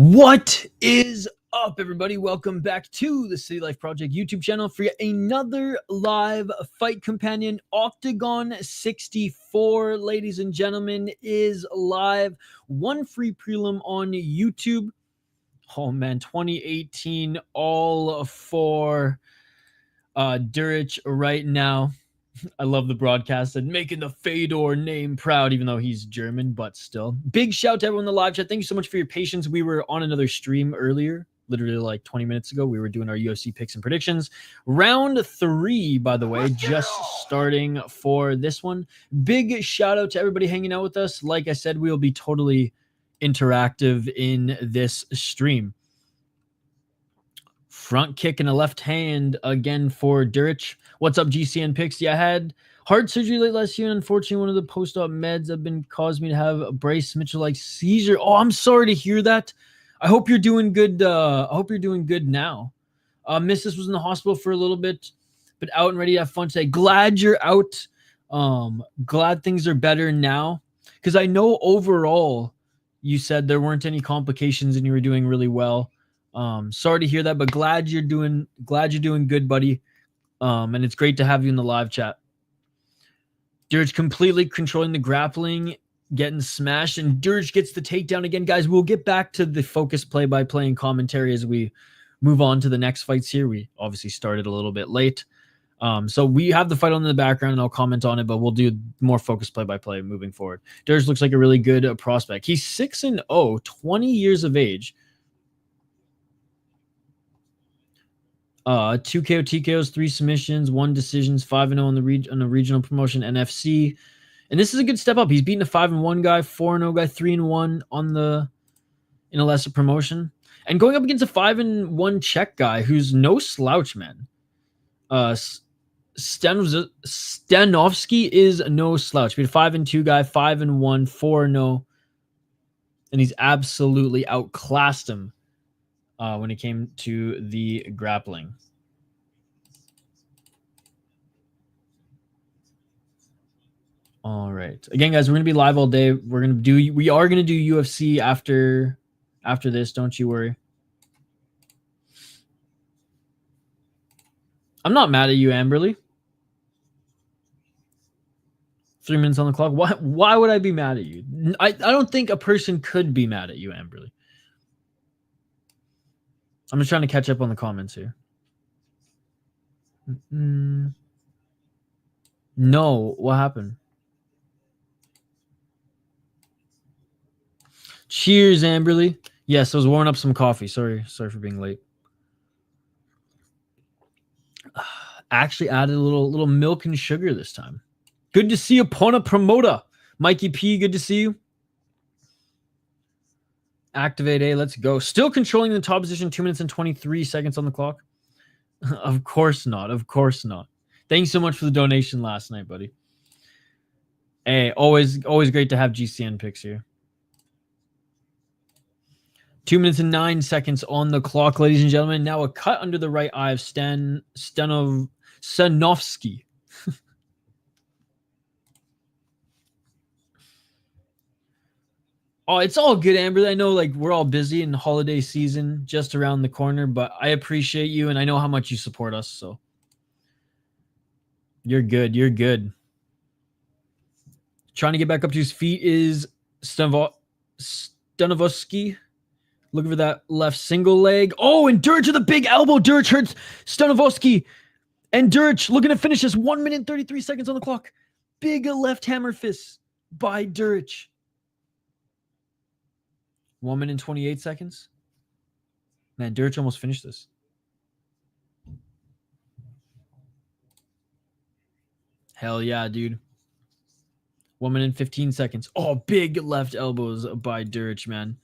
What is up, everybody? Welcome back to the City Life Project YouTube channel for yet another live fight companion. OKTAGON 64, ladies and gentlemen, is live. One free prelim on YouTube. Oh man, 2018, all for Duric right now. I love the broadcast and making the Fedor name proud, even though he's German, but still. Big shout to everyone in the live chat. Thank you so much for your patience. We were on another stream earlier, literally like 20 minutes ago. We were doing our UFC picks and predictions. Round 3, by the way, just starting for this one. Big shout out to everybody hanging out with us. Like I said, we will be totally interactive in this stream. Front kick and a left hand again for Duric. What's up, GCN picks? Yeah, I had heart surgery late last year. And unfortunately, one of the post-op meds have been caused me to have a Bryce Mitchell-like seizure. Oh, I'm sorry to hear that. I hope you're doing good. I hope you're doing good now. Mrs. was in the hospital for a little bit, but out and ready to have fun today. Glad you're out. Glad things are better now. Because I know overall you said there weren't any complications and you were doing really well. Sorry to hear that, but glad you're doing good, buddy. And it's great to have you in the live chat. Duric completely controlling the grappling, getting smashed, and Duric gets the takedown again. Guys, we'll get back to the focus play-by-play and commentary as we move on to the next fights here. We obviously started a little bit late. So we have the fight on in the background, and I'll comment on it, but we'll do more focus play-by-play moving forward. Duric looks like a really good prospect. He's 6-0, 20 years of age. 2 KO TKOs, 3 submissions, 1 decisions, 5-0 on the regional promotion NFC. And this is a good step up. He's beaten a 5-1 guy, 4-0 guy, 3-1 in a lesser promotion. And going up against a 5-1 Czech guy who's no slouch, man. Stanovsky is no slouch. Beat a 5-2 guy, 5-1, 4-0. And he's absolutely outclassed him when it came to the grappling. All right. Again, guys, we're going to be live all day. We are going to do UFC after this. Don't you worry. I'm not mad at you, Amberly. 3 minutes on the clock. Why would I be mad at you? I don't think a person could be mad at you, Amberly. I'm just trying to catch up on the comments here. No, what happened? Cheers, Amberly. Yes, I was warming up some coffee. Sorry for being late. Actually added a little milk and sugar this time. Good to see you, Pona Promoter. Mikey P, good to see you. Activate A, let's go. Still controlling the top position, 2 minutes and 23 seconds on the clock. Of course not. Of course not. Thanks so much for the donation last night, buddy. Hey, always great to have GCN picks here. 2 minutes and 9 seconds on the clock, ladies and gentlemen. Now a cut under the right eye of Stanovsky. Oh, it's all good, Amber. I know we're all busy in holiday season just around the corner, but I appreciate you and I know how much you support us, so you're good. You're good. Trying to get back up to his feet is Stanovsky. Looking for that left single leg. Oh, and Duric with a big elbow. Duric hurts Stanovsky. And Duric looking to finish this. 1 minute 33 seconds on the clock. Big left hammer fist by Duric. 1 minute 28 seconds. Man, Duric almost finished this. Hell yeah, dude. 1 minute 15 seconds. Oh, big left elbows by Duric, man.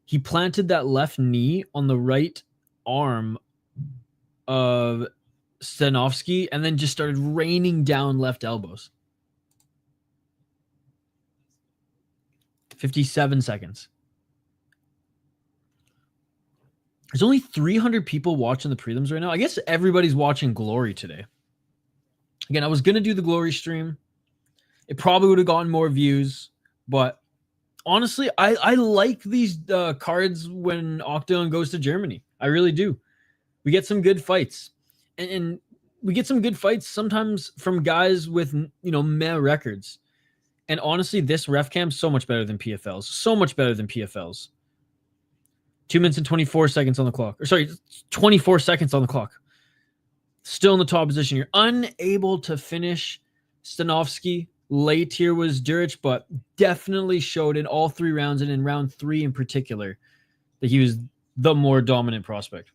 He planted that left knee on the right arm of Stanovsky and then just started raining down left elbows. 57 seconds. There's only 300 people watching the prelims right now. I guess everybody's watching Glory today. Again, I was going to do the Glory stream. It probably would have gotten more views, but honestly, I like these cards when OKTAGON goes to Germany. I really do. We get some good fights, and we get some good fights sometimes from guys with meh records. And honestly, this ref cam's so much better than PFL's. So much better than PFL's. 2 minutes and 24 seconds on the clock. Or sorry, 24 seconds on the clock. Still in the top position here. Unable to finish Stanovsky. Late here was Duric, but definitely showed in all 3 rounds, and in round 3 in particular, that he was the more dominant prospect.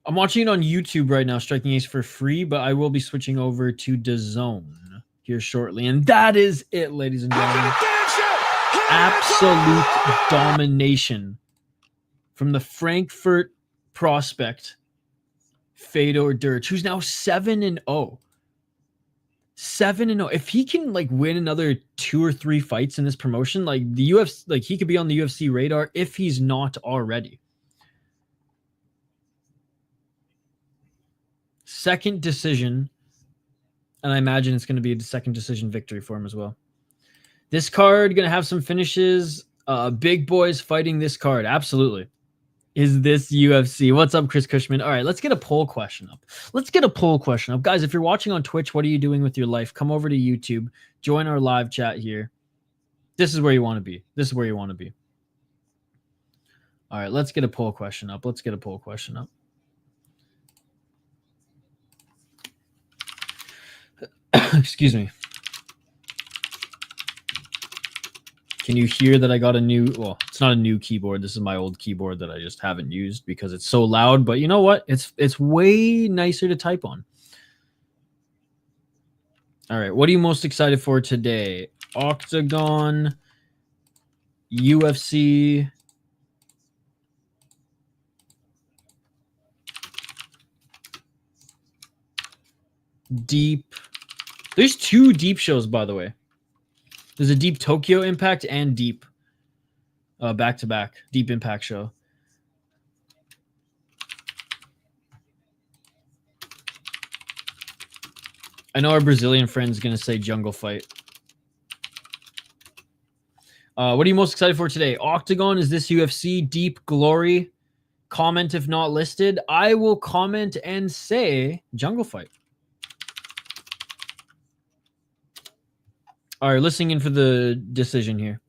I'm watching it on YouTube right now, Striking Ace for free, but I will be switching over to DAZN here shortly. And that is it, ladies and gentlemen. Absolute domination from the Frankfurt prospect, Fedor Duric, who's now 7-0. 7-0. If he can win another 2 or 3 fights in this promotion, the UFC, he could be on the UFC radar if he's not already. Second decision, and I imagine it's going to be a second decision victory for him as well. This card going to have some finishes. Big boys fighting this card. Absolutely. Is this UFC? What's up, Chris Cushman? All right, let's get a poll question up. Guys, if you're watching on Twitch, what are you doing with your life? Come over to YouTube. Join our live chat here. This is where you want to be. All right, let's get a poll question up. Excuse me. Can you hear that I got a new, well, it's not a new keyboard. This is my old keyboard that I just haven't used because it's so loud. But you know what? It's way nicer to type on. All right. What are you most excited for today? OKTAGON, UFC, Deep. There's 2 Deep shows, by the way. There's a Deep Tokyo Impact and Deep back-to-back Deep Impact show. I know our Brazilian friend's going to say Jungle Fight. What are you most excited for today? OKTAGON, is this UFC? Deep, Glory? Comment if not listed. I will comment and say Jungle Fight. All right, listening in for the decision here.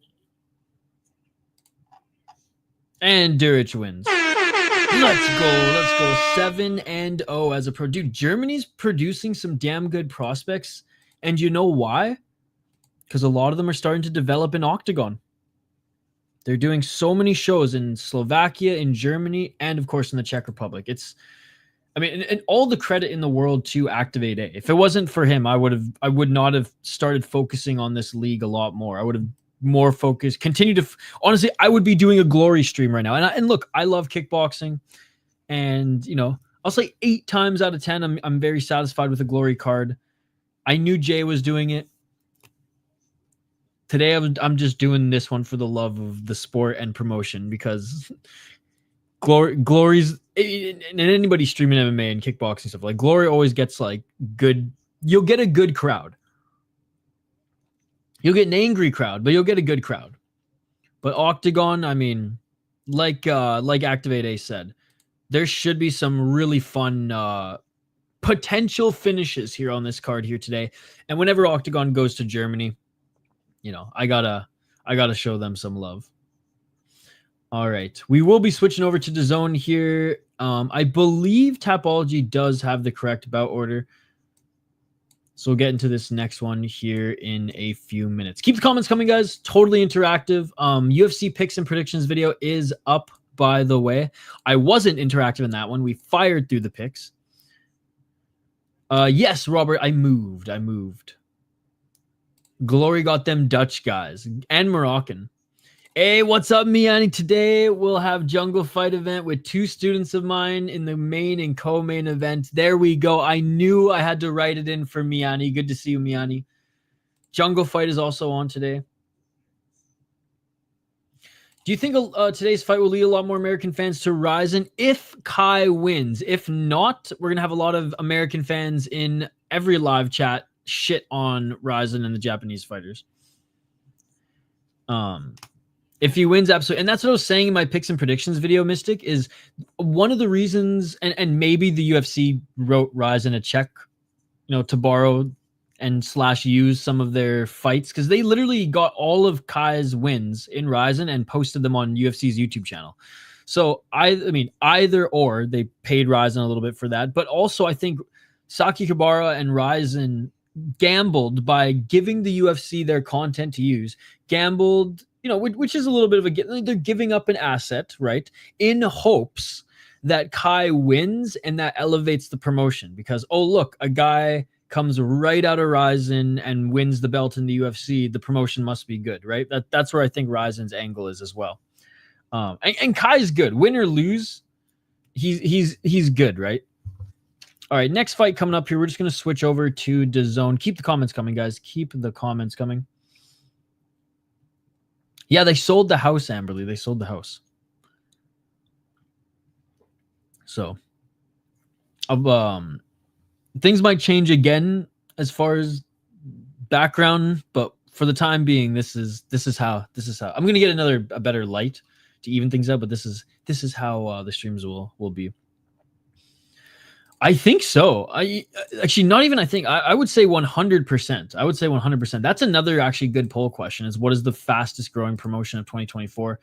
And Duric wins. Let's go. 7-0 as a pro. Dude, Germany's producing some damn good prospects. And you know why? Because a lot of them are starting to develop in OKTAGON. They're doing so many shows in Slovakia, in Germany, and of course in the Czech Republic. And all the credit in the world to Activate A. If it wasn't for him, I would not have started focusing on this league a lot more. I would have more focused, honestly, I would be doing a Glory stream right now. And look, I love kickboxing, and I'll say 8 times out of 10, I'm very satisfied with the Glory card. I knew Jay was doing it. Today, I'm just doing this one for the love of the sport and promotion, because Glory's, and anybody streaming MMA and kickboxing stuff, Glory always gets good. You'll get a good crowd. You'll get an angry crowd, but you'll get a good crowd. But OKTAGON, like Activate A said, there should be some really fun potential finishes here on this card here today. And whenever OKTAGON goes to Germany, I gotta show them some love. All right, we will be switching over to DAZN here. I believe Tapology does have the correct bout order. So we'll get into this next one here in a few minutes. Keep the comments coming, guys. Totally interactive. UFC picks and predictions video is up, by the way. I wasn't interactive in that one. We fired through the picks. Yes, Robert, I moved. Glory got them Dutch guys and Moroccan. Hey, what's up, Miani? Today we'll have Jungle Fight event with 2 students of mine in the main and co-main event. There we go. I knew I had to write it in for Miani. Good to see you, Miani. Jungle Fight is also on today. Do you think today's fight will lead a lot more American fans to Ryzen if Kai wins? If not, we're going to have a lot of American fans in every live chat shit on Ryzen and the Japanese fighters. If he wins, absolutely. And that's what I was saying in my picks and predictions video, Mystic, is one of the reasons, and maybe the UFC wrote Ryzen a check, to borrow and / use some of their fights, because they literally got all of Kai's wins in Ryzen and posted them on UFC's YouTube channel. So I mean, either or, they paid Ryzen a little bit for that. But also, I think Saki Kabara and Ryzen gambled by giving the UFC their content to use, gambled, which is a little bit of they're giving up an asset, right? In hopes that Kai wins and that elevates the promotion, because, oh, look, a guy comes right out of Ryzen and wins the belt in the UFC, the promotion must be good, right? That's where I think Ryzen's angle is as well. And Kai's good, win or lose, he's good, right? All right, next fight coming up here. We're just going to switch over to DAZN. Keep the comments coming, guys. Keep the comments coming. Yeah, they sold the house, Amberly. They sold the house. So, things might change again as far as background, but for the time being, this is how I'm going to get a better light to even things out. But this is how the streams will be. I think so. I actually, not even I think. I would say 100%. I would say 100%. That's another actually good poll question, is what is the fastest growing promotion of 2024?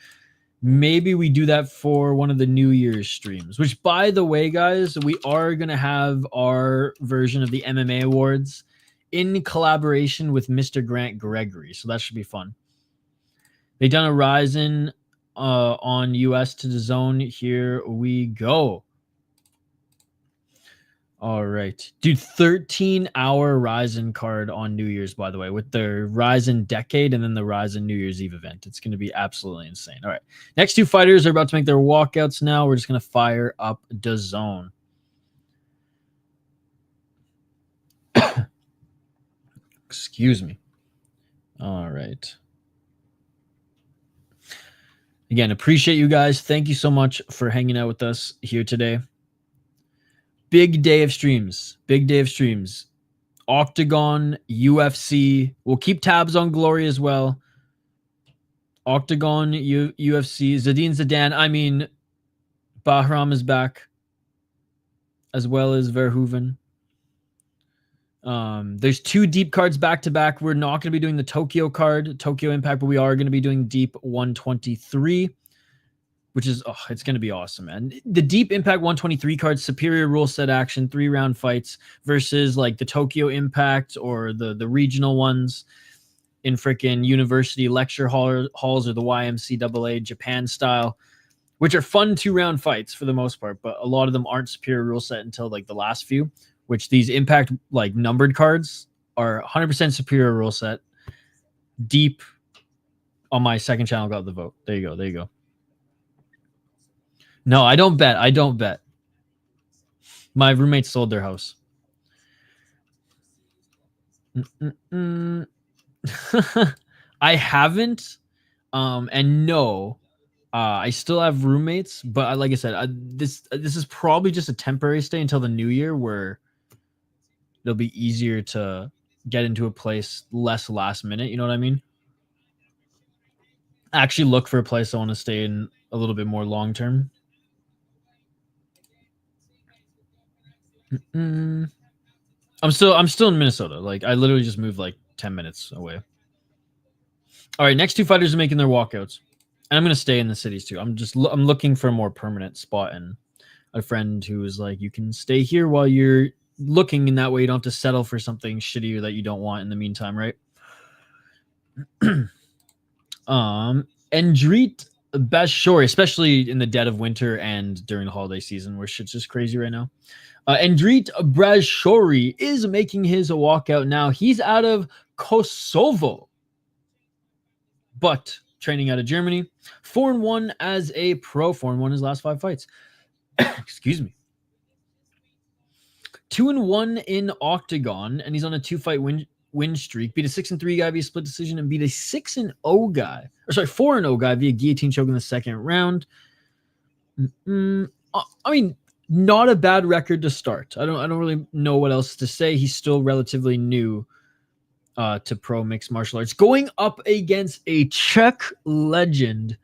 Maybe we do that for one of the New Year's streams, which, by the way, guys, we are going to have our version of the MMA awards in collaboration with Mr. Grant Gregory. So that should be fun. They done a Ryzen on US to DAZN. Here we go. All right, dude, 13-hour Ryzen card on New Year's, by the way, with the Ryzen Decade and then the Ryzen New Year's Eve event. It's going to be absolutely insane. All right, next two fighters are about to make their walkouts now. We're just going to fire up DAZN. Excuse me. All right. Again, appreciate you guys. Thank you so much for hanging out with us here today. Big day of streams. Big day of streams. OKTAGON, UFC. We'll keep tabs on Glory as well. OKTAGON, UFC. Zadine Zidane. I mean, Bahram is back, as well as Verhoeven. There's two deep cards back to back. We're not going to be doing the Tokyo card, Tokyo Impact, but we are going to be doing Deep 123. Which is, it's going to be awesome, man. The Deep Impact 123 cards, superior rule set action, 3-round fights versus like the Tokyo Impact or the regional ones in freaking university lecture halls or the YMCAA Japan style, which are fun 2-round fights for the most part, but a lot of them aren't superior rule set until like the last few, which these Impact like numbered cards are 100% superior rule set. Deep on my second channel got the vote. There you go. There you go. No, I don't bet. I don't bet. My roommate sold their house. I haven't. And no, I still have roommates, but like I said, this is probably just a temporary stay until the new year, where it'll be easier to get into a place less last minute. You know what I mean? Actually look for a place I want to stay in a little bit more long term. I'm still in Minnesota. Like, I literally just moved like 10 minutes away. All right, next two fighters are making their walkouts, and I'm gonna stay in the cities too. I'm looking for a more permanent spot, and a friend who was like, you can stay here while you're looking, in that way you don't have to settle for something shittier that you don't want in the meantime, right? Endrit Brajshori, especially in the dead of winter and during the holiday season where shit's just crazy right now. Endrit Brajshori is making his walkout now. He's out of Kosovo, but training out of Germany. 4-1 as a pro. 4-1 his last 5 fights. Excuse me. 2-1 in OKTAGON, and he's on a 2-fight win streak. Beat a 6-3 guy via split decision, and beat a 6-0 guy. Or sorry, 4-0 guy via guillotine choke in the second round. I mean, not a bad record to start. I don't really know what else to say. He's still relatively new to pro mixed martial arts, going up against a Czech legend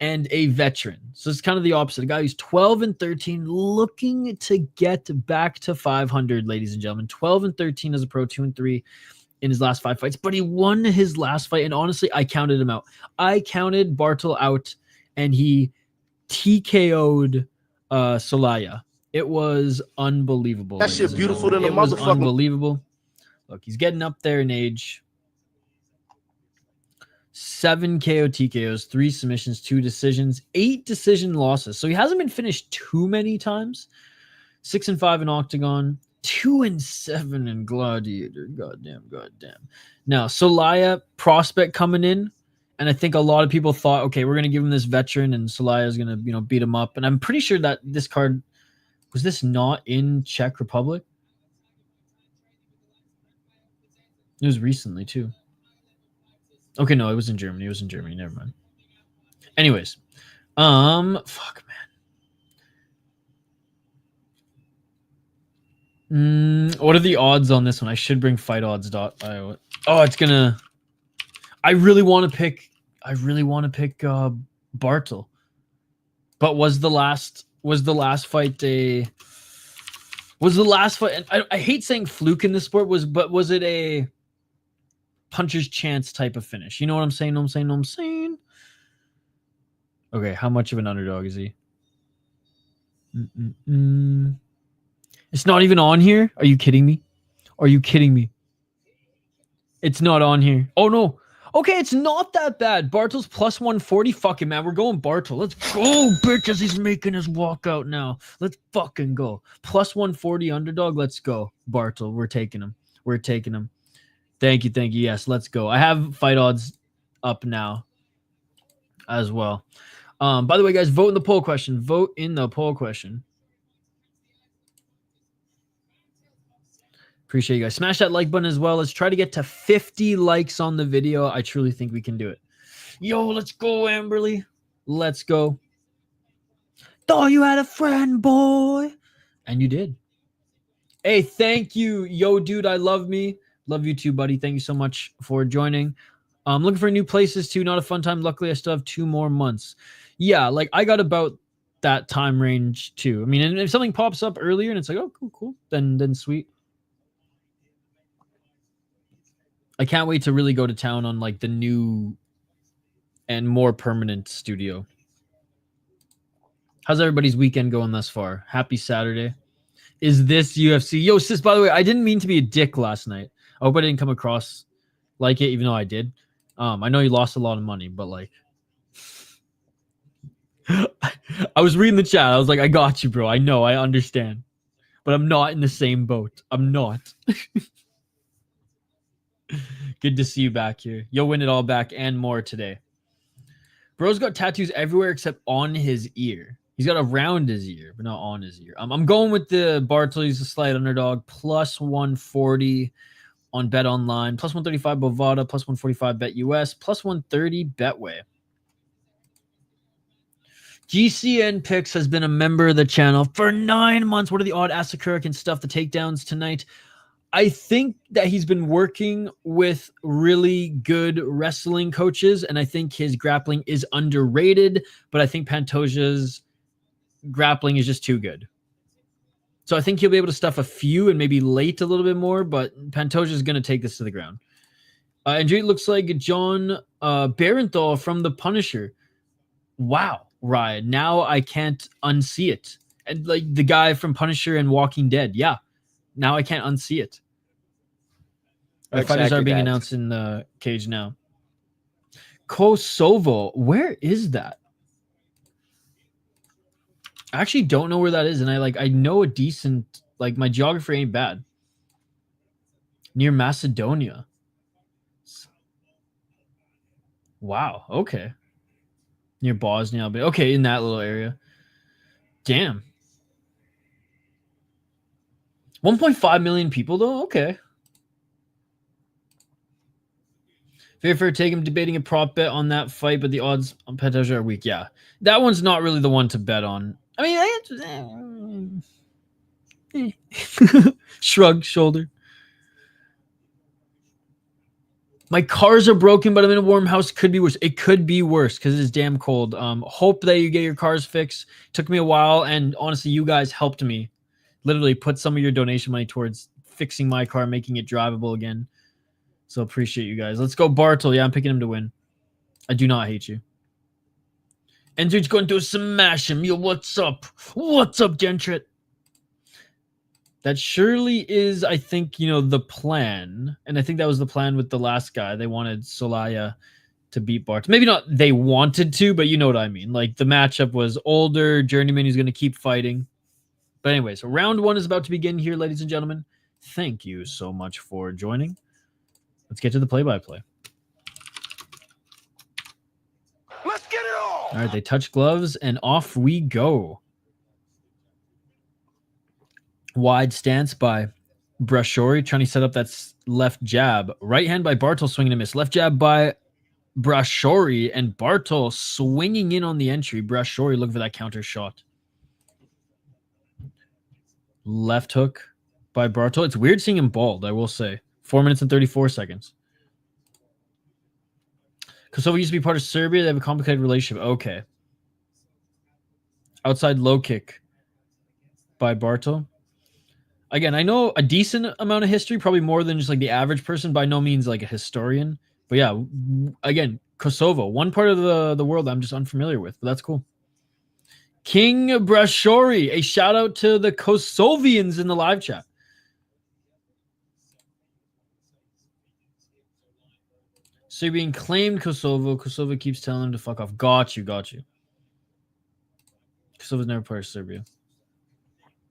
and a veteran. So it's kind of the opposite. A guy who's 12-13, looking to get back to 500, ladies and gentlemen. 12-13 as a pro, 2-3 in his last 5 fights, but he won his last fight. And honestly, I counted him out. I counted Bartl out, and he TKO'd Solaya. It was unbelievable. That shit beautiful than a It was motherfucker. unbelievable. Look, he's getting up there in age. 7 KO TKOs, 3 submissions, 2 decisions, 8 decision losses. So he hasn't been finished too many times. 6-5 in Octagon, 2-7 in Gladiator. Goddamn. Now, Solaya, prospect coming in. And I think a lot of people thought, okay, we're going to give him this veteran and Solaya is going to, beat him up. And I'm pretty sure that this card, was this not in Czech Republic? It was recently too. Okay, no, it was in Germany. Never mind. Anyways, fuck, man. What are the odds on this one? I should bring fightodds.io. Oh, it's gonna. I really want to pick Bartl. But was the last fight a? Was the last fight? And I hate saying fluke in this sport. Was it a puncher's chance type of finish? You know what I'm saying? Okay, how much of an underdog is he? It's not even on here. Are you kidding me? It's not on here. Oh no. Okay, it's not that bad. Bartl's plus 140. Fucking man, we're going Bartl. Let's go, bitches. He's making his walkout now. Let's fucking go. Plus 140 underdog. Let's go, Bartl. We're taking him. Thank you. Yes, let's go. I have fight odds up now as well. By the way, guys, vote in the poll question. Appreciate you guys. Smash that like button as well. Let's try to get to 50 likes on the video. I truly think we can do it. Yo, let's go, Amberly. Let's go. Thought you had a friend, boy. And you did. Hey, thank you. Yo, dude, I love me. Love you too, buddy. Thank you so much for joining. I'm looking for new places too. Not a fun time. Luckily, I still have 2 more months. Yeah, like I got about that time range too. I mean, and if something pops up earlier and it's like, oh, cool, then sweet. I can't wait to really go to town on like the new and more permanent studio. How's everybody's weekend going thus far? Happy Saturday. Is this UFC? Yo, sis, by the way, I didn't mean to be a dick last night. I hope I didn't come across like it, even though I did. I know you lost a lot of money, but like I was reading the chat. I was like, I got you, bro. I know, I understand. But I'm not in the same boat. I'm not. Good to see you back here. You'll win it all back and more today. Bro's got tattoos everywhere except on his ear. He's got around his ear, but not on his ear. I'm going with the Bartl. He's a slight underdog. Plus 140 on Bet Online. Plus 135 Bovada. Plus 145 Bet US. Plus 130 Betway. GCN Picks has been a member of the channel for 9 months. What are the odd Asakura can stuff the takedowns tonight? I think that he's been working with really good wrestling coaches, and I think his grappling is underrated, but I think Pantoja's grappling is just too good. So I think he'll be able to stuff a few and maybe late a little bit more, but Pantoja's going to take this to the ground. And it looks like John Barenthal from The Punisher. Wow, Ryan. Now I can't unsee it. And like the guy from Punisher and Walking Dead. Yeah. Now I can't unsee it. Our fighters are being announced in the cage now. Kosovo. Where is that? I actually don't know where that is. And I know a decent, like my geography ain't bad. Near Macedonia. Wow. Okay. Near Bosnia. Okay, in that little area. Damn. 1.5 million people, though? Okay. Very fair take him debating a prop bet on that fight, but the odds on Pantoja are weak. Yeah. That one's not really the one to bet on. I mean, shrug, shoulder. My cars are broken, but I'm in a warm house. Could be worse. It could be worse because it's damn cold. Hope that you get your cars fixed. Took me a while, and honestly, you guys helped me. Literally put some of your donation money towards fixing my car, making it drivable again. So appreciate you guys. Let's go Bartl. Yeah, I'm picking him to win. I do not hate you. And dude's going to smash him. Yo, what's up? What's up, Gentrit? That surely is, I think, you know, the plan. And I think that was the plan with the last guy. They wanted Solaya to beat Bartl. Maybe not they wanted to, but you know what I mean. Like, the matchup was older, journeyman who's going to keep fighting. But anyway, so round one is about to begin here, ladies and gentlemen. Thank you so much for joining. Let's get to the play-by-play. Let's get it all! All right, they touch gloves, and off we go. Wide stance by Brajshori, trying to set up that left jab. Right hand by Bartl, swinging a miss. Left jab by Brajshori, and Bartl swinging in on the entry. Brajshori looking for that counter shot. Left hook by Bartl. It's weird seeing him bald, I will say. 4 minutes and 34 seconds. Kosovo used to be part of Serbia. They have a complicated relationship. Okay. Outside low kick by Bartl. Again, I know a decent amount of history, probably more than just like the average person, by no means like a historian. But yeah, again, Kosovo, one part of the world I'm just unfamiliar with, but that's cool. King Brajshori, a shout out to the Kosovians in the live chat. Serbian claimed Kosovo. Kosovo keeps telling him to fuck off. Got you, got you. Kosovo's never part of Serbia.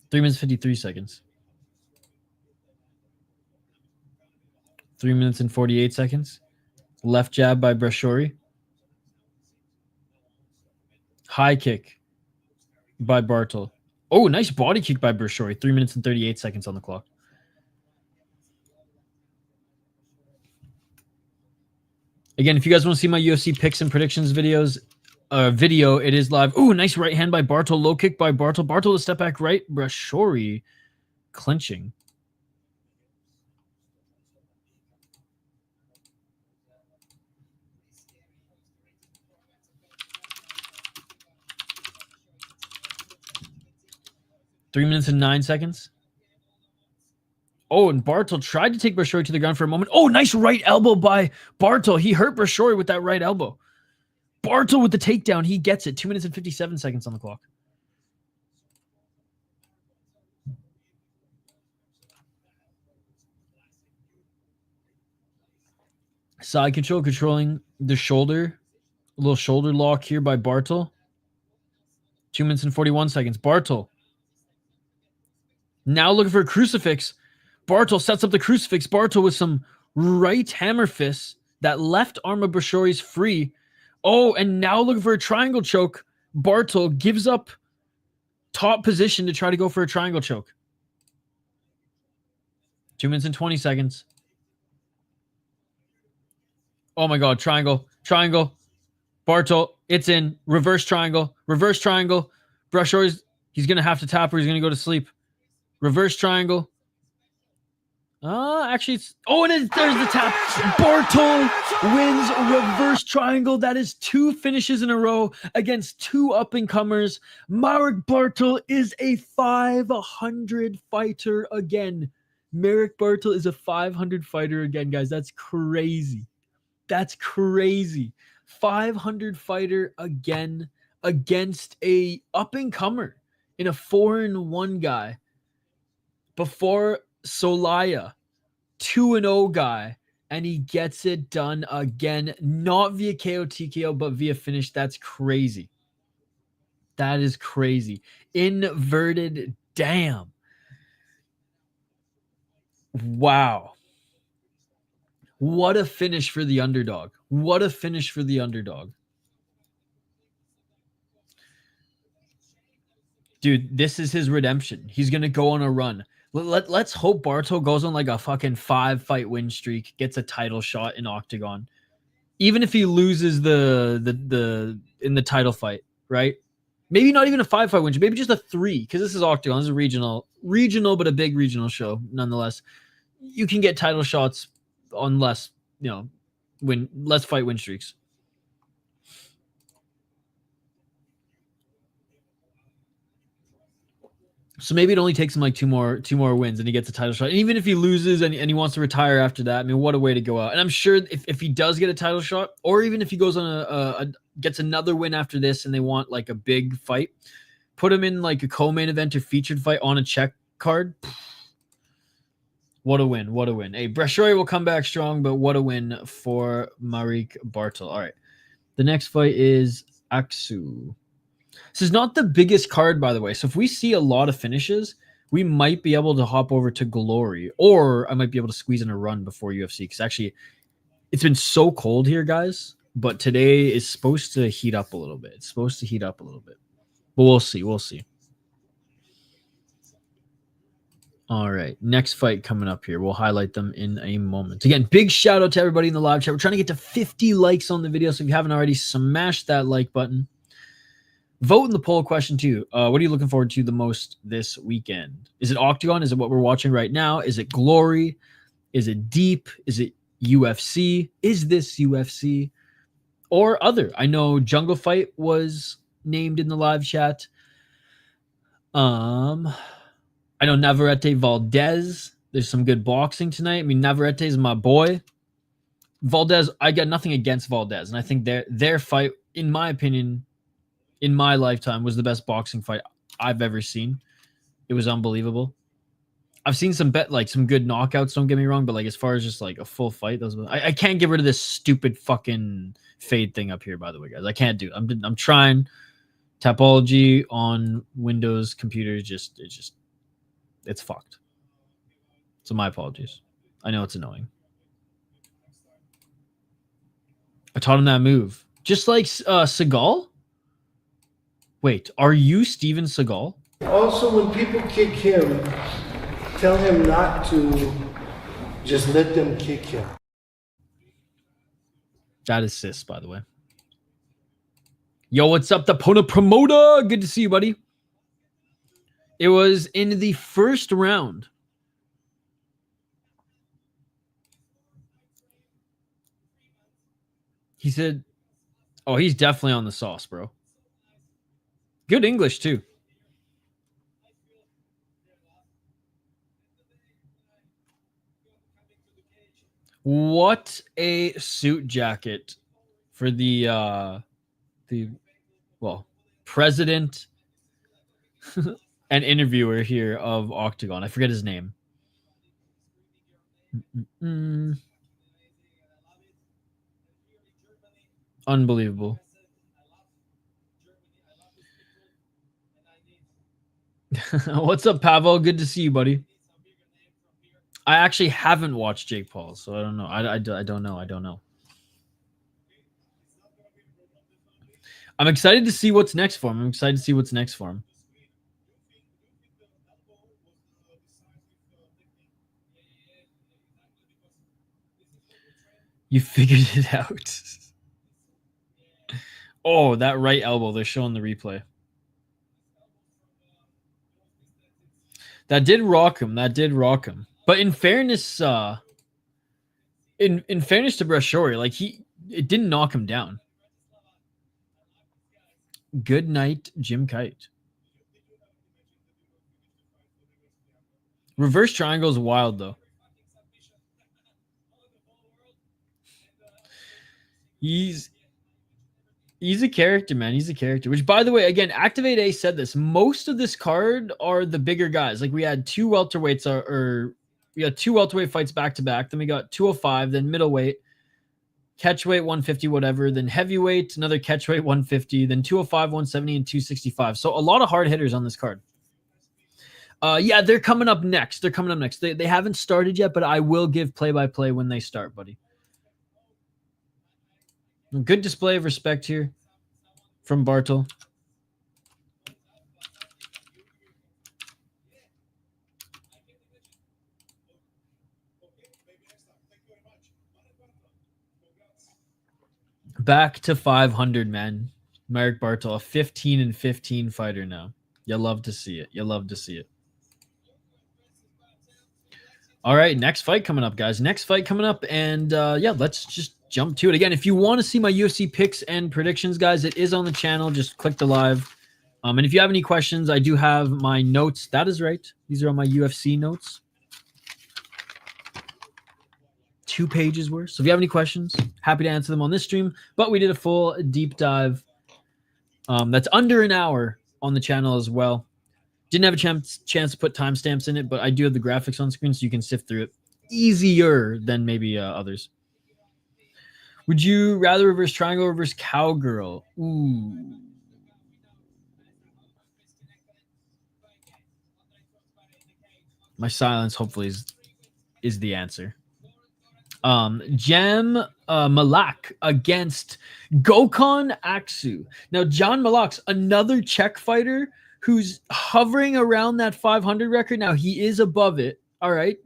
3 minutes, 53 seconds. 3 minutes and 48 seconds. Left jab by Brajshori. High kick by Bartl. Oh, nice body kick by Brajshori. 3 minutes and 38 seconds on the clock. Again, if you guys want to see my UFC picks and predictions video, it is live. Ooh, nice right hand by Bartl. Low kick by Bartl. Bartl, a step back right. Brajshori clinching. Three minutes and 9 seconds. Oh, and Bartl tried to take Brajshori to the ground for a moment. Oh, nice right elbow by Bartl. He hurt Brajshori with that right elbow. Bartl with the takedown. He gets it. 2 minutes and 57 seconds on the clock. Side control, controlling the shoulder. A little shoulder lock here by Bartl. 2 minutes and 41 seconds. Bartl. Now looking for a crucifix. Bartl sets up the crucifix. Bartl with some right hammer fists. That left arm of Brajshori's free. Oh, and now looking for a triangle choke. Bartl gives up top position to try to go for a triangle choke. 2 minutes and 20 seconds. Oh my God, triangle, triangle. Bartl, it's in. Reverse triangle, reverse triangle. Brajshori's, he's going to have to tap or he's going to go to sleep. Reverse triangle. Actually, it's... Oh, and there's the tap. Bartl wins reverse triangle. That is 2 finishes in a row against 2 up-and-comers. Marc Bartl is a 500 fighter again. Marc Bartl is a 500 fighter again, guys. That's crazy. That's crazy. 500 fighter again against a up-and-comer in a 4-1 guy. Before Solaya, 2-0 guy, and he gets it done again, not via KO TKO, but via finish. That's crazy. That is crazy. Inverted, damn. Wow. What a finish for the underdog. What a finish for the underdog. Dude, this is his redemption. He's going to go on a run. Let's hope Bartl goes on like a fucking 5-fight win streak, gets a title shot in Octagon. Even if he loses in the title fight, right? Maybe not even a 5-fight win, maybe just a 3, because this is Octagon. This is regional, but a big regional show nonetheless. You can get title shots on less, fight win streaks. So maybe it only takes him like two more wins and he gets a title shot. And even if he loses and he wants to retire after that, I mean, what a way to go out. And I'm sure if he does get a title shot, or even if he goes on gets another win after this and they want like a big fight, put him in like a co-main event or featured fight on a check card. What a win. What a win. Hey, Brajshori will come back strong, but what a win for Marc Bartl. All right. The next fight is Aksu. This is not the biggest card, by the way. So if we see a lot of finishes, we might be able to hop over to Glory, or I might be able to squeeze in a run before UFC. Because actually, it's been so cold here, guys. But today is supposed to heat up a little bit. It's supposed to heat up a little bit. But we'll see. We'll see. All right. Next fight coming up here. We'll highlight them in a moment. Again, big shout out to everybody in the live chat. We're trying to get to 50 likes on the video. So if you haven't already, smash that like button. Vote in the poll question too. What are you looking forward to the most this weekend? Is it OKTAGON? Is it what we're watching right now? Is it Glory? Is it Deep? Is it UFC? Is this UFC? Or other? I know Jungle Fight was named in the live chat. I know Navarrete Valdez. There's some good boxing tonight. I mean, Navarrete is my boy. Valdez, I got nothing against Valdez. And I think their fight, in my opinion, in my lifetime, was the best boxing fight I've ever seen. It was unbelievable. I've seen some good knockouts, don't get me wrong, but like as far as just like a full fight, I can't get rid of this stupid fucking fade thing up here, by the way, guys. I can't do it. I'm trying. Topology on Windows computers it's fucked. So my apologies. I know it's annoying. I taught him that move. Just like Seagal? Wait, are you Steven Seagal? Also, when people kick him, tell him not to just let them kick him. That is Sis, by the way. Yo, what's up, the Pona Promoter? Good to see you, buddy. It was in the first round. He said, oh, he's definitely on the sauce, bro. Good English, too. What a suit jacket for the president and interviewer here of OKTAGON. I forget his name. Unbelievable. What's up, Pavel? Good to see you, buddy. I actually haven't watched Jake Paul, so I don't know. I don't know. I don't know. I'm excited to see what's next for him. You figured it out. Oh, that right elbow. They're showing the replay. That did rock him. But in fairness, in fairness to Brajshori, like it didn't knock him down. Good night, Jim Kite. Reverse triangle is wild, though. He's a character, man. He's a character. Which, by the way, again, Activate A said this. Most of this card are the bigger guys. Like we had two welterweights, we had two welterweight fights back to back. Then we got 205, then middleweight, catchweight 150, whatever. Then heavyweight, another catchweight 150. Then 205, 170, and 265. So a lot of hard hitters on this card. Yeah, they're coming up next. They haven't started yet, but I will give play-by-play when they start, buddy. Good display of respect here from Bartl. Back to 500, man. Marc Bartl, a 15-15 fighter now. You love to see it. All right, next fight coming up, guys. And yeah, let's just jump to it. Again, if you want to see my UFC picks and predictions, guys, it is on the channel. Just click the live. And if you have any questions, I do have my notes. That is right. These are all my UFC notes. 2 pages worth. So if you have any questions, happy to answer them on this stream. But we did a full deep dive. That's under an hour on the channel as well. Didn't have a chance to put timestamps in it, but I do have the graphics on screen so you can sift through it easier than maybe others. Would you rather reverse triangle or reverse cowgirl? Ooh. My silence hopefully is the answer. Jam Malach against Gokhan Aksu. Now, John Malach's another Czech fighter who's hovering around that 500 record. Now, he is above it, all right,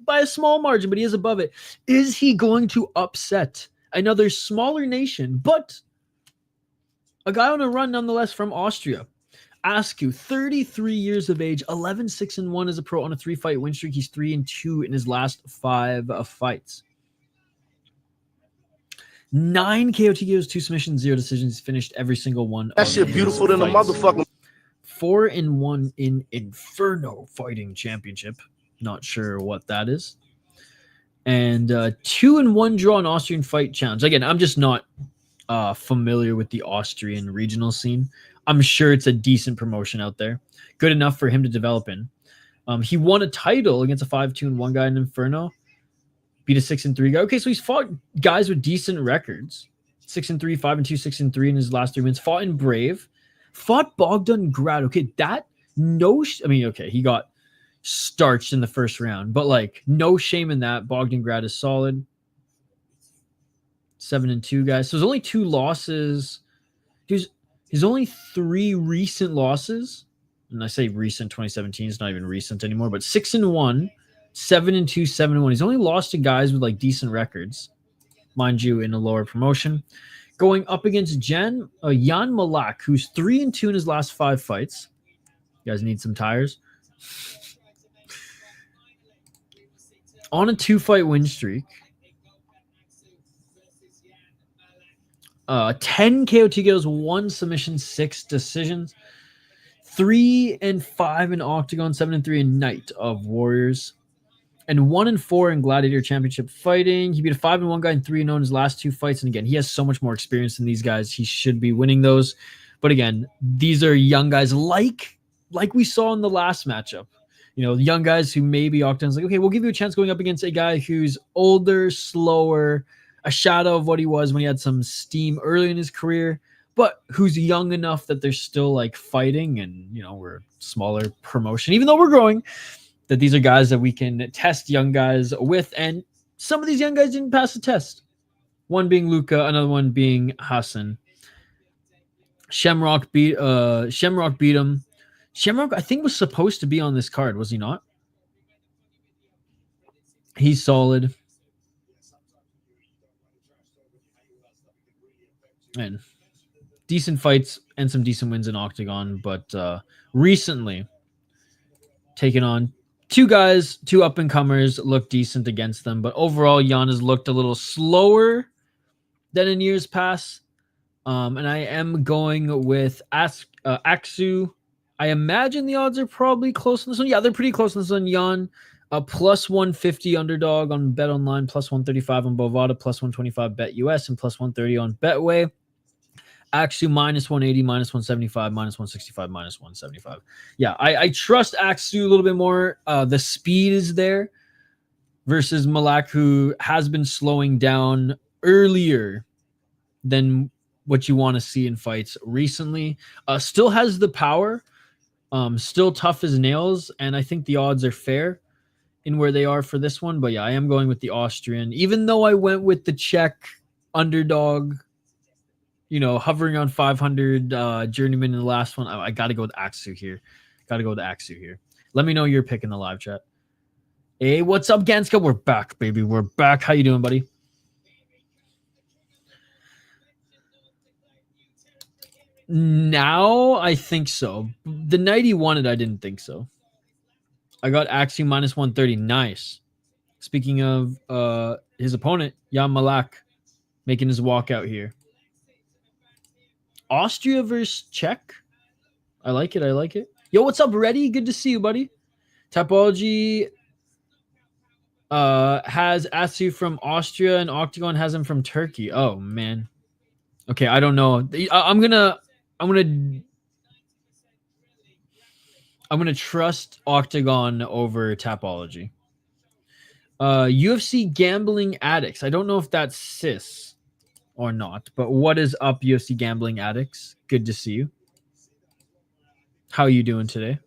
by a small margin, but he is above it. Is he going to upset another smaller nation, but a guy on a run nonetheless from Austria? Aksu, 33 years of age, 11-6-1 as a pro on a 3-fight win streak. He's 3-2 in his last 5 fights. 9 KO TKOs, 2 submissions, 0 decisions. He's finished every single one. That shit beautiful than a motherfucker. 4-1 in Inferno Fighting Championship. Not sure what that is. And 2-1 draw in Austrian Fight Challenge. Again, I'm just not familiar with the Austrian regional scene. I'm sure it's a decent promotion out there. Good enough for him to develop in. He won a title against a 5-2-1 guy in Inferno. Beat a 6-3 guy. Okay, so he's fought guys with decent records. 6-3, 5-2, 6-3 in his last 3 wins. Fought in Brave. Fought Bogdan Grad. Okay, that okay, he got starched in the first round, but like no shame in that. Bogdan Grad is solid. 7-2 guys. So there's only 2 losses. He's only 3 recent losses. And I say recent, 2017 is not even recent anymore, but 6-1, 7-2, 7-1. He's only lost to guys with like decent records, mind you, in a lower promotion. Going up against Jan Malach, who's 3-2 in his last 5 fights. You guys need some tires. On a 2-fight win streak. 10 KO TKOs, 1 submission, 6 decisions. 3-5 in Octagon, 7-3 in Night of Warriors, and 1-4 in Gladiator Championship Fighting. He beat a 5-1 guy and 3-0 in his last 2 fights. And again, he has so much more experience than these guys. He should be winning those. But again, these are young guys like we saw in the last matchup. You know, young guys who maybe Octagon's like, okay, we'll give you a chance going up against a guy who's older, slower, a shadow of what he was when he had some steam early in his career, but who's young enough that they're still like fighting, and you know, we're a smaller promotion, even though we're growing, that these are guys that we can test young guys with. And some of these young guys didn't pass the test. One being Luca, another one being Hassan. Shamrock beat him. Shamrock, I think, was supposed to be on this card, was he not? He's solid. And decent fights and some decent wins in Octagon, but recently taken on 2 guys, 2 up-and-comers, looked decent against them. But overall, Jan has looked a little slower than in years past. And I am going with Aksu. I imagine the odds are probably close on this one. Yeah, they're pretty close on this one. Jan, plus 150 underdog on Bet Online, plus 135 on Bovada, plus 125 Bet US, and plus 130 on Betway. Aksu minus 180, minus 175, minus 165, minus 175. Yeah, I trust Aksu a little bit more. The speed is there versus Malach, who has been slowing down earlier than what you want to see in fights recently. Still has the power, still tough as nails, and I think the odds are fair in where they are for this one. But yeah, I am going with the Austrian, even though I went with the Czech underdog, you know, hovering on 500 journeyman in the last one. I got to go with Aksu here. Let me know your pick in the live chat. Hey, what's up, Ganska? We're back, baby. We're back. How you doing, buddy? Now, I think so. The night he won it, I didn't think so. I got Aksu minus 130. Nice. Speaking of his opponent, Jan Malach, making his walkout here. Austria versus Czech. I like it. I like it. Yo, what's up, Reddy? Good to see you, buddy. Topology has Aksu from Austria, and OKTAGON has him from Turkey. Oh man. Okay, I don't know. I'm gonna trust OKTAGON over Topology. UFC Gambling Addicts. I don't know if that's cis or not, but what is up, UFC Gambling Addicts? Good to see you. How are you doing today?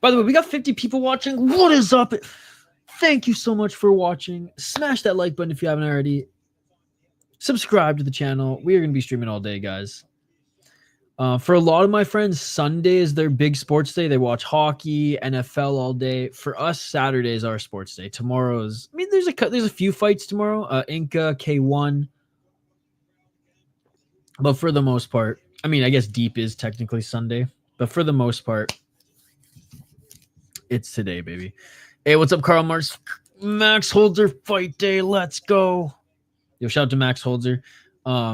By the way, we got 50 people watching. What is up? Thank you so much for watching. Smash that like button if you haven't already. Subscribe to the channel. We are going to be streaming all day, guys. For a lot of my friends, Sunday is their big sports day. They watch hockey, NFL all day. For us, Saturday is our sports day. Tomorrow's, I mean, there's a few fights tomorrow. Inca, K1. But for the most part, I mean, I guess Deep is technically Sunday. But for the most part, it's today, baby. Hey, what's up, Karl Marx? Max Holzer fight day. Let's go. Yo, shout out to Max Holzer.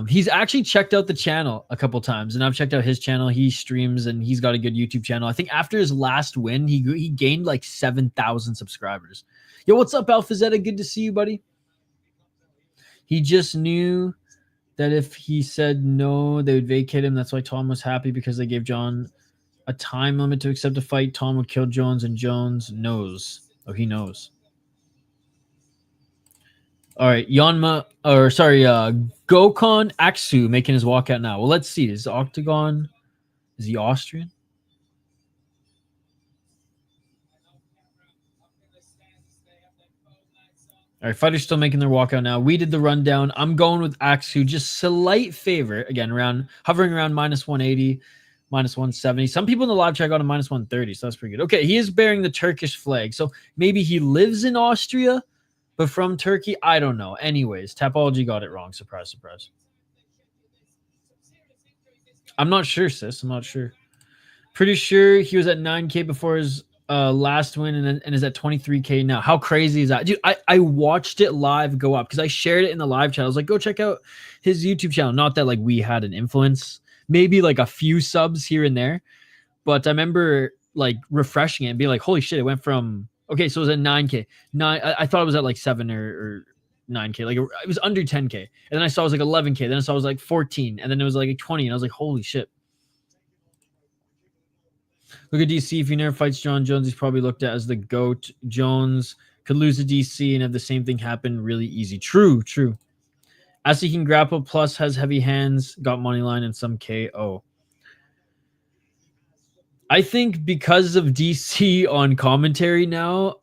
He's actually checked out the channel a couple times, and I've checked out his channel. He streams, and he's got a good YouTube channel. I think after his last win, he gained like 7,000 subscribers. Yo, what's up, Alpha Zeta? Good to see you, buddy. He just knew that if he said no, they would vacate him. That's why Tom was happy, because they gave John a time limit to accept a fight. Tom would kill Jones, and Jones knows. Oh, he knows. All right, Gokon Aksu making his walkout now. Well, let's see. Is OKTAGON, is he Austrian? All right, fighters still making their walkout now. We did the rundown. I'm going with Aksu, just slight favorite. Again, hovering around minus 180, minus 170. Some people in the live chat got a minus 130, so that's pretty good. Okay, he is bearing the Turkish flag, so maybe he lives in Austria, but from Turkey, I don't know. Anyways, Topology got it wrong. Surprise, surprise. I'm not sure, sis. I'm not sure. Pretty sure he was at 9K before his last win, and is at 23K now. How crazy is that? Dude, I watched it live go up because I shared it in the live chat. I was like, go check out his YouTube channel. Not that like we had an influence. Maybe like a few subs here and there. But I remember like refreshing it and being like, holy shit, it went from... Okay, so it was at 9K. I thought it was at like 7 or 9K. Like it was under 10K. And then I saw it was like 11K. Then I saw it was like 14. And then it was like 20. And I was like, holy shit. Look at DC. If he never fights John Jones, he's probably looked at as the GOAT. Jones could lose to DC and have the same thing happen really easy. True, true. As he can grapple, plus has heavy hands, got money line and some KO. I think because of DC on commentary now,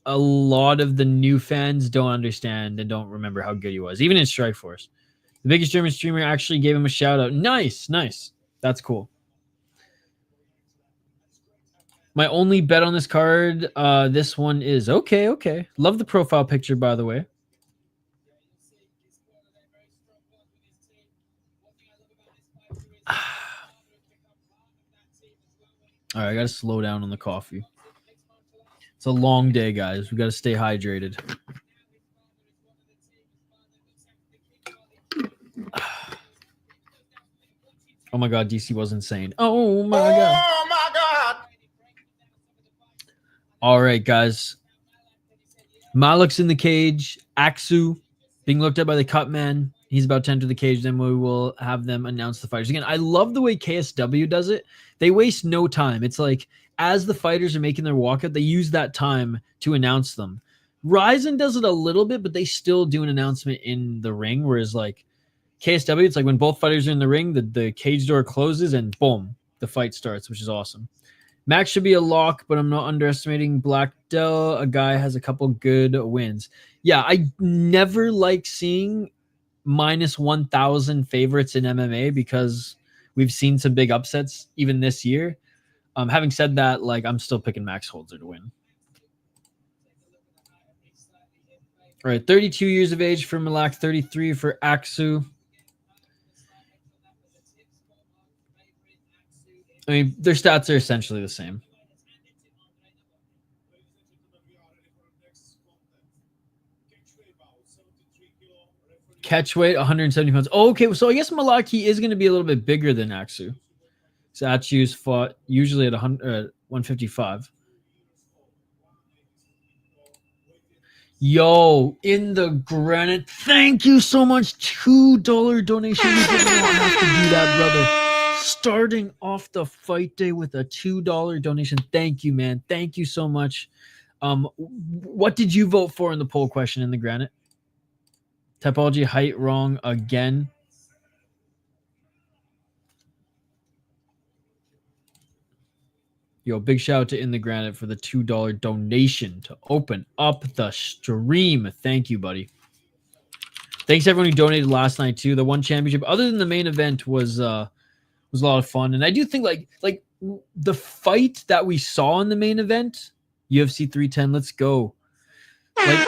a lot of the new fans don't understand and don't remember how good he was, even in Strikeforce. The biggest German streamer actually gave him a shout out. Nice, nice. That's cool. My only bet on this card, this one is okay. Love the profile picture, by the way. All right, I got to slow down on the coffee. It's a long day, guys. We got to stay hydrated. Oh my God, DC was insane. Oh my God. Oh my God. All right, guys. Malach's in the cage. Aksu being looked at by the cut man. He's about to enter the cage. Then we will have them announce the fighters. Again, I love the way KSW does it. They waste no time. It's like as the fighters are making their walkout, they use that time to announce them. Ryzen does it a little bit, but they still do an announcement in the ring. Whereas like KSW, it's like when both fighters are in the ring, the cage door closes and boom, the fight starts, which is awesome. Max should be a lock, but I'm not underestimating Black-Dell. A guy has a couple good wins. Yeah, I never like seeing minus 1,000 favorites in MMA because we've seen some big upsets even this year. Having said that, like I'm still picking Max Holzer to win. All right, 32 years of age for Malach, 33 for Aksu. I mean, their stats are essentially the same. Catch weight, 170 pounds. Oh, okay, so I guess Malach is going to be a little bit bigger than Aksu. So Aksu's fought usually at 155. Yo, in the granite. Thank you so much. $2 donation. You did not have to do that, brother. Starting off the fight day with a $2 donation. Thank you, man. Thank you so much. What did you vote for in the poll question in the granite? Typology height wrong again. Yo, big shout out to In the Granite for the $2 donation to open up the stream. Thank you, buddy. Thanks everyone who donated last night too. The one championship, other than the main event, was a lot of fun. And I do think like the fight that we saw in the main event, UFC 310, let's go. Like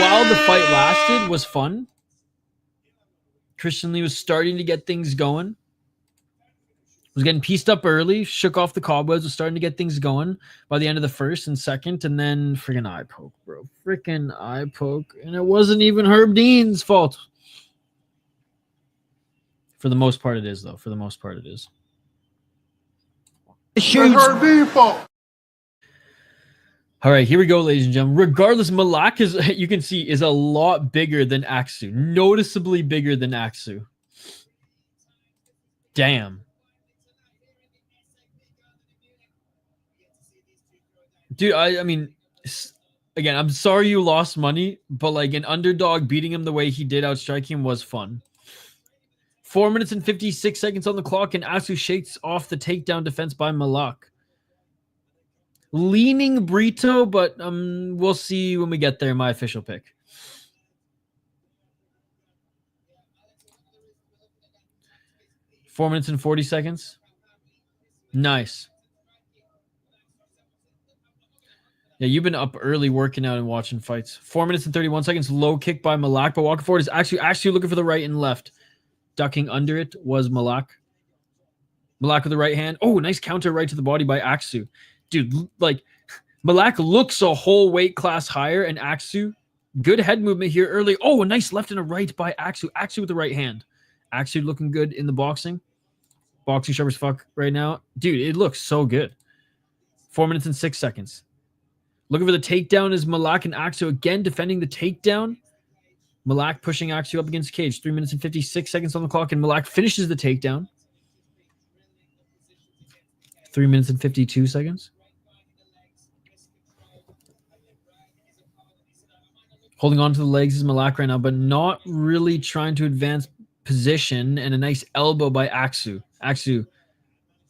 while the fight lasted, was fun. Christian Lee was starting to get things going. Was getting pieced up early, shook off the cobwebs, was starting to get things going by the end of the first and second, and then freaking eye poke, bro. Freaking eye poke. And it wasn't even Herb Dean's fault. For the most part, it is, though. For the most part, it is. It's Herb Dean's fault. All right, here we go, ladies and gentlemen. Regardless, Malach, is, you can see, is a lot bigger than Aksu. Noticeably bigger than Aksu. Damn. Dude, I mean, again, I'm sorry you lost money, but like an underdog beating him the way he did, outstriking him, was fun. 4 minutes and 56 seconds on the clock, and Aksu shakes off the takedown defense by Malach. Leaning Brito, but we'll see when we get there. My official pick. Four minutes and 40 seconds. Nice. Yeah, you've been up early working out and watching fights. 4 minutes and 31 seconds. Low kick by Malach, but walking forward is actually looking for the right and left. Ducking under it was Malach. Malach with the right hand. Oh, nice counter right to the body by Aksu. Dude, like, Malach looks a whole weight class higher, and Aksu, good head movement here early. Oh, a nice left and a right by Aksu. Aksu with the right hand. Aksu looking good in the boxing. Boxing sharp as fuck right now. Dude, it looks so good. 4 minutes and 6 seconds. Looking for the takedown is Malach, and Aksu again defending the takedown. Malach pushing Aksu up against the cage. 3 minutes and 56 seconds on the clock, and Malach finishes the takedown. 3 minutes and 52 seconds. Holding on to the legs is Malach right now, but not really trying to advance position, and a nice elbow by Aksu. Aksu,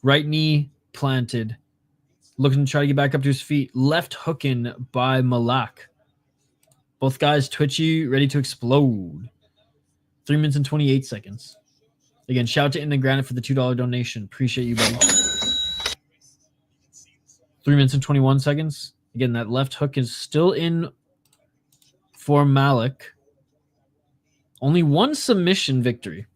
right knee planted. Looking to try to get back up to his feet. Left hooking by Malach. Both guys twitchy, ready to explode. 3 minutes and 28 seconds. Again, shout out to In the Granite for the $2 donation. Appreciate you, buddy. 3 minutes and 21 seconds. Again, that left hook is still in for Malach. Only one submission victory.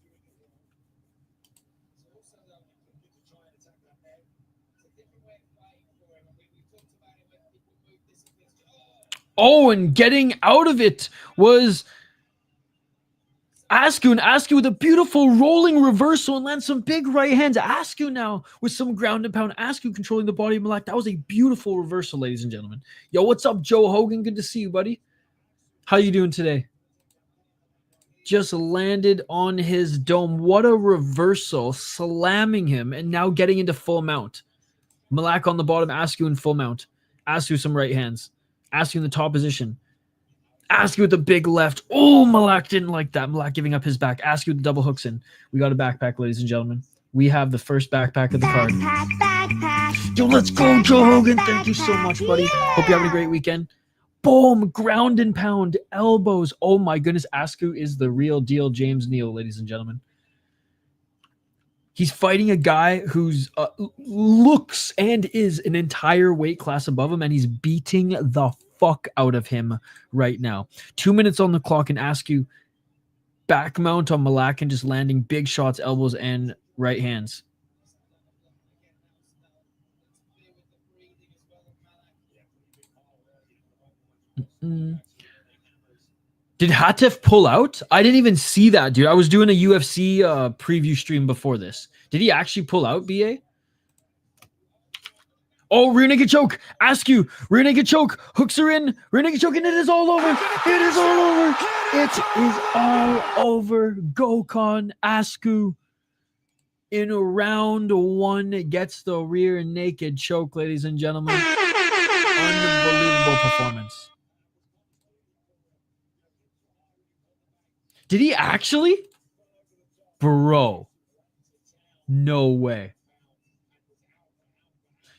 Oh, and getting out of it was Aksu, and Aksu with a beautiful rolling reversal and lands some big right hands. Aksu now with some ground and pound. Aksu controlling the body of Malach. That was a beautiful reversal, ladies and gentlemen. Yo, what's up, Joe Hogan? Good to see you, buddy. How you doing today? Just landed on his dome. What a reversal, slamming him and now getting into full mount. Malach on the bottom, Aksu in full mount. Aksu some right hands. Aksu in the top position. Aksu with the big left. Oh, Malach didn't like that. Malach giving up his back. Aksu with the double hooks in. We got a backpack, ladies and gentlemen. We have the first backpack of the card. Backpack. Yo, let's go, Joe Hogan. Thank you so much, buddy. Hope you're having a great weekend. Boom, ground and pound, elbows. Oh my goodness, Aksu is the real deal James Neal, ladies and gentlemen. He's fighting a guy who's looks and is an entire weight class above him, and he's beating the fuck out of him right now. 2 minutes on the clock, and Aksu back mount on Malach and just landing big shots, elbows, and right hands. Did Hatef pull out? I didn't even see that, dude. I was doing a UFC preview stream before this. Did he actually pull out, BA? Oh, rear naked choke. Askew. Rear naked choke. Hooks are in. Rear naked choke, and it is all over. It is all over. It is all over. Gokhan Askew in round 1 gets the rear naked choke, ladies and gentlemen. Unbelievable performance. Did he actually? Bro. No way.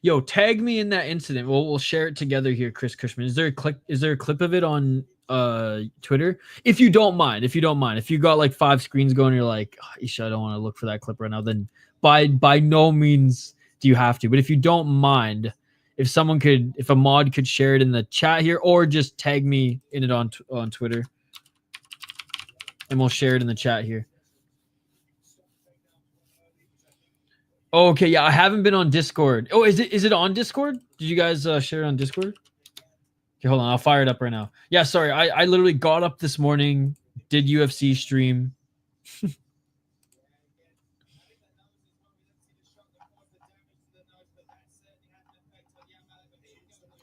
Yo, tag me in that incident. We'll share it together here, Chris Cushman. Is there a clip of it on Twitter? If you don't mind. If you got like 5 screens going, you're like, oh, Isha, I don't want to look for that clip right now, then by no means do you have to. But if you don't mind, if a mod could share it in the chat here, or just tag me in it on Twitter, and we'll share it in the chat here. Oh, okay, yeah, I haven't been on Discord. Oh, is it on Discord? Did you guys share it on Discord? Okay, hold on, I'll fire it up right now. Yeah, sorry, I literally got up this morning, did UFC stream.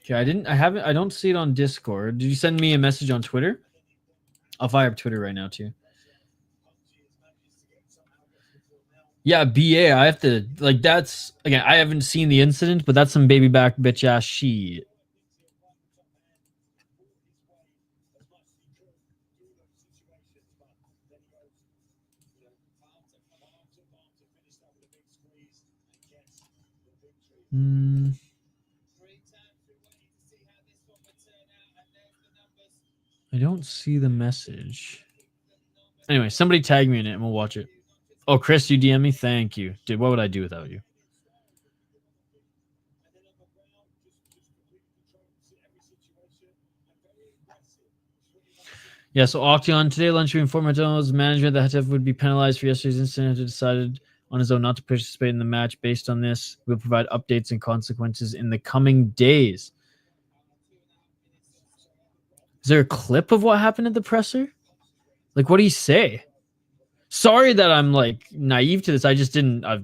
Okay, I don't see it on Discord. Did you send me a message on Twitter? I'll fire up Twitter right now too. Yeah, BA, I have to, like, that's, again, I haven't seen the incident, but that's some baby back bitch ass shit. I don't see the message. Anyway, somebody tag me in it and we'll watch it. Oh, Chris, you DM me? Thank you. Dude, what would I do without you? Yeah, so OKTAGON, today lunch we informed McDonald's management that Hatef would be penalized for yesterday's incident. He decided on his own not to participate in the match. Based on this, we'll provide updates and consequences in the coming days. Is there a clip of what happened at the presser? Like, what do you say? Sorry that I'm like naive to this. I just didn't. I've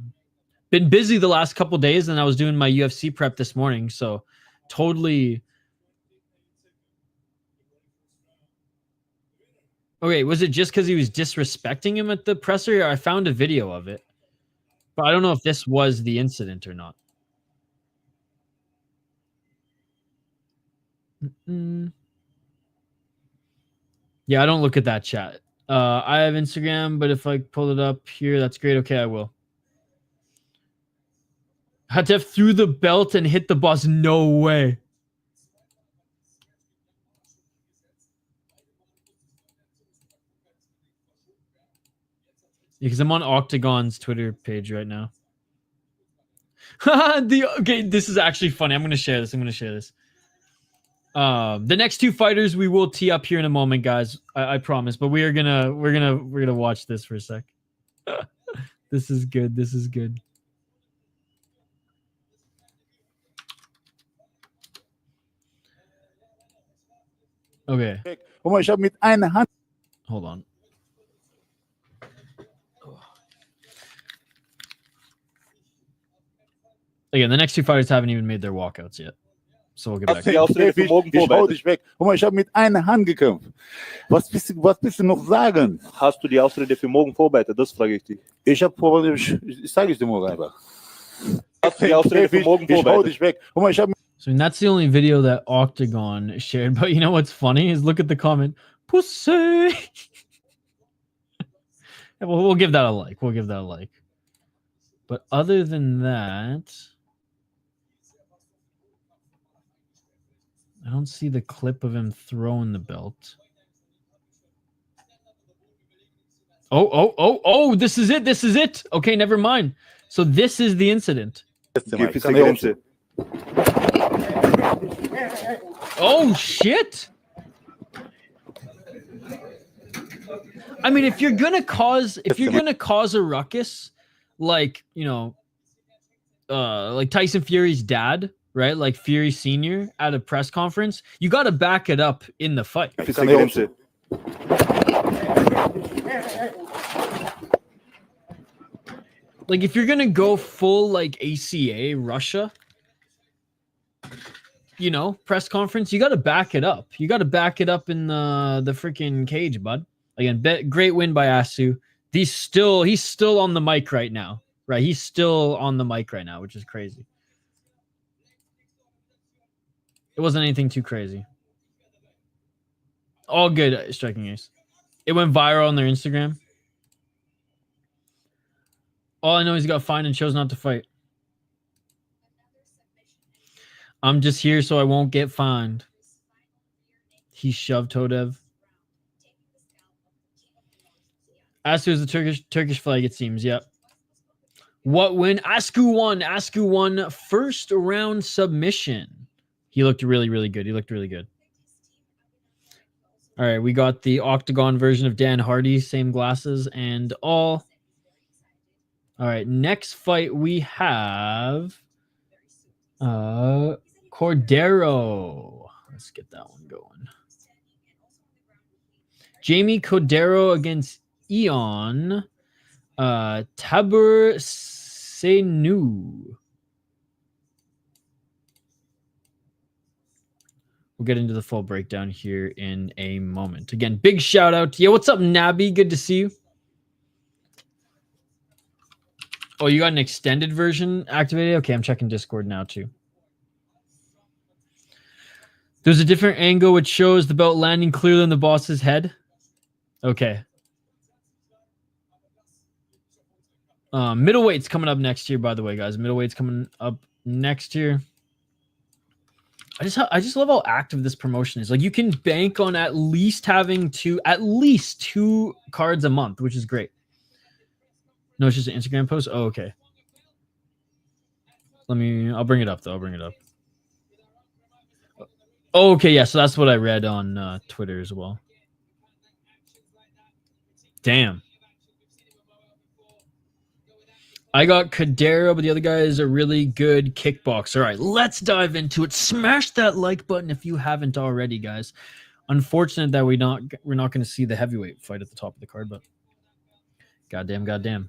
been busy the last couple days, and I was doing my UFC prep this morning, so totally. Okay, was it just because he was disrespecting him at the presser? I found a video of it, but I don't know if this was the incident or not. Yeah, I don't look at that chat. I have Instagram, but if I pull it up here, that's great. Okay, I will. Hatef threw the belt and hit the boss. No way. Because I'm on OKTAGON's Twitter page right now. Okay, this is actually funny. I'm gonna share this. The next 2 fighters we will tee up here in a moment, guys. I promise. But we're gonna watch this for a sec. This is good. Okay. Hold on. Again, the next 2 fighters haven't even made their walkouts yet. So we'll get back. Ich hau dich weg. Guck mal, ich habe mit einer Hand gekämpft. Was willst du noch sagen? Hast du die Ausrede für morgen vorbereitet? Das frage ich dich. Ich sage es dir morgen einfach. Hast du die Ausrede für morgen vorbereitet? Ich hau dich weg. Guck mal, ich habe. So that's the only video that OKTAGON shared. But you know what's funny is look at the comment. Pussy. We'll give that a like. But other than that, I don't see the clip of him throwing the belt. Oh, this is it. Okay, never mind. So this is the incident. Oh, shit. I mean, if you're gonna cause a ruckus, like, you know, like Tyson Fury's dad, right? Like Fury Senior at a press conference, you got to back it up in the fight. Like, if you're gonna go full like ACA Russia, you know, press conference, you got to back it up. You got to back it up in the freaking cage, bud. Again, great win by Aksu. He's still on the mic right now, right? He's still on the mic right now, which is crazy. It wasn't anything too crazy. All good striking ace. It went viral on their Instagram. All I know is he got fined and chose not to fight. I'm just here so I won't get fined. He shoved Todev. Aksu is the Turkish flag, it seems. Yep. What win? Aksu won. Aksu won first round submission. He looked really, really good. He looked really good. All right, we got the Octagon version of Dan Hardy, same glasses and all. All right, next fight we have Cordero. Let's get that one going. Jamie Cordero against Ion Taburceanu. We'll get into the full breakdown here in a moment. Again, big shout out to you. What's up, Nabby? Good to see you. Oh, you got an extended version activated? Okay, I'm checking Discord now too. There's a different angle which shows the belt landing clearly on the boss's head. Okay. Middleweight's coming up next year, by the way, guys. Middleweight's coming up next year. I just love how active this promotion is. Like, you can bank on at least having two cards a month, which is great. No, it's just an Instagram post. Oh, okay. I'll bring it up though. I'll bring it up. Oh, okay, yeah. So that's what I read on Twitter as well. Damn. I got Cordero, but the other guy is a really good kickboxer. All right, let's dive into it. Smash that like button if you haven't already, guys. Unfortunate that we're not going to see the heavyweight fight at the top of the card, but goddamn.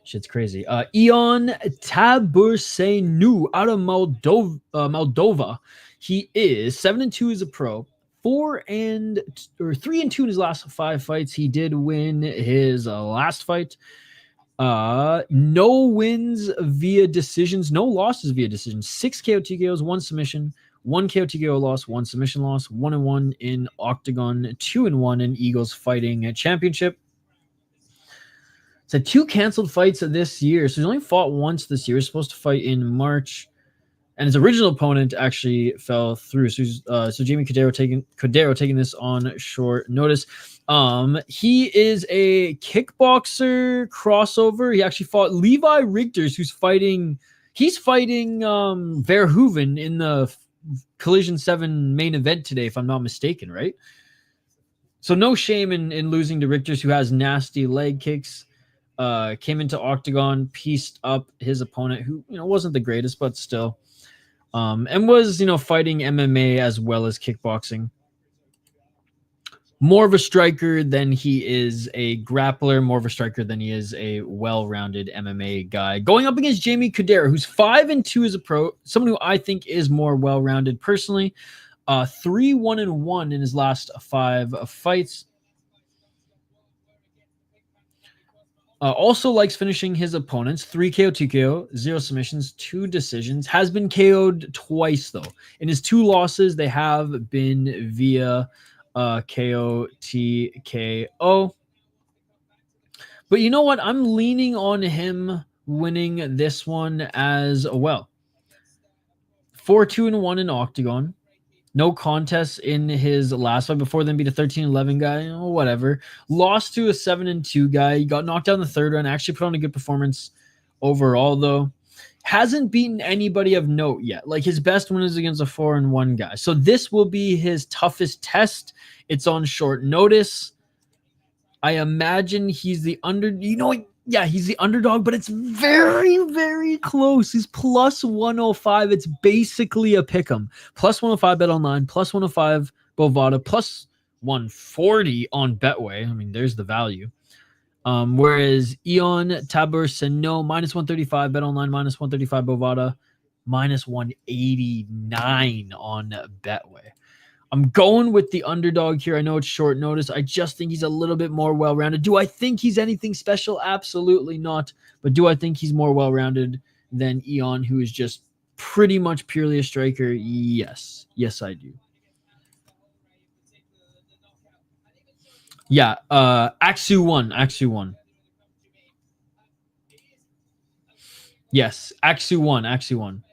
Shit's crazy. Ion Taburceanu out of Moldova. He is 7-2 as a pro. 3-2 in his last 5 fights. He did win his last fight. No wins via decisions, no losses via decisions. 6 KO TKOs, 1 submission, 1 KO TKO loss, 1 submission loss, 1-1 in Octagon, 2-1 in Eagles Fighting Championship. So 2 canceled fights this year. So he's only fought once this year. He's supposed to fight in March. And his original opponent actually fell through. So Jamie Cordero taking this on short notice. He is a kickboxer crossover. He actually fought Levi Rigters, who's fighting Verhoeven in the Collision 7 main event today, if I'm not mistaken, right? So no shame in losing to Rigters, who has nasty leg kicks. Came into Octagon, pieced up his opponent, who wasn't the greatest, but still. And was, fighting MMA as well as kickboxing. More of a striker than he is a grappler, more of a striker than he is a well-rounded MMA guy. Going up against Jamie Cordero, who's 5-2 as a pro, someone who I think is more well-rounded personally. 3-1-1 in his last 5 fights. Also likes finishing his opponents. 3 KO, 2 KO, 0 submissions, 2 decisions. Has been KO'd twice, though. In his 2 losses, they have been via KO, TKO. But you know what? I'm leaning on him winning this one as well. 4-2-1 in Octagon. No contests in his last fight. Before then, beat a 13-11 guy. Whatever. Lost to a 7-2 guy. He got knocked out in the 3rd round. Actually put on a good performance overall, though. Hasn't beaten anybody of note yet. Like, his best win is against a 4-1 guy. So this will be his toughest test. It's on short notice. I imagine he's the he's the underdog, but it's very, very close. He's plus 105. It's basically a pick'em. Plus 105 Bet Online, plus 105 Bovada, plus 140 on Betway. I mean, there's the value. Whereas Ion Taburceanu minus 135, Bet Online minus 135, Bovada minus 189 on Betway. I'm going with the underdog here. I know it's short notice. I just think he's a little bit more well-rounded. Do I think he's anything special? Absolutely not. But do I think he's more well-rounded than Ion, who is just pretty much purely a striker? Yes. Yes, I do. Yeah, Aksu won. Aksu won. Yes, Aksu won. Aksu won.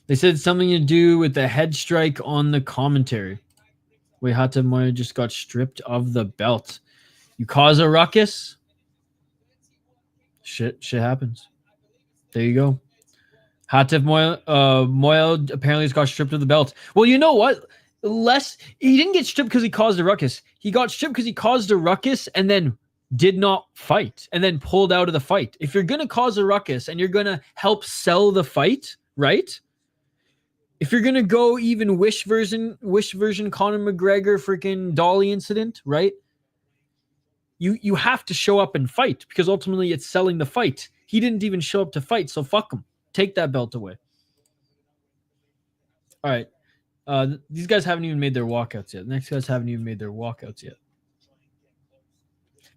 They said something to do with the head strike on the commentary. Wait, Hatef Moeil just got stripped of the belt. You cause a ruckus. Shit happens. There you go. Hatef Moeil apparently has got stripped of the belt. Well, you know what? He didn't get stripped because he caused a ruckus. He got stripped because he caused a ruckus and then did not fight and then pulled out of the fight. If you're going to cause a ruckus and you're going to help sell the fight, right? If you're going to go even wish version Conor McGregor freaking Dolly incident, right? You have to show up and fight because ultimately it's selling the fight. He didn't even show up to fight, so fuck him. Take that belt away. All right. These guys haven't even made their walkouts yet. The next guys haven't even made their walkouts yet.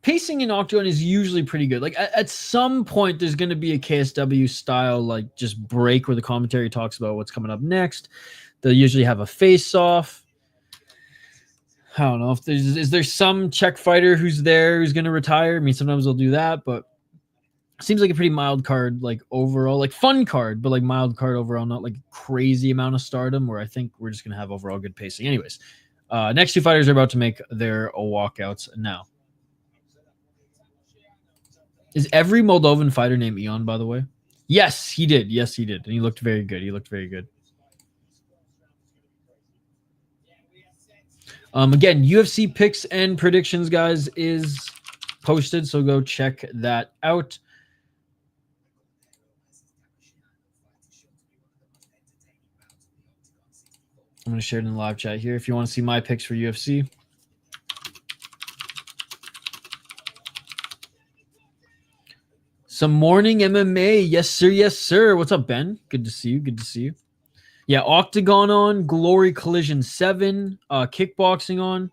Pacing in Octagon is usually pretty good. Like at some point, there's going to be a KSW style, like just break where the commentary talks about what's coming up next. They'll usually have a face-off. I don't know if is there some Czech fighter who's there who's going to retire. I mean, sometimes they'll do that, but seems like a pretty mild card, like overall, like fun card, but like mild card overall, not like crazy amount of stardom. Where I think we're just going to have overall good pacing. Anyways, next two fighters are about to make their walkouts now. Is every Moldovan fighter named Ion, by the way? Yes, he did. Yes, he did. And he looked very good. He looked very good. Again, UFC picks and predictions, guys, is posted. So go check that out. I'm going to share it in the live chat here if you want to see my picks for UFC. Some morning MMA. Yes, sir. Yes, sir. What's up, Ben? Good to see you. Good to see you. Yeah, Octagon on. Glory Collision 7. Kickboxing on.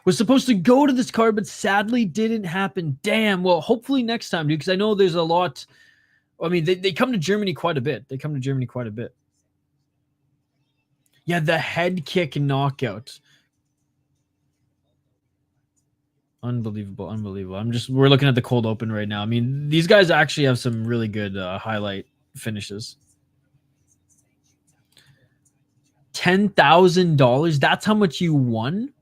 Was supposed to go to this card, but sadly didn't happen. Damn. Well, hopefully next time, dude, because I know there's a lot. I mean, they come to Germany quite a bit. They come to Germany quite a bit. Yeah, the head kick knockout. Unbelievable, unbelievable. We're looking at the cold open right now. I mean, these guys actually have some really good highlight finishes. $10,000. That's how much you won?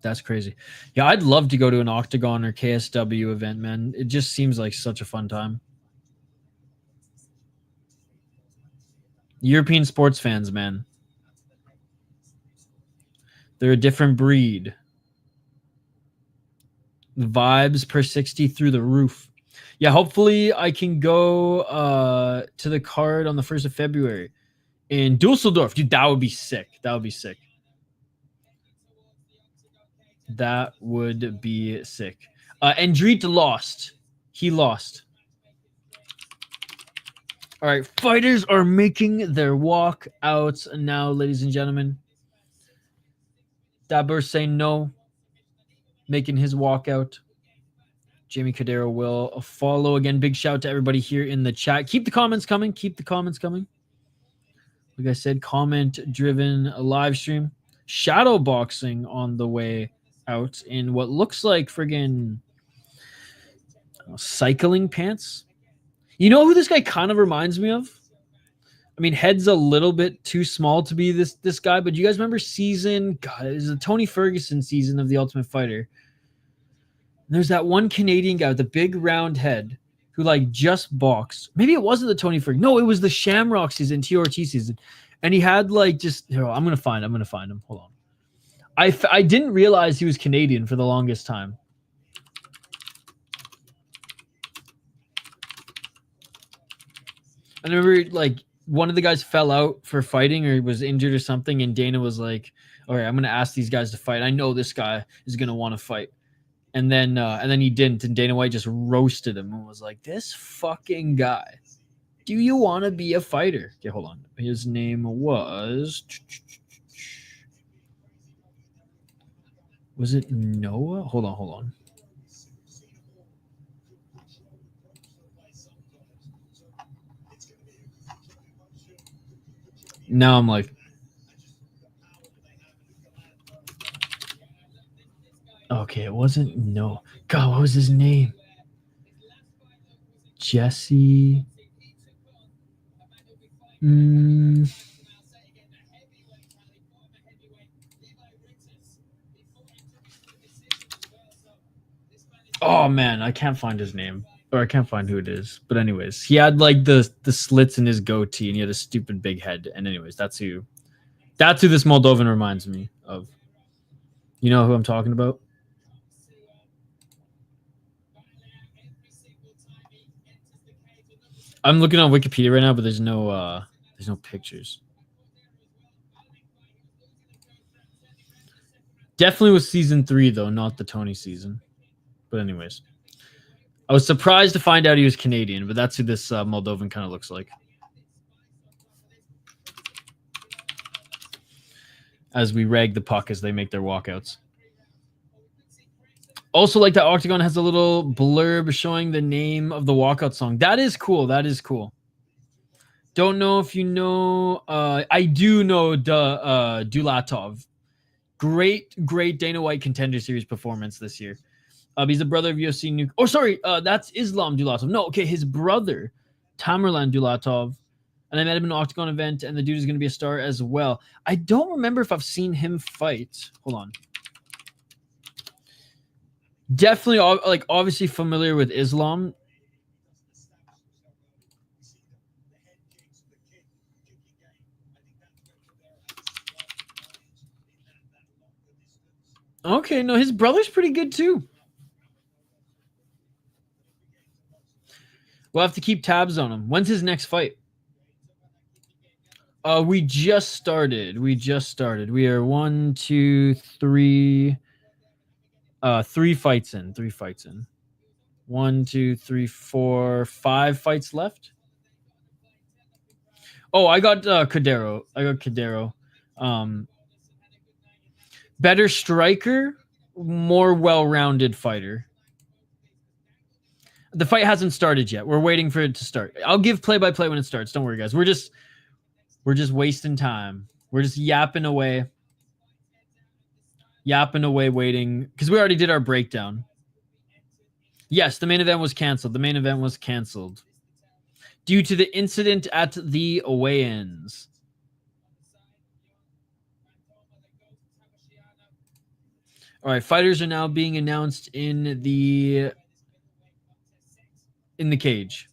That's crazy. Yeah, I'd love to go to an Octagon or KSW event, man. It just seems like such a fun time. European sports fans, man. They're a different breed. The vibes per 60 through the roof. Yeah, hopefully I can go to the card on the 1st of February in Dusseldorf. Dude, that would be sick. That would be sick. That would be sick. And Duric lost. He lost. All right, fighters are making their walk out now, ladies and gentlemen. Taburceanu making his walkout. Jamie Cordero will follow. Again, big shout out to everybody here in the chat. Keep the comments coming. Keep the comments coming. Like I said, comment-driven live stream. Shadow boxing on the way out in what looks like friggin' cycling pants. You know who this guy kind of reminds me of? I mean, head's a little bit too small to be this guy, but you guys remember God, it was the Tony Ferguson season of The Ultimate Fighter. And there's that one Canadian guy with the big round head who like just boxed. Maybe it wasn't the Tony Ferguson. No, it was the Shamrock season, TRT season. And he had like just, here, I'm going to find him. Hold on. I didn't realize he was Canadian for the longest time. I remember like one of the guys fell out for fighting or he was injured or something, and Dana was like, all right, I'm going to ask these guys to fight. I know this guy is going to want to fight. And then he didn't, and Dana White just roasted him and was like, this fucking guy, do you want to be a fighter? Okay, hold on. His name was it Noah? Hold on. Now I'm like, okay, it wasn't no. God, what was his name? Jesse. Oh man, I can't find his name, or I can't find who it is. But anyways, he had like the slits in his goatee, and he had a stupid big head. And anyways, that's who this Moldovan reminds me of. You know who I'm talking about? I'm looking on Wikipedia right now, but there's no pictures. Definitely was season 3 though, not the Tony season. But anyways, I was surprised to find out he was Canadian, but that's who this Moldovan kind of looks like. As we rag the puck as they make their walkouts. Also, like that Octagon has a little blurb showing the name of the walkout song. That is cool. That is cool. Don't know if you know. I do know Dulatov. Great Dana White Contender Series performance this year. He's the brother of UFC Nuke. Oh, sorry. That's Islam Dulatov. No, okay. His brother, Tamerlan Dulatov. And I met him in an Octagon event, and the dude is going to be a star as well. I don't remember if I've seen him fight. Hold on. Definitely, like, obviously familiar with Islam. Okay, no, his brother's pretty good too. We'll have to keep tabs on him. When's his next fight? We just started. We are 1, 2, 3. 3 fights in. 3 fights in. 1, 2, 3, 4, 5 fights left. Oh, I got Cordero. Better striker, more well-rounded fighter. The fight hasn't started yet. We're waiting for it to start. I'll give play-by-play when it starts. Don't worry, guys. We're just wasting time. We're just yapping away. Waiting. Because we already did our breakdown. Yes, the main event was canceled. Due to the incident at the weigh-ins. All right, fighters are now being announced in the cage.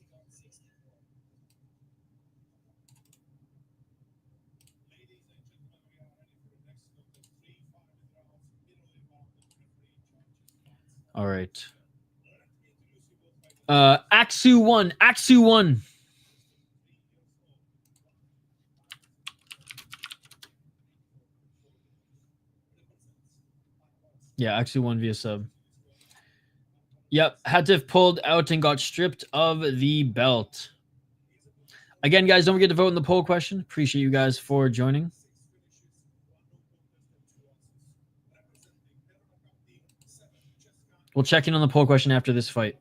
All right. Aksu won. Yeah, Aksu won via sub. Yep, Hatef pulled out and got stripped of the belt. Again, guys, don't forget to vote in the poll question. Appreciate you guys for joining. We'll check in on the poll question after this fight.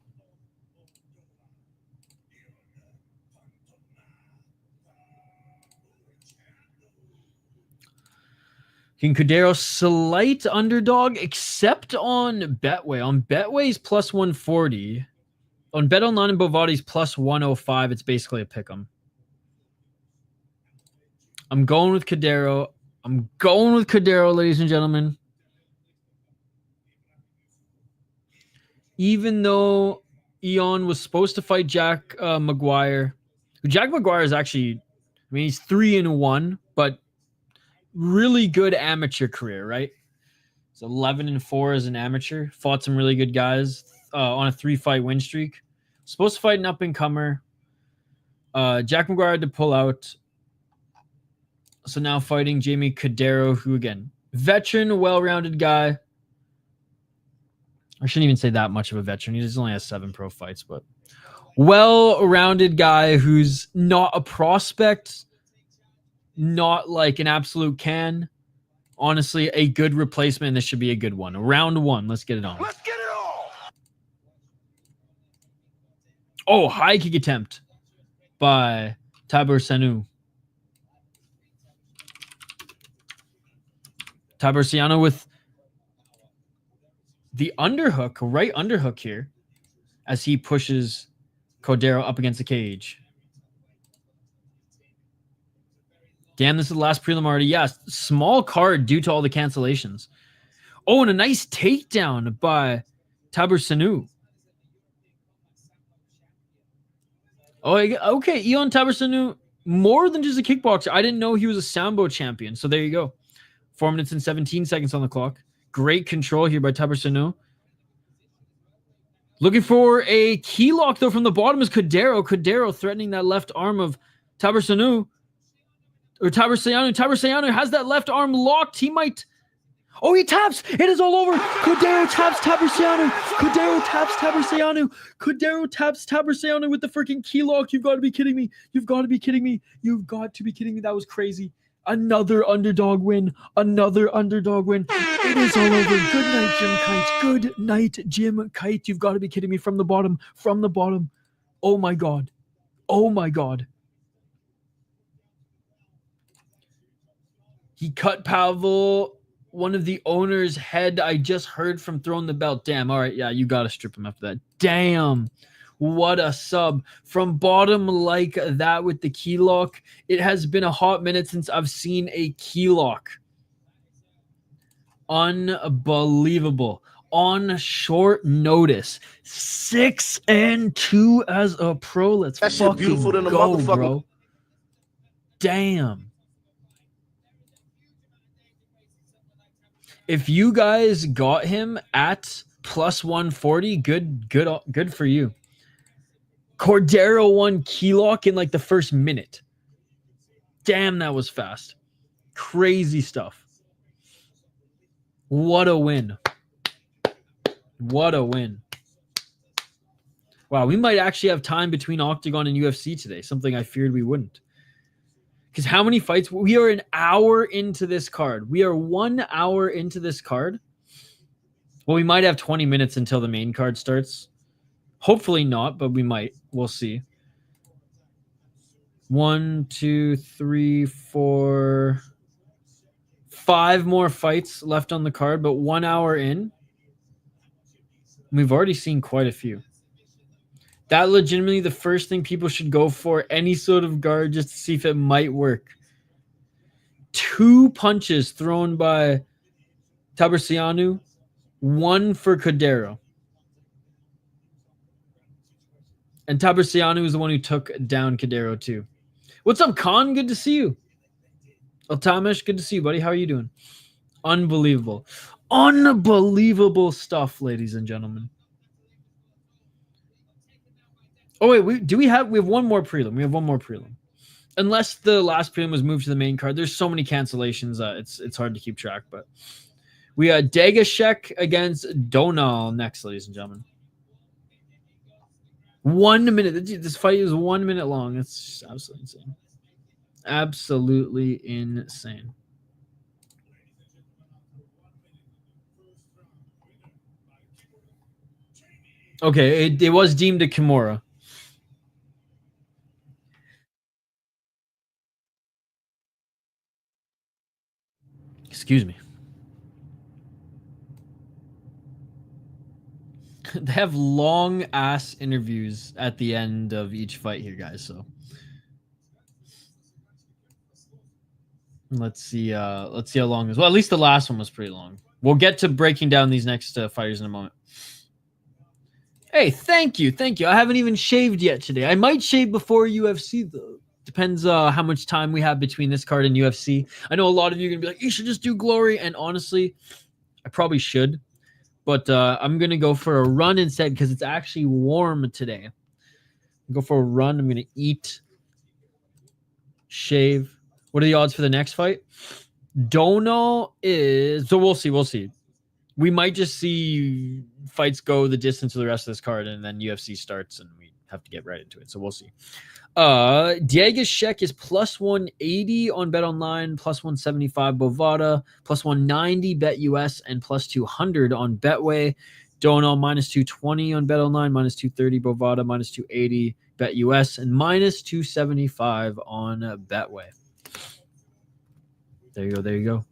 Can Cordero slight underdog except on Betway? On Betway's plus 140. On Bet Online and Bovati's plus 105, it's basically a pick'em. I'm going with Cordero. Ladies and gentlemen. Even though Eon was supposed to fight Jack McGuire. Jack McGuire is actually, he's 3-1, but really good amateur career, right? It's 11-4 as an amateur. Fought some really good guys on a 3-fight win streak. Supposed to fight an up-and-comer. Jack McGuire had to pull out. So now fighting Jamie Cordero, who again, veteran, well-rounded guy. I shouldn't even say that much of a veteran. He just only has 7 pro fights, but well-rounded guy who's not a prospect, not like an absolute can. Honestly, a good replacement. This should be a good one. Round 1. Let's get it on. Let's get it on. Oh, high kick attempt by Taburceanu. Taburceanu with the underhook, right underhook here, as he pushes Cordero up against the cage. Damn, this is the last prelim already. Yes, small card due to all the cancellations. Oh, and a nice takedown by Taburceanu. Oh, okay. Ion Taburceanu, more than just a kickboxer. I didn't know he was a Sambo champion. So there you go. 4 minutes and 17 seconds on the clock. Great control here by Taburceanu. Looking for a key lock, though, from the bottom is Cordero. Cordero threatening that left arm of Taburceanu. Or Taburceanu. Taburceanu has that left arm locked. He might... Oh, he taps. It is all over. Cordero taps Taburceanu. Cordero taps Taburceanu. Cordero taps Taburceanu with the freaking key lock. You've got to be kidding me. You've got to be kidding me. You've got to be kidding me. That was crazy. Another underdog win. Another underdog win. It is all over. Good night, Jim Kite. Good night, Jim Kite. You've got to be kidding me. From the bottom. From the bottom. Oh, my God. Oh, my God. He cut Pavel, one of the owner's head. I just heard from throwing the belt. Damn. All right. Yeah, you got to strip him after that. Damn. What a sub. From bottom like that with the key lock. It has been a hot minute since I've seen a key lock. Unbelievable. On short notice. 6-2 as a pro. Let's That shit fucking beautiful than a go, motherfucker. bro. Damn. If you guys got him at plus 140, good for you. Cordero won key lock in like the first minute. Damn, that was fast. Crazy stuff. What a win. What a win. Wow, we might actually have time between Octagon and UFC today, something I feared we wouldn't. Because how many fights? We are an hour into this card. We are 1 hour into this card. Well, we might have 20 minutes until the main card starts. Hopefully not, but we might. We'll see. 1, 2, 3, 4, 5 more fights left on the card, but 1 hour in. We've already seen quite a few. That legitimately the first thing people should go for, any sort of guard, just to see if it might work. 2 punches thrown by Taburceanu, 1 for Cordero. And Taburceanu is the one who took down Cordero too. What's up, Khan? Good to see you. Altamish, good to see you, buddy. How are you doing? Unbelievable. Unbelievable stuff, ladies and gentlemen. Oh, wait, we have one more prelim. We have one more prelim. Unless the last prelim was moved to the main card. There's so many cancellations. It's hard to keep track, but we got Deiga-Scheck against Donal next, ladies and gentlemen. 1 minute. This fight is 1 minute long. It's just absolutely insane. Absolutely insane. Okay, it was deemed a Kimura. Excuse me. They have long ass interviews at the end of each fight here, guys. So let's see how long this. Well, at least the last one was pretty long. We'll get to breaking down these next fighters in a moment. Hey, thank you. I haven't even shaved yet today. I might shave before UFC though. Depends how much time we have between this card and UFC. I know a lot of you are going to be like, you should just do Glory. And honestly, I probably should. But I'm going to go for a run instead because it's actually warm today. Go for a run. I'm going to eat, shave. What are the odds for the next fight? Dono is... So we'll see. We'll see. We might just see fights go the distance of the rest of this card, and then UFC starts, and we have to get right into it. So we'll see. Deiga-Scheck is plus 180 on BetOnline, plus 175 Bovada, plus 190 BetUS, and plus 200 on Betway. Dono minus 220 on BetOnline, minus 230 Bovada, minus 280 BetUS, and minus 275 on Betway. There you go. There you go.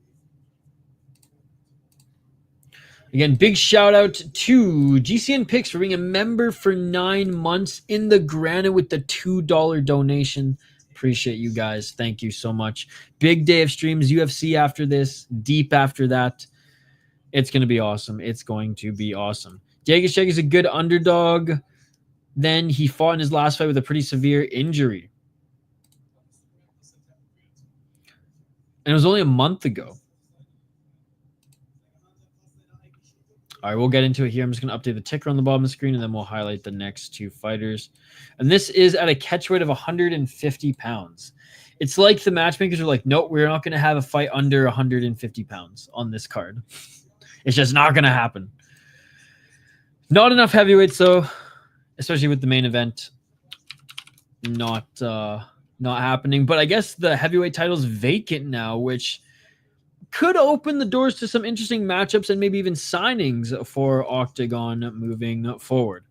Again, big shout out to GCN Picks for being a member for 9 months in the granite with the $2 donation. Appreciate you guys. Thank you so much. Big day of streams, UFC after this, deep after that. It's going to be awesome. It's going to be awesome. Deiga-Scheck is a good underdog. Then he fought in his last fight with a pretty severe injury. And it was only a month ago. All right, we'll get into it here. I'm just going to update the ticker on the bottom of the screen, and then we'll highlight the next 2 fighters. And this is at a catch weight of 150 pounds. It's like the matchmakers are like, nope, we're not going to have a fight under 150 pounds on this card. It's just not going to happen. Not enough heavyweights, though, especially with the main event not happening. But I guess the heavyweight title's vacant now, which could open the doors to some interesting matchups and maybe even signings for OKTAGON moving forward.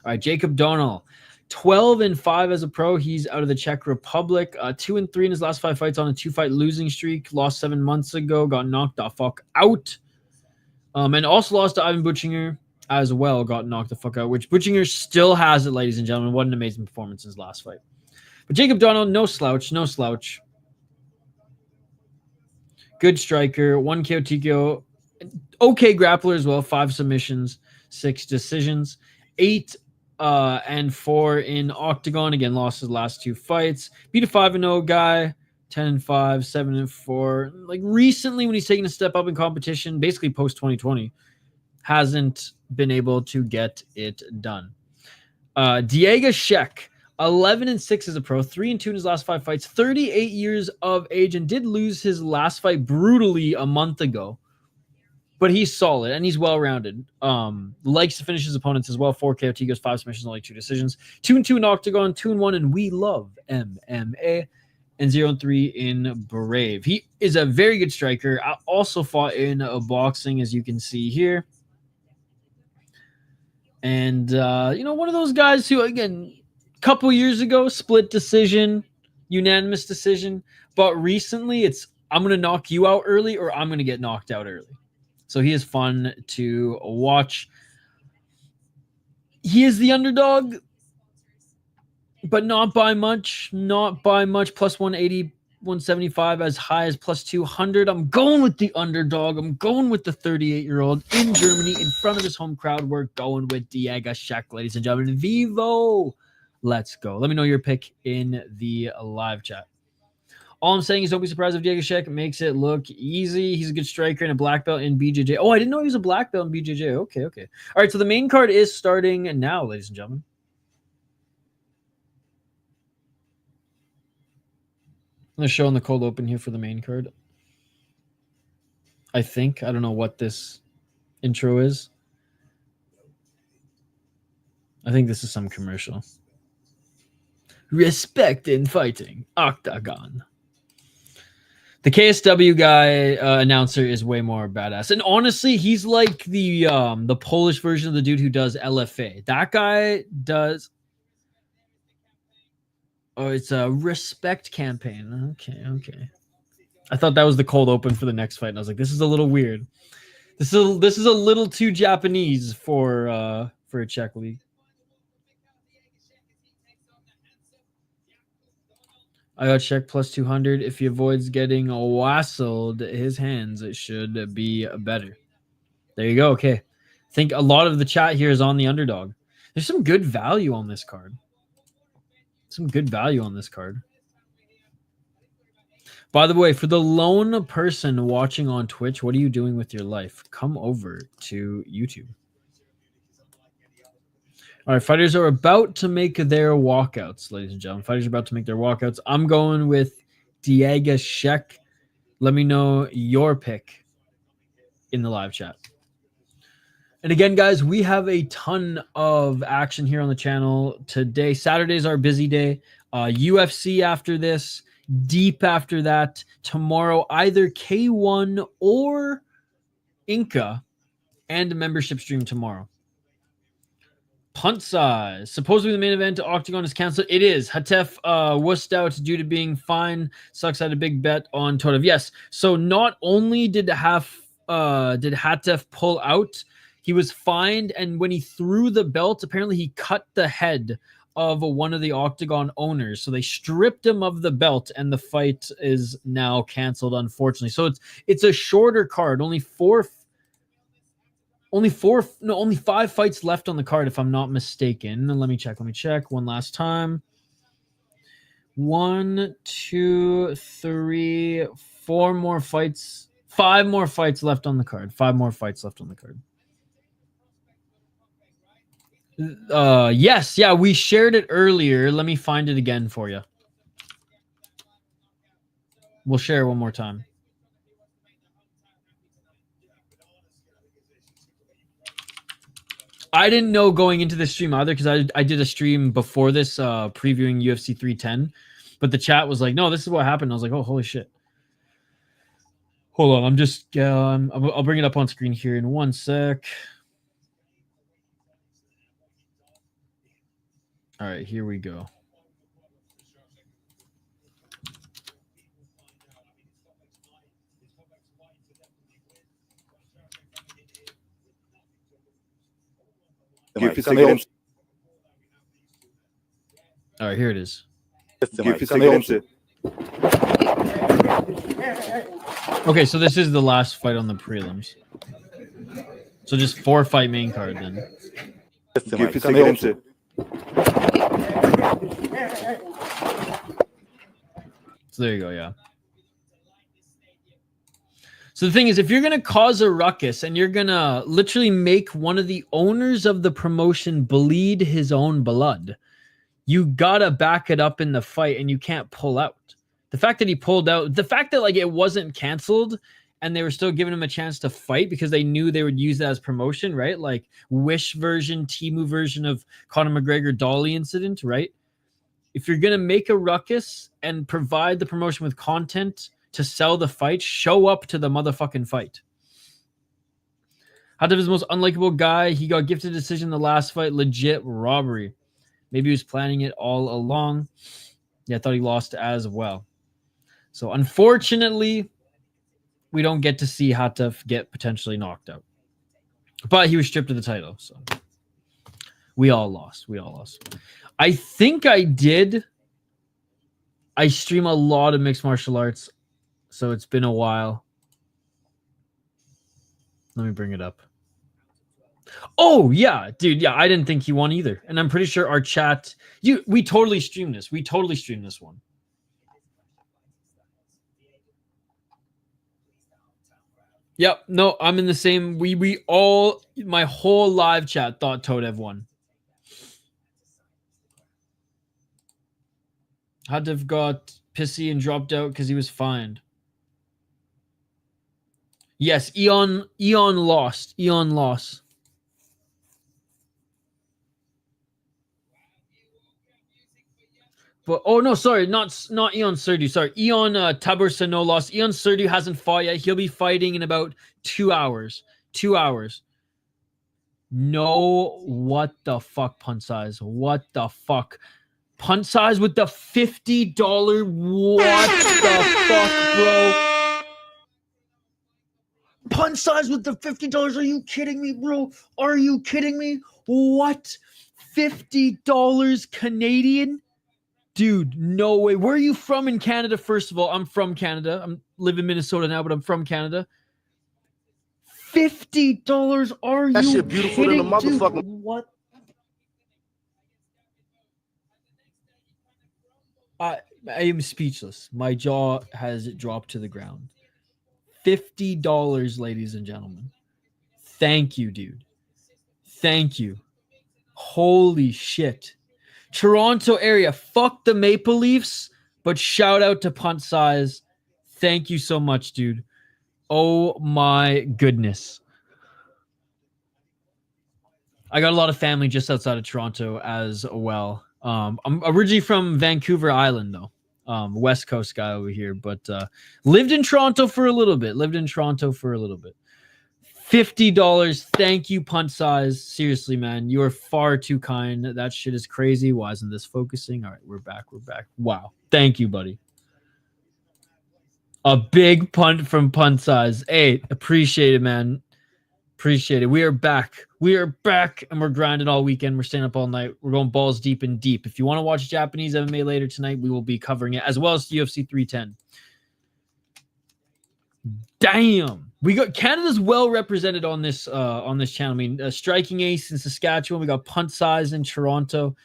All right, Jacob Donald, 12-5 as a pro. He's out of the Czech Republic. 2-3 in his last 5 fights on a 2-fight losing streak. Lost 7 months ago. Got knocked the fuck out. And also lost to Ivan Buchinger as well. Got knocked the fuck out, which Buchinger still has it, ladies and gentlemen. What an amazing performance in his last fight. But Jacob Donald, no slouch, no slouch. Good striker, 1 KO, TKO. Okay grappler as well. 5 submissions, 6 decisions. 8 and 4 in OKTAGON. Again, lost his last 2 fights. Beat a 5-0 guy. 10-5, 7-4. Like recently, when he's taking a step up in competition, basically post 2020, hasn't been able to get it done. Deiga-Scheck, 11-6 as a pro, 3-2 in his last 5 fights, 38 years of age, and did lose his last fight brutally a month ago. But he's solid and he's well-rounded. Likes to finish his opponents as well. 4 KO, he goes 5 submissions, only 2 decisions. 2-2 in OKTAGON, 2-1 in We Love MMA, and 0-3 in Brave. He is a very good striker. I also fought in boxing, as you can see here. And, one of those guys who, again, couple years ago, split decision, unanimous decision. But recently, it's I'm going to knock you out early or I'm going to get knocked out early. So he is fun to watch. He is the underdog, but not by much. Not by much. Plus 180, 175, as high as plus 200. I'm going with the underdog. I'm going with the 38-year-old in Germany in front of his home crowd. We're going with Deiga-Scheck, ladies and gentlemen. Vivo! Let's go. Let me know your pick in the live chat. All I'm saying is don't be surprised if Deiga-Scheck makes it look easy. He's a good striker and a black belt in BJJ. Oh, I didn't know he was a black belt in BJJ. Okay. All right, so the main card is starting now, ladies and gentlemen. I'm going to show on the cold open here for the main card. I think. I don't know what this intro is. I think this is some commercial. Respect in fighting. OKTAGON. The KSW guy announcer is way more badass. And honestly, he's like the Polish version of the dude who does LFA. That guy does... Oh, it's a respect campaign. Okay. I thought that was the cold open for the next fight, and I was like, this is a little weird. This is a little too Japanese for a Czech league. I got Scheck plus 200. If he avoids getting wassailed, his hands should be better. There you go. Okay. I think a lot of the chat here is on the underdog. There's some good value on this card. By the way, for the lone person watching on Twitch, what are you doing with your life? Come over to YouTube. All right, fighters are about to make their walkouts, ladies and gentlemen. Fighters are about to make their walkouts. I'm going with Deiga-Scheck. Let me know your pick in the live chat. And again, guys, we have a ton of action here on the channel today. Saturday's our busy day. UFC after this, deep after that. Tomorrow, either K1 or Inca, and a membership stream tomorrow. Punt size. Supposedly the main event to Octagon is canceled. It is. Hatef wussed out due to being fined. Sucks had a big bet on Todev. Yes. So not only did Hatef pull out, he was fined, and when he threw the belt, apparently he cut the head of one of the Octagon owners. So they stripped him of the belt, and the fight is now canceled, unfortunately. So it's a shorter card. Only five fights left on the card, if I'm not mistaken. Let me check one last time. 1, 2, 3, 4 more fights. 5 more fights left on the card. 5 more fights left on the card. Yes, yeah, we shared it earlier. Let me find it again for you. We'll share it one more time. I didn't know going into this stream either, because I did a stream before this previewing UFC 310, but the chat was like, no, this is what happened. I was like, oh, holy shit. Hold on, I'm just I'll bring it up on screen here in 1 sec. All right, here we go. All right, here it is. Okay, so this is the last fight on the prelims. So just 4-fight main card then. So there you go, yeah. So the thing is, if you're going to cause a ruckus and you're going to literally make one of the owners of the promotion bleed his own blood, you got to back it up in the fight, and you can't pull out. The fact that he pulled out, the fact that like it wasn't canceled and they were still giving him a chance to fight because they knew they would use that as promotion, right? Like Wish version, Temu version of Conor McGregor Dolly incident, right? If you're going to make a ruckus and provide the promotion with content to sell the fight, show up to the motherfucking fight. Hatef is the most unlikable guy. He got gifted a decision in the last fight. Legit robbery. Maybe he was planning it all along. Yeah, I thought he lost as well. So unfortunately, we don't get to see Hatef get potentially knocked out. But he was stripped of the title. So we all lost. I think I stream a lot of mixed martial arts, so it's been a while. Let me bring it up. Oh, yeah, dude. Yeah, I didn't think he won either. And I'm pretty sure our chat, we totally streamed this. We totally streamed this one. Yep. No, I'm in the same. We all, my whole live chat thought Todev won. Hatef got pissy and dropped out because he was fined. Yes, Eon lost. Eon lost. But oh no, sorry, not Eon Surdu. Sorry, Eon Taburceanu lost. Eon Surdu hasn't fought yet. He'll be fighting in about 2 hours. 2 hours. No, what the fuck, punt size? What the fuck? Punt size with the $50. What the fuck, bro? Punt size with the $50. Are you kidding me, bro? Are you kidding me? What? $50 Canadian? Dude, no way. Where are you from in Canada, first of all? I'm from Canada. I live in Minnesota now, but I'm from Canada. $50? Are That you shit beautiful kidding, than a motherfucker. dude? What? I am speechless. My jaw has dropped to the ground. $50, ladies and gentlemen. Thank you, dude. Thank you. Holy shit. Toronto area. Fuck the Maple Leafs. But shout out to Punt Size. Thank you so much, dude. Oh my goodness. I got a lot of family just outside of Toronto as well. I'm originally from Vancouver Island, though. West Coast guy over here, but lived in Toronto for a little bit. $50. Thank you, Punt Size. Seriously, man, you are far too kind. That shit is crazy. Why isn't this focusing? All right, we're back. Wow. Thank you, buddy. A big punt from Punt Size. Hey, appreciate it, man. Appreciate it. We are back. And we're grinding all weekend. We're staying up all night. We're going balls deep and deep. If you want to watch Japanese MMA later tonight, we will be covering it, as well as UFC 310. Damn. We got Canada's well represented on this channel. I mean, Striking Ace in Saskatchewan. We got Punt Size in Toronto.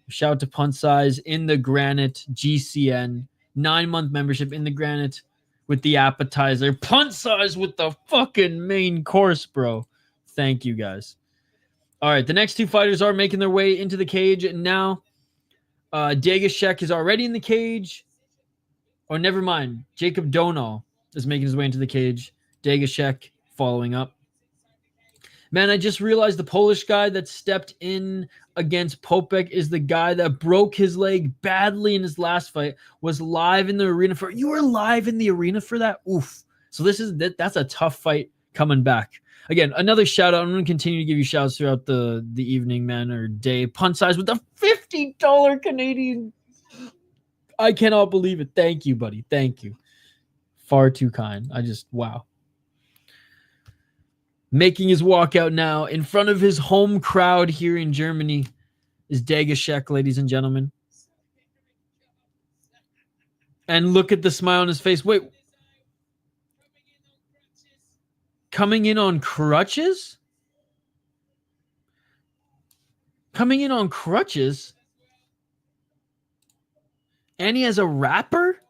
Shout out to Punt Size in the Granite GCN. 9-month membership in the Granite with the appetizer. Punt Size with the fucking main course, bro. Thank you, guys. All right, the next two fighters are making their way into the cage now. Deiga-Scheck is already in the cage. Or never mind. Jacob Donal is making his way into the cage. Deiga-Scheck following up. Man, I just realized the Polish guy that stepped in against Poppeck is the guy that broke his leg badly in his last fight, was live in the arena for... You were live in the arena for that? Oof. So that's a tough fight coming back. Again, another shout out. I'm going to continue to give you shouts throughout the evening, man, or day. Punt Size with the $50 Canadian. I cannot believe it. Thank you, buddy. Thank you. Far too kind. Wow. Making his walkout now in front of his home crowd here in Germany is Deiga-Scheck, ladies and gentlemen. And look at the smile on his face. Wait. Coming in on crutches? Coming in on crutches? And he has a rapper?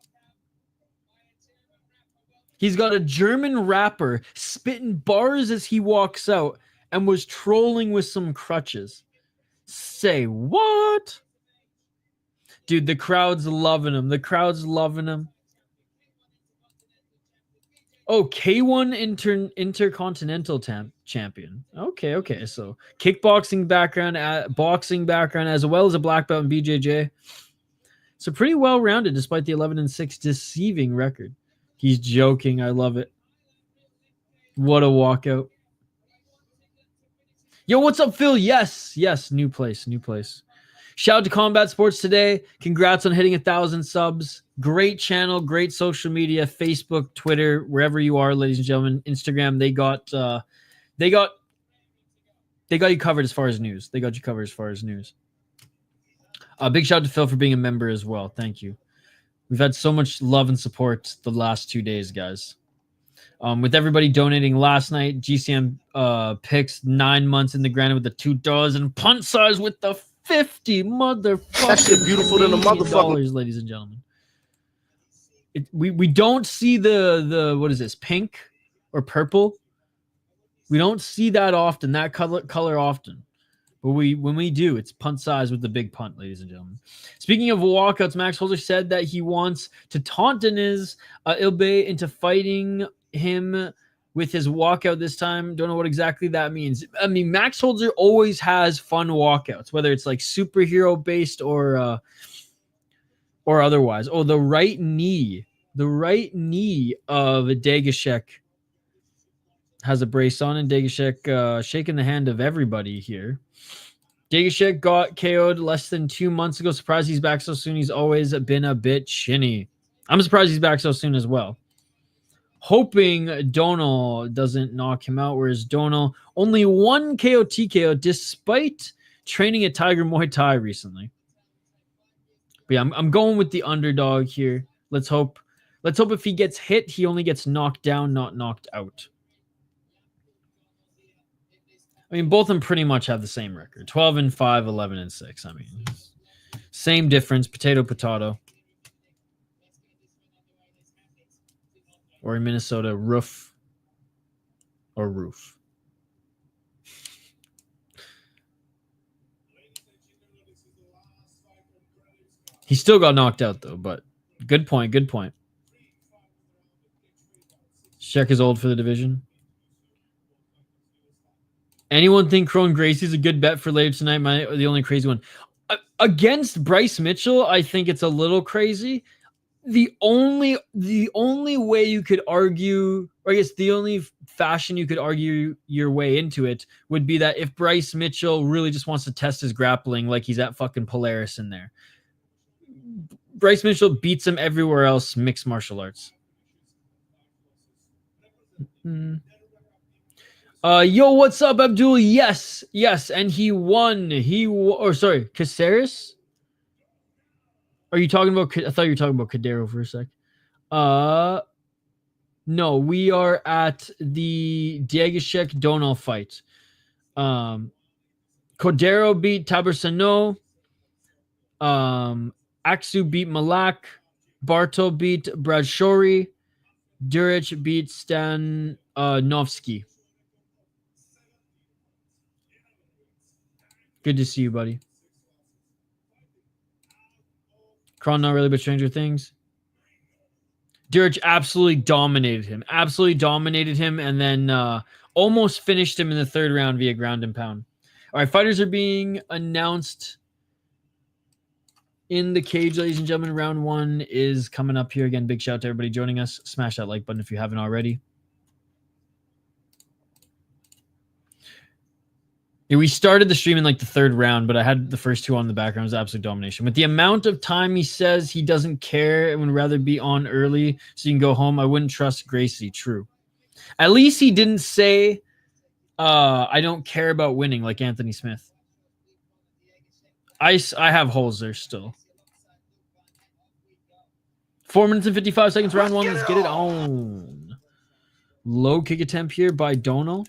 He's got a German rapper spitting bars as he walks out and was trolling with some crutches. Say what? Dude, the crowd's loving him. Oh, K1 Intercontinental Champion. Okay. So kickboxing background, boxing background, as well as a black belt in BJJ. So pretty well-rounded despite the 11-6 deceiving record. He's joking. I love it. What a walkout. Yo, what's up, Phil? Yes. New place. Shout out to Combat Sports today. Congrats on hitting 1,000 subs. Great channel, great social media, Facebook, Twitter, wherever you are, ladies and gentlemen. Instagram, they got you covered as far as news. Big shout out to Phil for being a member as well. Thank you. We've had so much love and support the last 2 days, guys. With everybody donating last night, GCM picks 9 months in the Granite with the $2 and Punt Size with the 50 motherfucking that shit beautiful than a motherfucker, ladies and gentlemen. We don't see the what is this, pink or purple? We don't see that often, that color often. But when we do, it's Punt Size with the big punt, ladies and gentlemen. Speaking of walkouts, Max Holzer said that he wants to taunt Deniz Ilbay into fighting him with his walkout this time. Don't know what exactly that means. I mean, Max Holzer always has fun walkouts, whether it's like superhero based or otherwise. Oh, the right knee of Deiga-Scheck has a brace on, and Deiga-Scheck shaking the hand of everybody here. Deiga-Scheck got KO'd less than 2 months ago. Surprised he's back so soon. He's always been a bit chinny. I'm surprised he's back so soon as well. Hoping Donal doesn't knock him out, whereas Donal only 1 KO TKO despite training at Tiger Muay Thai recently. But yeah, I'm going with the underdog here. Let's hope if he gets hit, he only gets knocked down, not knocked out. I mean, both of them pretty much have the same record. 12-5, 11-6. I mean, same difference, potato. Or in Minnesota, roof or roof. He still got knocked out, though, but good point. Good point. Scheck is old for the division. Anyone think Kron Gracie's a good bet for later tonight? The only crazy one. Against Bryce Mitchell, I think it's a little crazy. The only way you could argue, or I guess the only fashion you could argue your way into it would be that if Bryce Mitchell really just wants to test his grappling like he's at fucking Polaris in there. Bryce Mitchell beats him everywhere else, mixed martial arts. Yo, what's up, Abdul? Yes, and he won. Caceres? Are you talking about? I thought you were talking about Cordero for a sec. No, we are at the Deiga-Scheck Donal fight. Cordero beat Taburceanu. Aksu beat Malach. Bartl beat Brajshori. Duric beat Stanovsky. Good to see you, buddy. Kron not really, but Stranger Things. Duric absolutely dominated him. And then almost finished him in the third round via ground and pound. All right, fighters are being announced in the cage, ladies and gentlemen. Round 1 is coming up here. Again, big shout out to everybody joining us. Smash that like button if you haven't already. Yeah, we started the stream in like the third round, but I had the first 2 on the background. It was absolute domination. With the amount of time he says he doesn't care and would rather be on early so you can go home, I wouldn't trust Gracie. True. At least he didn't say, I don't care about winning like Anthony Smith. I have Holzer still. 4 minutes and 55 seconds, round 1. Let's get it on. Low kick attempt here by Donal.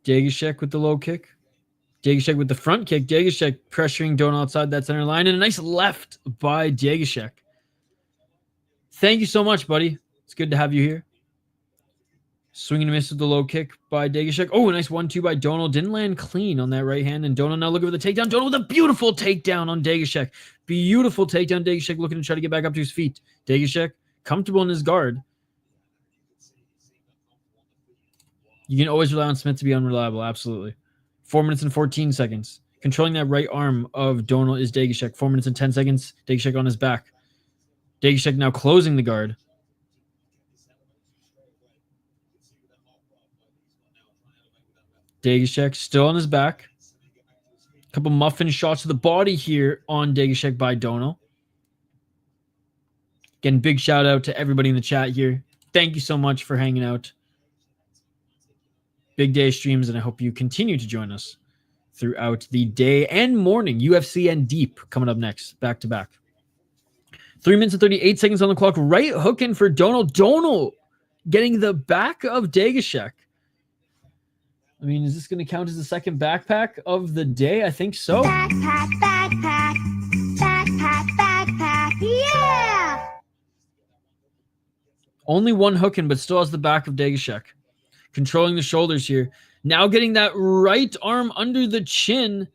Deiga-Scheck with the low kick. Deiga-Scheck with the front kick. Deiga-Scheck pressuring Donal outside that center line. And a nice left by Deiga-Scheck. Thank you so much, buddy. It's good to have you here. Swing and a miss with the low kick by Deiga-Scheck. Oh, a nice 1-2 by Donal. Didn't land clean on that right hand. And Donal now looking for the takedown. Donal with a beautiful takedown on Deiga-Scheck. Beautiful takedown. Deiga-Scheck looking to try to get back up to his feet. Deiga-Scheck comfortable in his guard. You can always rely on Smith to be unreliable. Absolutely. 4 minutes and 14 seconds. Controlling that right arm of Donal is Deiga-Scheck. 4 minutes and 10 seconds. Deiga-Scheck on his back. Deiga-Scheck now closing the guard. Deiga-Scheck still on his back. A couple muffin shots to the body here on Deiga-Scheck by Donal. Again, big shout out to everybody in the chat here. Thank you so much for hanging out. Big day streams, and I hope you continue to join us throughout the day and morning. UFC and Deep coming up next, back to back. 3 minutes and 38 seconds on the clock. Right hooking for Donal. Donal getting the back of Deiga-Scheck. I mean, is this going to count as the second backpack of the day? I think so. Backpack, yeah! Only one hooking, but still has the back of Deiga-Scheck. Controlling the shoulders here. Now getting that right arm under the chin.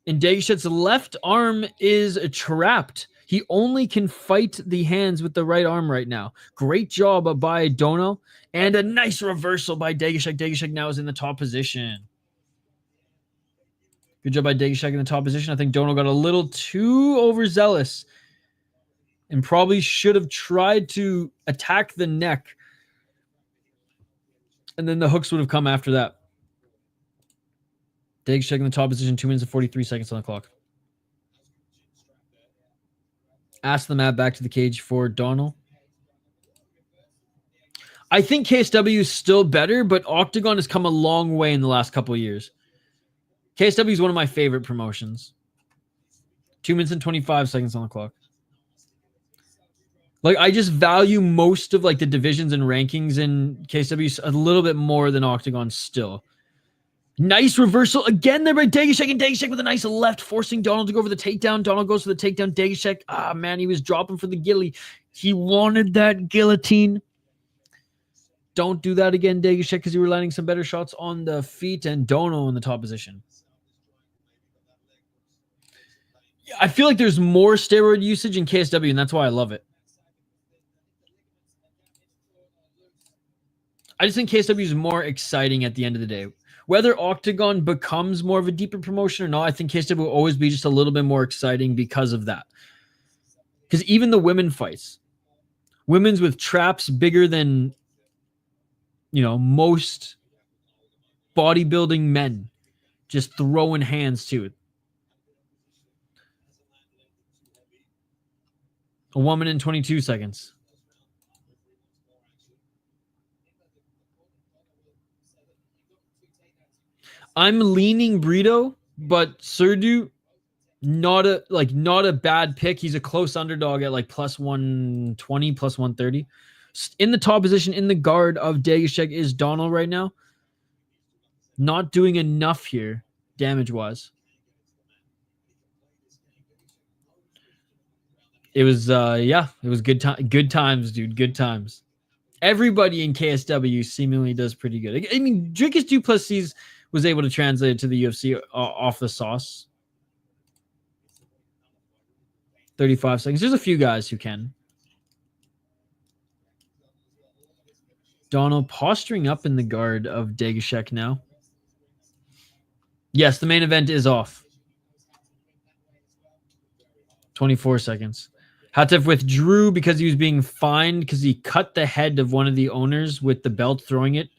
And Deiga-Scheck's left arm is trapped. He only can fight the hands with the right arm right now. Great job by Donal. And a nice reversal by Deiga-Scheck. Deiga-Scheck now is in the top position. Good job by Deiga-Scheck in the top position. I think Donal got a little too overzealous and probably should have tried to attack the neck. And then the hooks would have come after that. Deiga-Scheck in the top position, 2 minutes and 43 seconds on the clock. Ask the mat back to the cage for Donal. I think KSW is still better, but OKTAGON has come a long way in the last couple of years. KSW is one of my favorite promotions. 2 minutes and 25 seconds on the clock. Like, I just value most of like the divisions and rankings in KSW a little bit more than OKTAGON still. Nice reversal again there by Deiga-Scheck, and Deiga-Scheck with a nice left, forcing Donal to go for the takedown. Donal goes for the takedown. Deiga-Scheck, man, he was dropping for the ghillie. He wanted that guillotine. Don't do that again, Deiga-Scheck, because you were landing some better shots on the feet, and Donal in the top position. I feel like there's more steroid usage in KSW, and that's why I love it. I just think KSW is more exciting at the end of the day. Whether Octagon becomes more of a deeper promotion or not, I think KSW will always be just a little bit more exciting because of that. Because even the women fights, women's with traps bigger than, most bodybuilding men, just throwing hands to it. A 1 minute and 22 seconds. I'm leaning Brito, but Surdu, not a bad pick. He's a close underdog at like plus 120, plus 130. In the top position in the guard of Deiga-Scheck is Donald right now. Not doing enough here, damage-wise. It was, it was good times, dude. Good times. Everybody in KSW seemingly does pretty good. I mean, Dricus Duplessis was able to translate it to the UFC off the sauce. 35 seconds. There's a few guys who can. Donald posturing up in the guard of Deiga-Scheck now. Yes, the main event is off. 24 seconds. Hatef withdrew because he was being fined because he cut the head of one of the owners with the belt, throwing it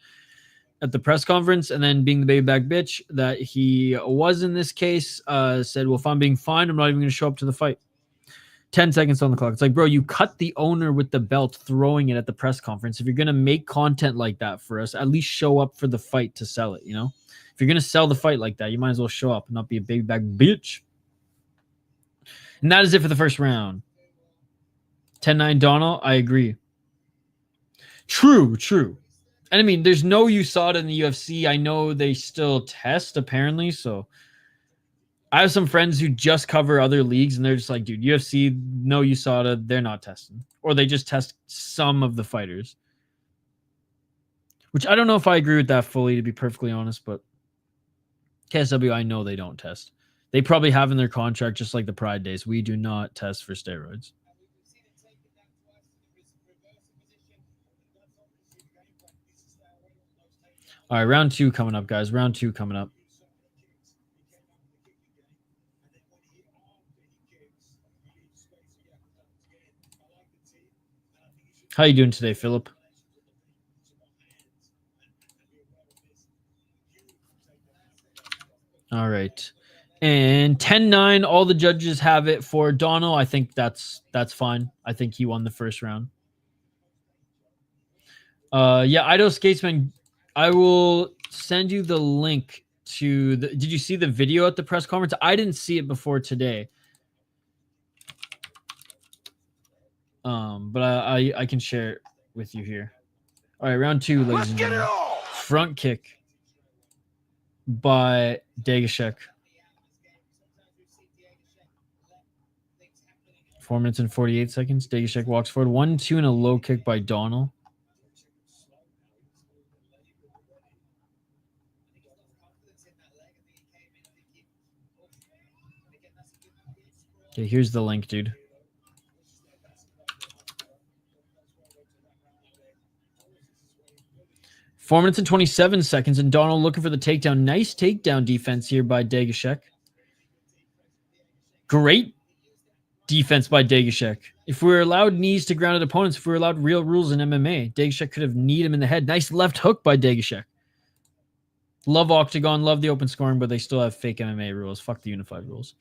at the press conference, and then being the baby back bitch that he was in this case, said, well, if I'm being fined, I'm not even going to show up to the fight. 10 seconds on the clock. It's like, bro, you cut the owner with the belt, throwing it at the press conference. If you're going to make content like that for us, at least show up for the fight to sell it, If you're going to sell the fight like that, you might as well show up and not be a baby back bitch. And that is it for the first round. 10-9 Donald, I agree. True. And I mean, there's no USADA in the UFC. I know they still test, apparently, so I have some friends who just cover other leagues, and they're just like, dude, UFC, no USADA, they're not testing. Or they just test some of the fighters. Which I don't know if I agree with that fully, to be perfectly honest, but KSW, I know they don't test. They probably have in their contract, just like the Pride days, we do not test for steroids. All right, round 2 coming up, guys. Round 2 coming up. How you doing today, Philip? All right. And 10-9, all the judges have it for Donald. I think that's fine. I think he won the first round. Yeah, Ido Skatesman, I will send you the link to the... Did you see the video at the press conference? I didn't see it before today. But I can share it with you here. All right, round 2, ladies and gentlemen. Front kick by Deiga-Scheck. 4 minutes and 48 seconds. Deiga-Scheck walks forward. 1-2 and a low kick by Donald. Okay, here's the link, dude. Four minutes and 27 seconds, and Donald looking for the takedown. Nice takedown defense here by Deiga-Scheck. Great defense by Deiga-Scheck. If we were allowed knees to grounded opponents, if we were allowed real rules in MMA, Deiga-Scheck could have kneed him in the head. Nice left hook by Deiga-Scheck. Love Octagon, love the open scoring, but they still have fake MMA rules. Fuck the unified rules.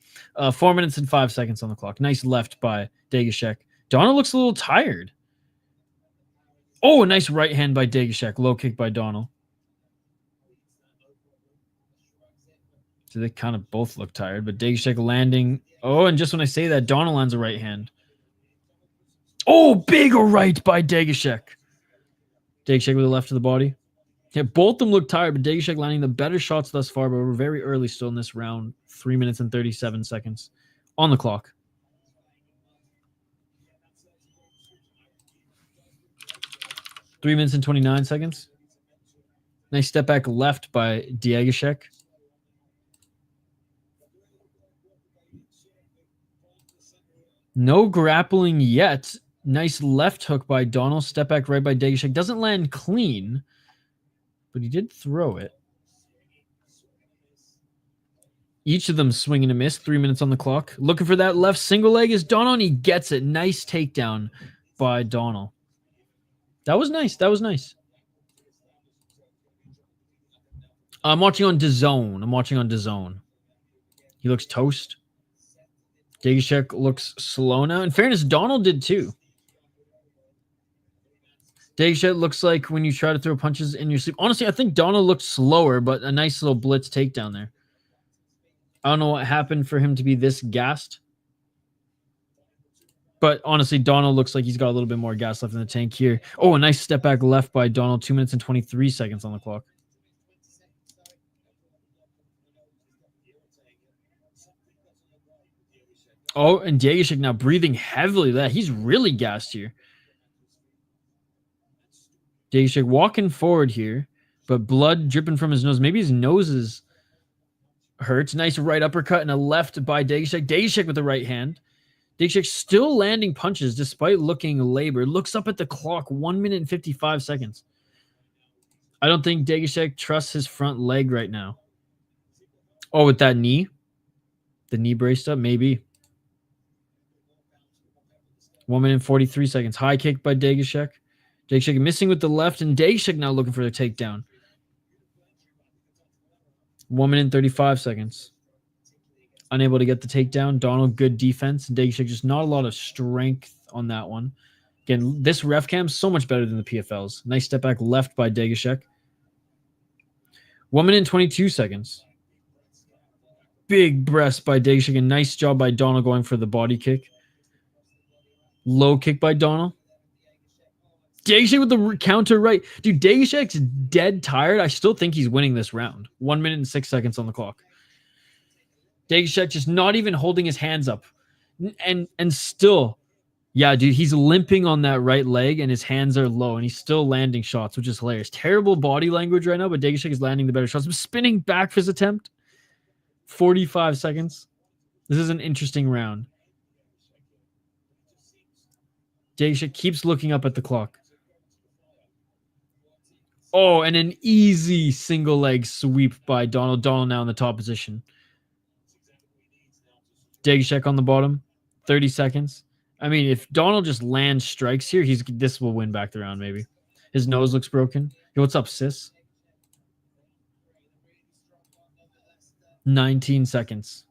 4 minutes and 5 seconds on the clock. Nice left by Deiga-Scheck. Donald looks a little tired. Oh, a nice right hand by Deiga-Scheck. Low kick by Donald. So they kind of both look tired, but Deiga-Scheck landing. Oh, and just when I say that, Donald lands a right hand. Oh, big right by Deiga-Scheck. Deiga-Scheck with the left to the body. Yeah, both of them look tired, but Deiga-Scheck landing the better shots thus far, but we're very early still in this round. 3 minutes and 37 seconds on the clock. Three minutes and 29 seconds. Nice step back left by Deiga-Scheck. No grappling yet. Nice left hook by Donald. Step back right by Deiga-Scheck. Doesn't land clean, but he did throw it. Each of them swinging a miss. 3 minutes on the clock. Looking for that left single leg is Donald. He gets it. Nice takedown by Donald. That was nice. That was nice. I'm watching on DAZN. He looks toast. Deiga-Scheck looks slow now. In fairness, Donald did too. Deiga-Scheck looks like when you try to throw punches in your sleep. Honestly, I think Donald looked slower, but a nice little blitz takedown there. I don't know what happened for him to be this gassed. But honestly, Donald looks like he's got a little bit more gas left in the tank here. Oh, a nice step back left by Donald. 2 minutes and 23 seconds on the clock. Oh, and Deiga-Scheck now breathing heavily. He's really gassed here. Deiga-Scheck walking forward here, but blood dripping from his nose. Maybe his nose is hurts. Nice right uppercut and a left by Deiga-Scheck. Deiga-Scheck with the right hand. Deiga-Scheck still landing punches despite looking labored. Looks up at the clock. 1 minute and 55 seconds. I don't think Deiga-Scheck trusts his front leg right now. Oh, with that knee? The knee braced up? Maybe. 1 minute and 43 seconds. High kick by Deiga-Scheck. Deiga-Scheck missing with the left, and Deiga-Scheck now looking for the takedown. 1 minute and 35 seconds. Unable to get the takedown. Donald, good defense. Deiga-Scheck just not a lot of strength on that one. Again, this ref cam so much better than the PFLs. Nice step back left by Deiga-Scheck. 1 minute and 22 seconds. Big breast by Deiga-Scheck. A nice job by Donald going for the body kick. Low kick by Donald. Deiga-Scheck with the counter right. Dude, Deiga-Scheck's dead tired. I still think he's winning this round. 1 minute and 6 seconds on the clock. Deiga-Scheck just not even holding his hands up. And still, yeah, dude, he's limping on that right leg and his hands are low and he's still landing shots, which is hilarious. Terrible body language right now, but Deiga-Scheck is landing the better shots. Spinning back for his attempt. 45 seconds. This is an interesting round. Deiga-Scheck keeps looking up at the clock. Oh, and an easy single leg sweep by Donald. Donald now in the top position. Deiga-Scheck on the bottom. 30 seconds. I mean, if Donald just lands strikes here, this will win back the round, maybe. His nose looks broken. Yo, what's up, sis? 19 seconds.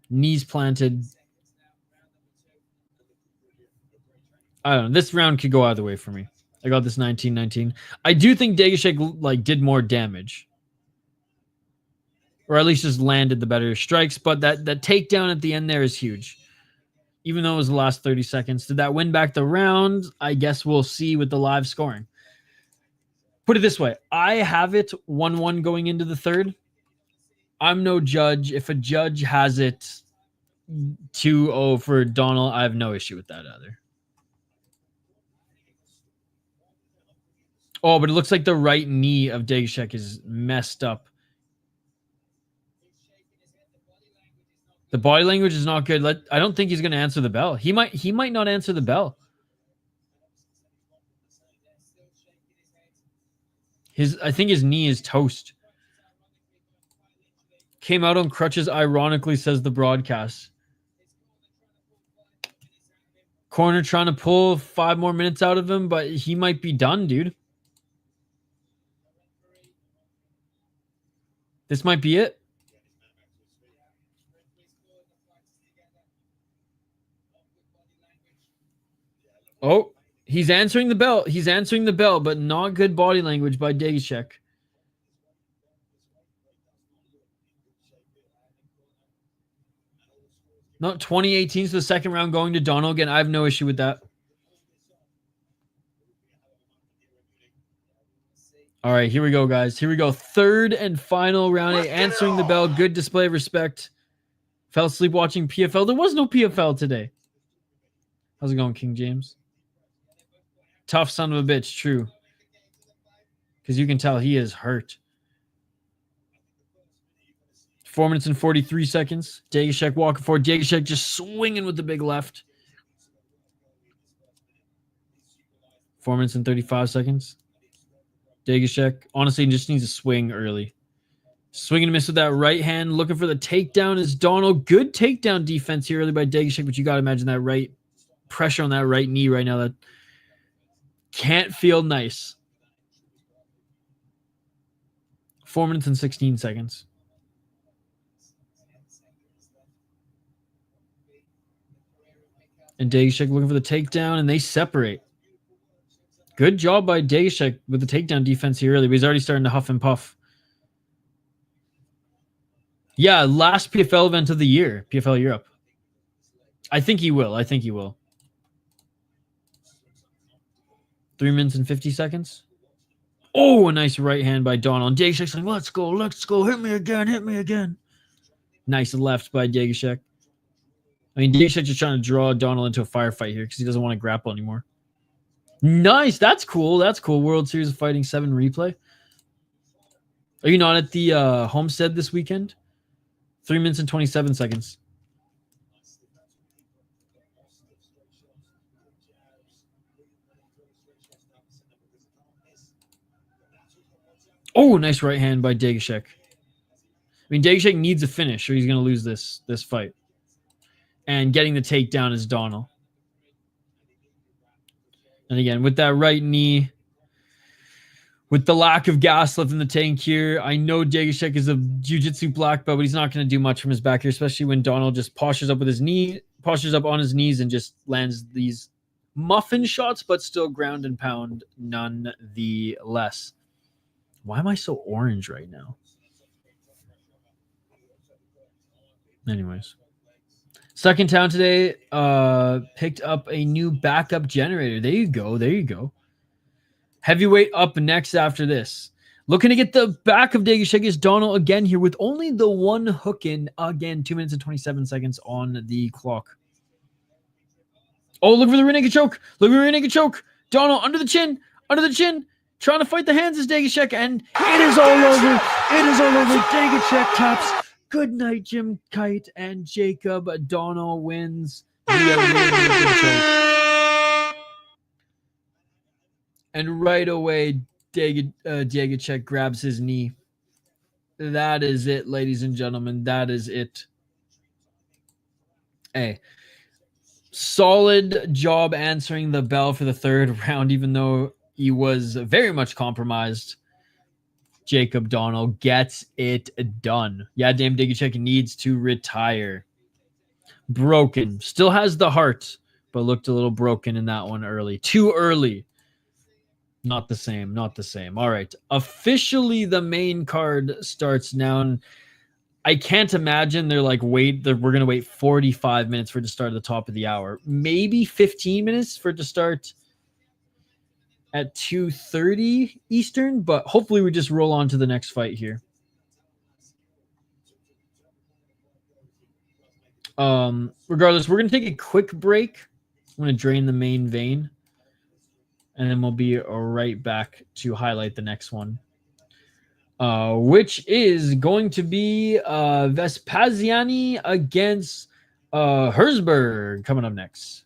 Knees planted. I don't know. This round could go either way for me. I got this 19-19. I do think Deiga-Scheck did more damage. Or at least just landed the better strikes. But that takedown at the end there is huge. Even though it was the last 30 seconds. Did that win back the round? I guess we'll see with the live scoring. Put it this way. I have it 1-1 going into the third. I'm no judge. If a judge has it 2-0 for Donald, I have no issue with that either. Oh, but it looks like the right knee of Deiga-Scheck is messed up. The body language is not good. I don't think he's going to answer the bell. He might not answer the bell. I think his knee is toast. Came out on crutches, ironically, says the broadcast. Corner trying to pull 5 more minutes out of him, but he might be done, dude. This might be it. Oh, he's answering the bell. He's answering the bell, but not good body language by Deiga-Scheck. Not 2018, so the second round going to Donald again. I have no issue with that. All right, here we go, guys. Here we go. Third and final round 8. Answering the bell. Good display of respect. Fell asleep watching PFL. There was no PFL today. How's it going, King James? Tough son of a bitch. True. Because you can tell he is hurt. 4 minutes and 43 seconds. Deiga-Scheck walking forward. Deiga-Scheck just swinging with the big left. 4 minutes and 35 seconds. Deiga-Scheck honestly just needs to swing early. Swing and miss with that right hand. Looking for the takedown is Donald. Good takedown defense here early by Deiga-Scheck, but you got to imagine that right pressure on that right knee right now. That can't feel nice. 4 minutes and 16 seconds. And Deiga-Scheck looking for the takedown, and they separate. Good job by Deiga-Scheck with the takedown defense here early, but he's already starting to huff and puff. Yeah, last PFL event of the year, PFL Europe. I think he will. 3 minutes and 50 seconds. Oh, a nice right hand by Donald. Deiga-Scheck's like, let's go, hit me again. Nice left by Deiga-Scheck. I mean, Deiga-Scheck just trying to draw Donald into a firefight here because he doesn't want to grapple anymore. Nice, that's cool. World Series of Fighting 7 replay. Are you not at the Homestead this weekend? 3 minutes and 27 seconds. Oh, nice right hand by Deiga-Scheck. I mean, Deiga-Scheck needs a finish or he's going to lose this fight. And getting the takedown is Donald. And again, with that right knee, with the lack of gas left in the tank here, I know Deiga-Scheck is a jiu-jitsu black belt, but he's not going to do much from his back here, especially when Donald just postures up on his knees and just lands these muffin shots, but still ground and pound nonetheless. Why am I so orange right now? Anyways. Second town today picked up a new backup generator. There you go. Heavyweight up next after this. Looking to get the back of Deiga-Scheck is Donald again here with only the one hook in. Again, 2 minutes and 27 seconds on the clock. Oh, look for the rear naked choke. Donald under the chin. Trying to fight the hands is Deiga-Scheck, and it is all over. Deiga-Scheck taps. Good night, Jim Kite, and Jacob Donald wins via rear naked choke. And right away, Deiga-Scheck grabs his knee. That is it, ladies and gentlemen. That is it. Hey, solid job answering the bell for the third round, even though he was very much compromised. Jacob Donald gets it done. Yeah, damn, Deiga-Scheck needs to retire. Broken. Still has the heart, but looked a little broken in that one early. Too early. Not the same. All right. Officially, the main card starts now. And I can't imagine they're like, we're going to wait 45 minutes for it to start at the top of the hour. Maybe 15 minutes for it to start at 2:30 Eastern, but hopefully we just roll on to the next fight here. Regardless, we're going to take a quick break. I'm going to drain the main vein, and then we'll be right back to highlight the next one, which is going to be Vespaziani against Herzberg coming up next.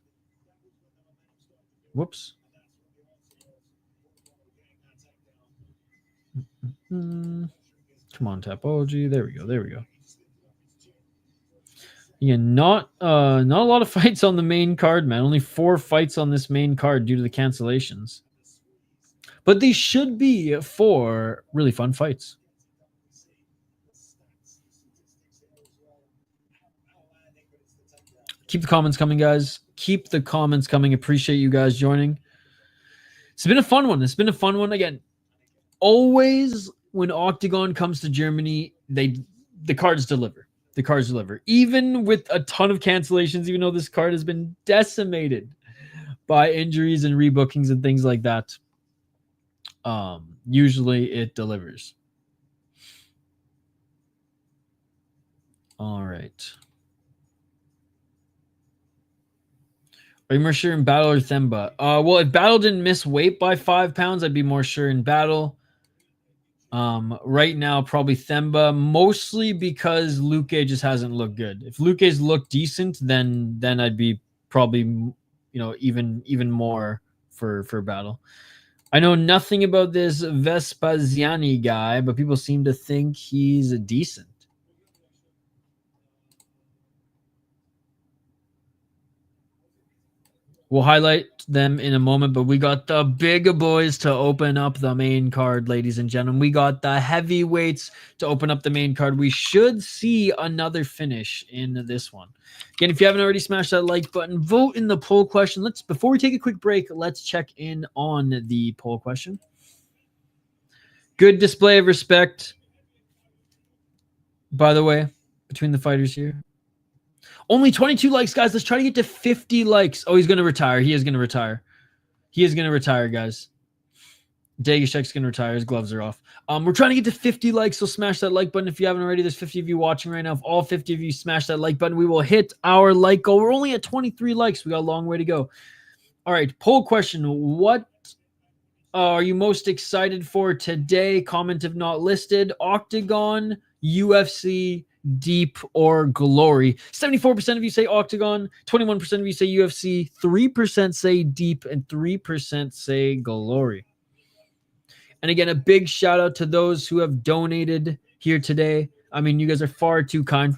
Whoops. Come on, Tapology. There we go. Yeah, not a lot of fights on the main card, man. Only 4 fights on this main card due to the cancellations. But these should be 4 really fun fights. Keep the comments coming, guys. Keep the comments coming. Appreciate you guys joining. It's been a fun one. Again, always when OKTAGON comes to Germany, the cards deliver. Even with a ton of cancellations, even though this card has been decimated by injuries and rebookings and things like that, usually it delivers. All right. Are you more sure in Battle or Themba? Well, if Battle didn't miss weight by 5 pounds, I'd be more sure in Battle. Right now, probably Themba, mostly because Luke just hasn't looked good. If Luke's looked decent, then I'd be probably, you know, even more for battle. I know nothing about this Vespaziani guy, but people seem to think he's a decent. We'll highlight them in a moment, but we got the big boys to open up the main card, ladies and gentlemen. We got the heavyweights to open up the main card. We should see another finish in this one. Again, if you haven't already smashed that like button, vote in the poll question. Before we take a quick break, let's check in on the poll question. Good display of respect, by the way, between the fighters here. Only 22 likes, guys. Let's try to get to 50 likes. Oh, he's going to retire. He is going to retire. He is going to retire, guys. Deiga-Scheck's going to retire. His gloves are off. We're trying to get to 50 likes, so smash that like button if you haven't already. There's 50 of you watching right now. If all 50 of you smash that like button, we will hit our like goal. We're only at 23 likes. We got a long way to go. All right, poll question. What are you most excited for today? Comment if not listed. Octagon, UFC, Deep, or Glory. 74% of you say Octagon, 21% of you say UFC, 3% say Deep, and 3% say Glory. And again, a big shout out to those who have donated here today. I mean, you guys are far too kind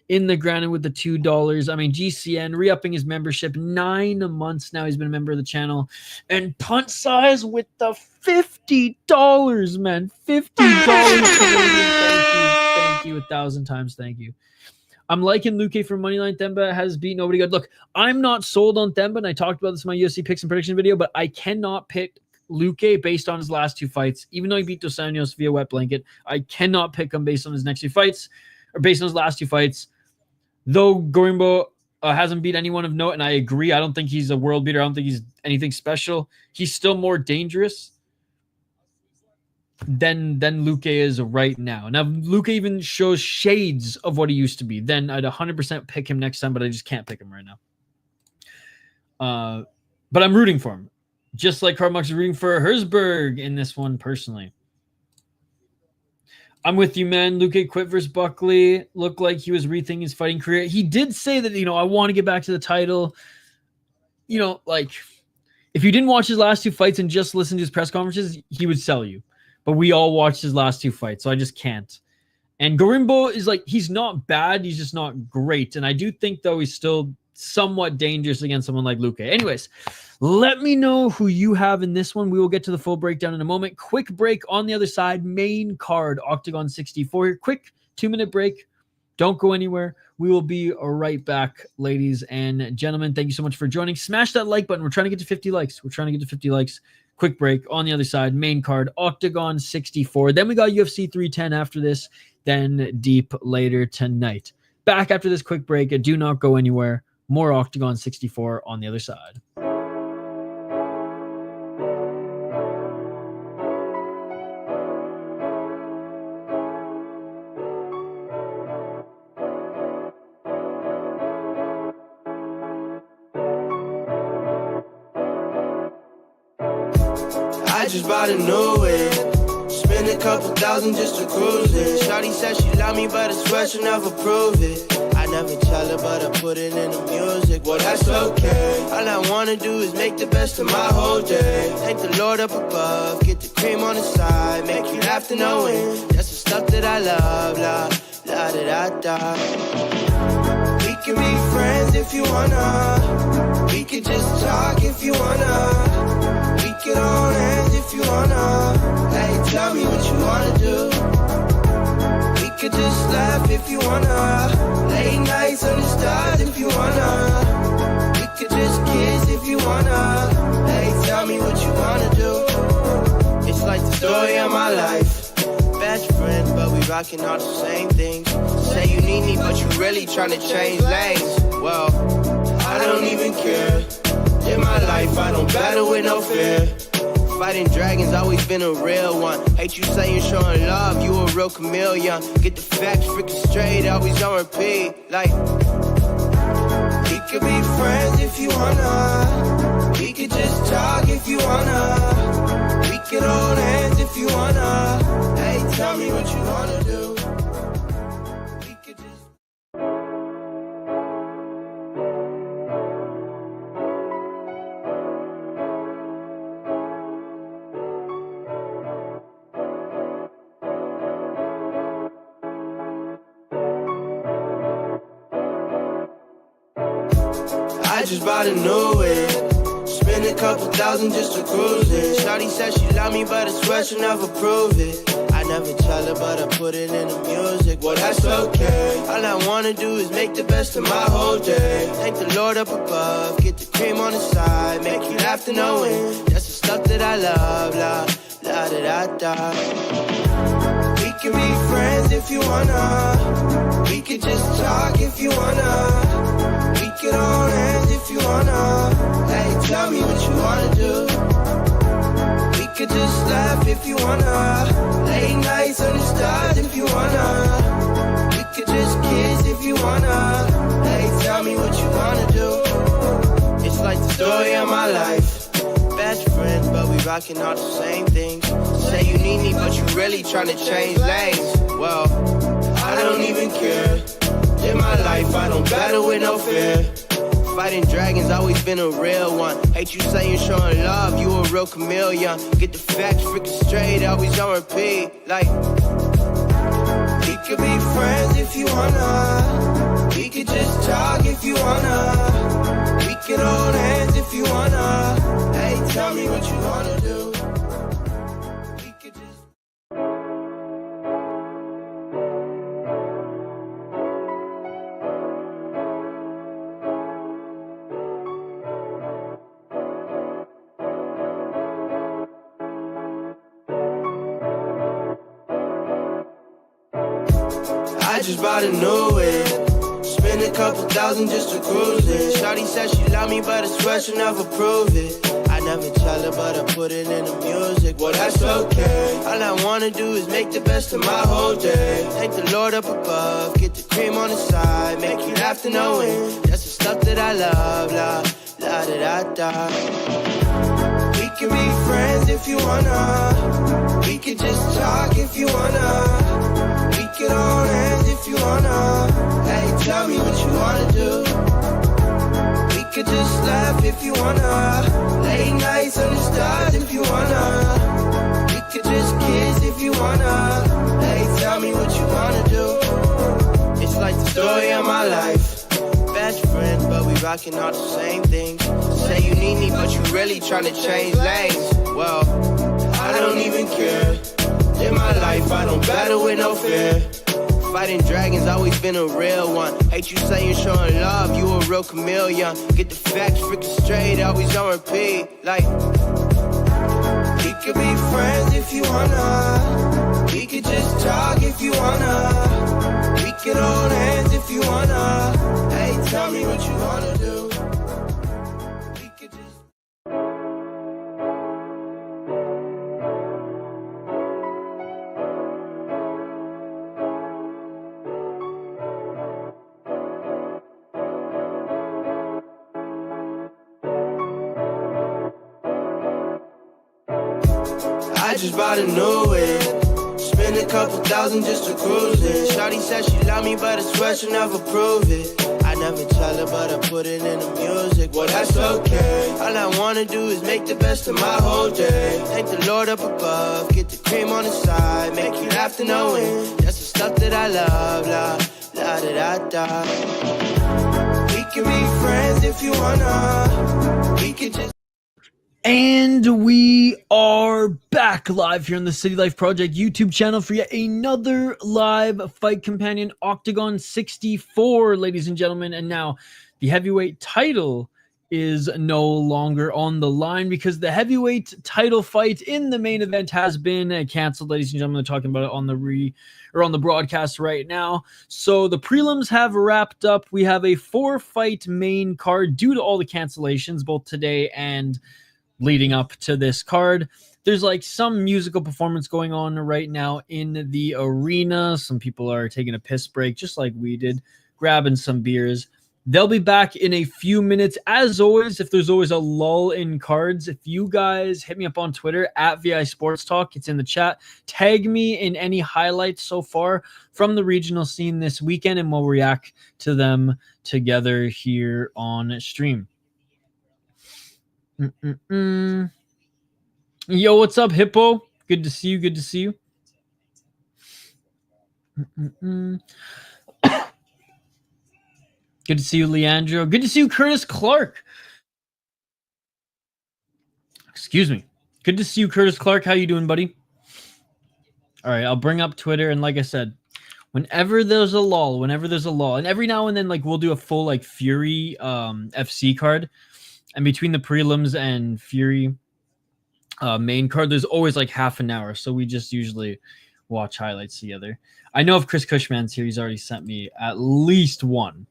in the ground with the $2. I mean, GCN re-upping his membership 9 months now. He's been a member of the channel. And Punt Size with the $50, man. $50. Thank you 1,000 times. Thank you. I'm liking Luke for Moneyline. Themba has beat nobody good. Look, I'm not sold on Themba, and I talked about this in my UFC picks and prediction video, but I cannot pick Luke based on his last 2 fights. Even though he beat Dos Anjos via wet blanket, I cannot pick him based on his next 2 fights, or based on his last 2 fights. Though Gorimbo hasn't beat anyone of note, and I agree, I don't think he's a world beater. I don't think he's anything special. He's still more dangerous than Luke is right now. Now, Luke even shows shades of what he used to be. Then I'd 100% pick him next time, but I just can't pick him right now. But I'm rooting for him. Just like Karl Marx is rooting for Herzberg in this one personally. I'm with you, man. Luque quit versus Buckley. Looked like he was rethinking his fighting career. He did say that, you know, I want to get back to the title. You know, like, if you didn't watch his last 2 fights and just listen to his press conferences, he would sell you. But we all watched his last 2 fights, so I just can't. And Gorimbo is like, he's not bad. He's just not great. And I do think, though, he's still somewhat dangerous against someone like Luque. Anyways, let me know who you have in this one. We will get to the full breakdown in a moment. Quick break on the other side. Main card, Octagon 64 here. Quick 2-minute break. Don't go anywhere. We will be right back, ladies and gentlemen. Thank you so much for joining. Smash that like button. We're trying to get to 50 likes. We're trying to get to 50 likes. Quick break on the other side. Main card, Octagon 64. Then we got UFC 310 after this. Then Deep later tonight. Back after this quick break. Do not go anywhere. More Octagon 64 on the other side. I just bought a new whip. Spend a couple thousand just to cruise it. Shawty said she love me, but I swear she'll never prove it. I never tell her, but I put it in the music. Well, that's okay. All I wanna do is make the best of my whole day. Thank the Lord up above, get the cream on the side, make you laugh to know it. That's the stuff that I love, la da da da. We can be friends if you wanna. We can just talk if you wanna. We can hold hands if you wanna. Hey, tell me what you wanna do. We could just laugh if you wanna. Late nights under stars if you wanna. We could just kiss if you wanna. Hey, tell me what you wanna do. It's like the story of my life. Best friends, but we rocking all the same things. Say you need me, but you really tryna change lanes. Well, I don't even care. In my life, I don't battle with no fear. Fighting dragons, always been a real one. Hate you saying showing love, you a real chameleon. Get the facts freaking straight, always on repeat. Like, we could be friends if you wanna. We could just talk if you wanna. We could hold hands I just bought a new whip. Spend a couple thousand just to cruise it. Shawty said she love me, but I swear she'll never prove it. I never tell her, but I put it in the music. Well, that's okay. All I wanna do is make the best of my whole day. Thank the Lord up above, get the cream on the side, make you laugh to know it. That's the stuff that I love, la da da da. We can be friends if you wanna. We could just talk if you wanna. We could hold hands if you wanna. Hey, tell me what you wanna do. We could just laugh if you wanna. Late nights under stars if you wanna. We could just kiss if you wanna. Hey, tell me what you wanna do. It's like the story of my life. Best friends, but we rocking all the same things. Say you need me, but you really tryna change lanes. Well, I don't even care. In my life, I don't battle with no fear. Fighting dragons, always been a real one. Hate you saying showing love, you a real chameleon. Get the facts freaking straight, always on repeat. Like, we could be friends if you wanna. We could just talk if you wanna. We could hold hands if you wanna. Hey, tell me what you wanna do. We could just... I just bought a new whip. Spend a couple thousand just to cruise it. Shawty said she love me, but I swear she'll never prove it. I never tell her, but I put it in the music. Well, that's okay. All I wanna do is make the best of my whole day. Thank the Lord up above, get the cream on the side, make you laugh to know it. That's the stuff that I love, la da da da. We can be friends if you wanna. We could just talk if you wanna. We could hold hands if you wanna. Hey, tell me what you wanna do. We could just laugh if you wanna. Late nights under stars if you wanna. We could just kiss if you wanna. Hey, tell me what you wanna do. It's like the story of my life. Best friends, but we rocking all the same things. Say you need me, but you really tryna change lanes. Well, I don't even care. In my life, I don't battle with no fear. Fighting dragons, always been a real one. Hate you saying showing love, you a real chameleon. Get the facts freaking straight, always on repeat. Like, we could be friends if you wanna. We could just talk if you wanna. We could hold hands if you wanna. Hey, tell me what you wanna do. We could just... I just bought a new whip. Spend a couple thousand just to cruise it. Shawty said she love me, but I swear she'll never prove it. I never tell her, but I put it in the music. Well, that's okay. All I wanna do is make the best of my whole day. Thank the Lord up above, get the cream on the side, make you laugh to know it. That's the stuff that I love, la da da da. We can be friends if you wanna. We could just... And we are back live here on the City Life Project YouTube channel for yet another live fight companion, Octagon 64, ladies and gentlemen. And now the heavyweight title is no longer on the line because the heavyweight title fight in the main event has been canceled, ladies and gentlemen. They're talking about it on the broadcast right now. So the prelims have wrapped up. We have a 4-fight main card due to all the cancellations, both today and leading up to this card. There's like some musical performance going on right now in the arena. Some people are taking a piss break, just like we did, grabbing some beers. They'll be back in a few minutes. As always, if there's always a lull in cards, if you guys hit me up on Twitter at VI Sports Talk, it's in the chat. Tag me in any highlights so far from the regional scene this weekend, and we'll react to them together here on stream. Yo, what's up, Hippo? Good to see you. Good to see you. Good to see you, Leandro. Good to see you, Curtis Clark. Excuse me. Good to see you, Curtis Clark. How you doing, buddy? All right, I'll bring up Twitter, and like I said, whenever there's a lull, and every now and then, like, we'll do a full, like, Fury FC card, and between the prelims and Fury main card, there's always, like, half an hour, so we just usually watch highlights together. I know if Chris Cushman's here, he's already sent me at least one.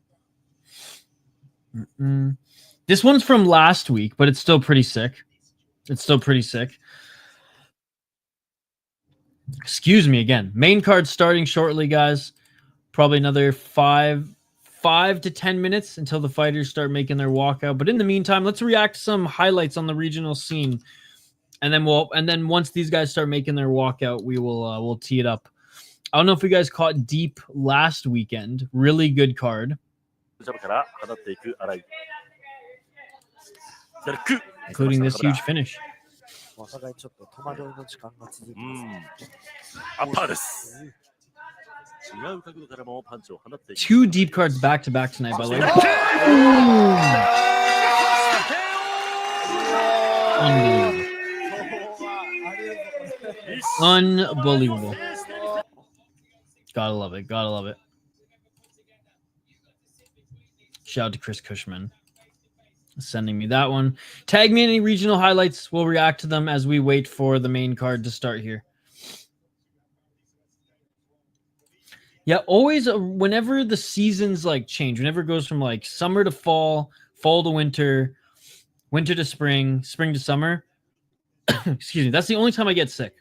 This one's from last week, but it's still pretty sick. Excuse me again. Main card starting shortly, guys. Probably another 5 to 10 minutes until the fighters start making their walkout. But in the meantime, let's react to some highlights on the regional scene. And then once these guys start making their walkout, we'll tee it up. I don't know if you guys caught Deep last weekend. Really good card. Including this huge finish. Two deep cards back to back tonight, by the way. Unbelievable. Gotta love it. Shout out to Chris Cushman sending me that one. Tag me any regional highlights. We'll react to them as we wait for the main card to start here. Yeah, always whenever the seasons like change, whenever it goes from like summer to fall, fall to winter, winter to spring, spring to summer. Excuse me. That's the only time I get sick.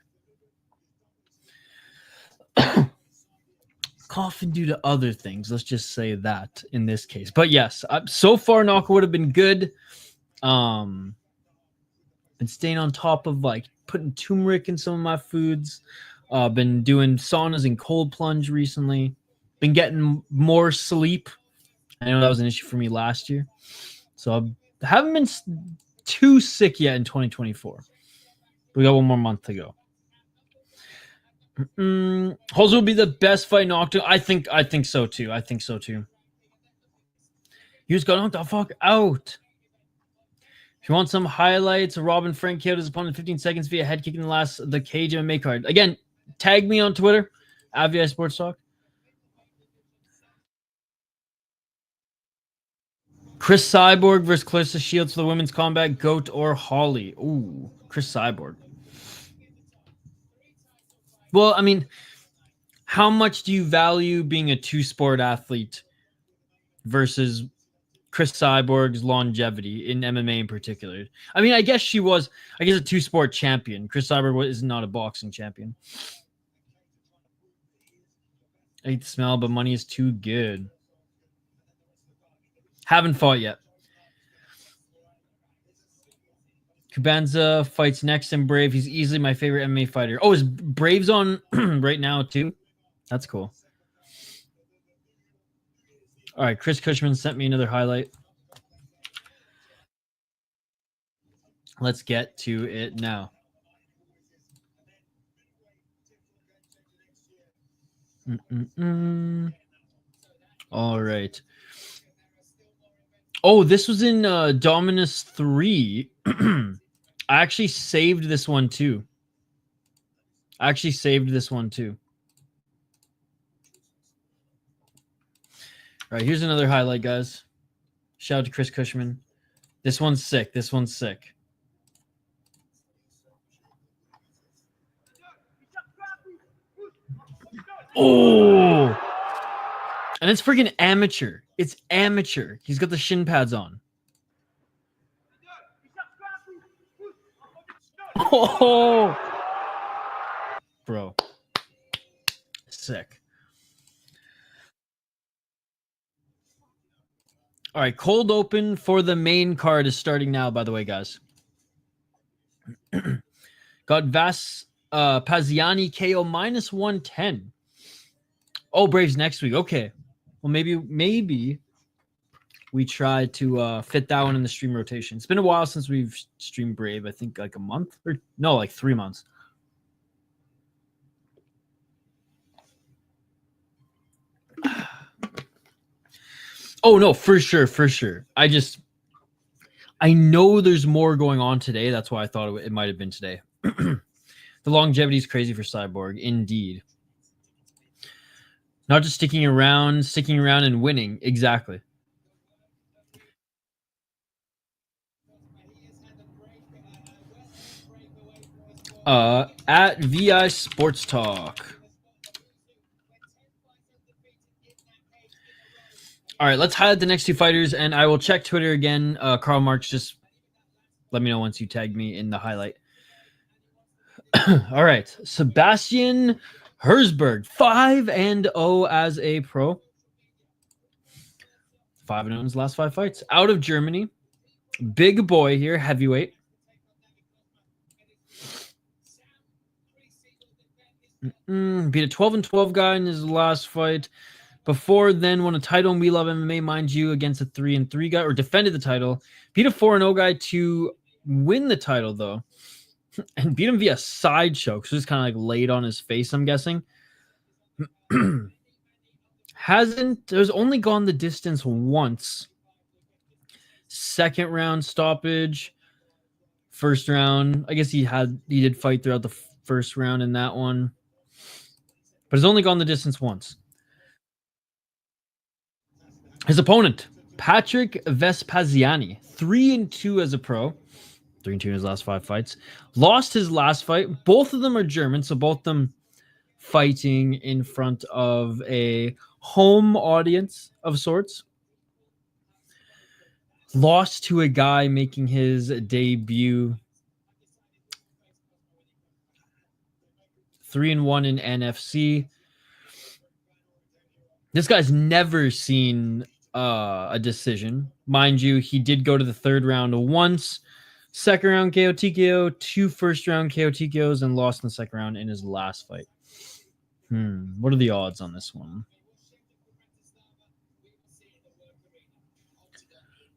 Coughing due to other things. Let's just say that in this case. But yes, so far Naka would have been good. Been staying on top of like putting turmeric in some of my foods. Been doing saunas and cold plunge recently. Been getting more sleep. I know that was an issue for me last year. So I haven't been too sick yet in 2024. We got one more month to go. Holzer will be the best fight in Octagon. I think so too. He just got knocked the fuck out. If you want some highlights, Robin Frank KO'd his opponent in 15 seconds via head kick in the cage MMA card. Again, tag me on Twitter, @VI Sports Talk. Chris Cyborg versus Clarissa Shields for the women's combat, Goat or Holly. Ooh, Chris Cyborg. Well, I mean, how much do you value being a two-sport athlete versus Chris Cyborg's longevity in MMA in particular? I mean, I guess she was, a two-sport champion. Chris Cyborg is not a boxing champion. I hate the smell, but money is too good. Haven't fought yet. Kubanza fights next in Brave. He's easily my favorite MMA fighter. Oh, is Brave's on right now too? That's cool. All right, Chris Cushman sent me another highlight. Let's get to it now. All right. Oh, this was in Dominus 3. I actually saved this one too. All right, here's another highlight, guys. Shout out to Chris Cushman. This one's sick. Oh! And it's freaking amateur. It's amateur. He's got the shin pads on. Oh! Bro. Sick. All right, cold open for the main card is starting now, by the way, guys. Got Vespaziani KO minus 110. Oh, Braves next week. Okay. Well, maybe we try to fit that one in the stream rotation. It's been a while since we've streamed Brave. I think like a month or no, like 3 months. Oh no, for sure, for sure. I know there's more going on today. That's why I thought it might have been today. The longevity is crazy for Cyborg, indeed. Not just sticking around and winning. Exactly. At VI Sports Talk. All right, let's highlight the next two fighters, and I will check Twitter again. Karl Marx, just let me know once you tag me in the highlight. All right, Sebastian Herzberg, 5-0 as a pro. 5-0 in his last 5 fights. Out of Germany. Big boy here, heavyweight. Beat a 12-12 guy in his last fight. Before then, won a title in We Love MMA, mind you, against a 3-3 guy, or defended the title. Beat a 4-0 guy to win the title, though. And beat him via sideshow, because just kind of like laid on his face, I'm guessing. There's only gone the distance once. Second round stoppage. First round, I guess he did fight throughout the first round in that one. But has only gone the distance once. His opponent, Patrick Vespaziani, 3-2 as a pro. 3-2 in his last 5 fights. Lost his last fight. Both of them are German, so both of them fighting in front of a home audience of sorts. Lost to a guy making his debut. 3-1 in NFC. This guy's never seen a decision. Mind you, he did go to the 3rd round once. Second round KO TKO, 2 first round KO TKOs, and lost in the 2nd round in his last fight. What are the odds on this one?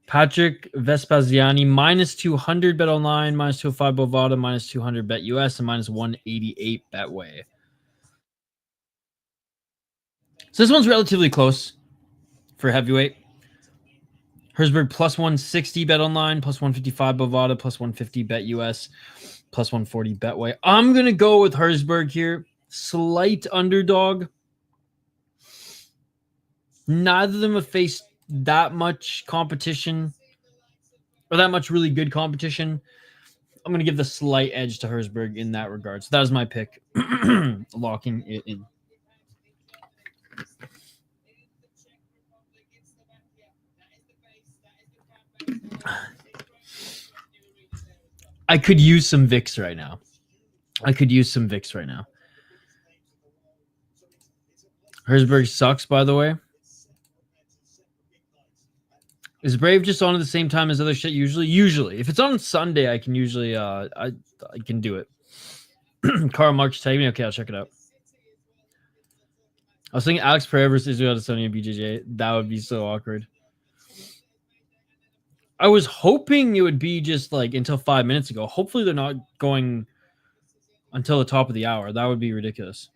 Patrick Vespaziani, -200 bet online, -205 Bovada, -200 bet US, and -188 Betway. So this one's relatively close for heavyweight. Herzberg +160 bet online, +155 Bovada, +150 bet US, +140 Betway. I'm going to go with Herzberg here. Slight underdog. Neither of them have faced that much competition or that much really good competition. I'm going to give the slight edge to Herzberg in that regard. So that was my pick. Locking it in. I could use some Vicks right now. Herzberg sucks, by the way. Is Brave just on at the same time as other shit usually? Usually. If it's on Sunday, I can usually I can do it. Karl Marx tagged me. Okay, I'll check it out. I was thinking Alex Pereira versus Israel Adesanya and BJJ. That would be so awkward. I was hoping it would be just like until 5 minutes ago. Hopefully they're not going until the top of the hour. That would be ridiculous.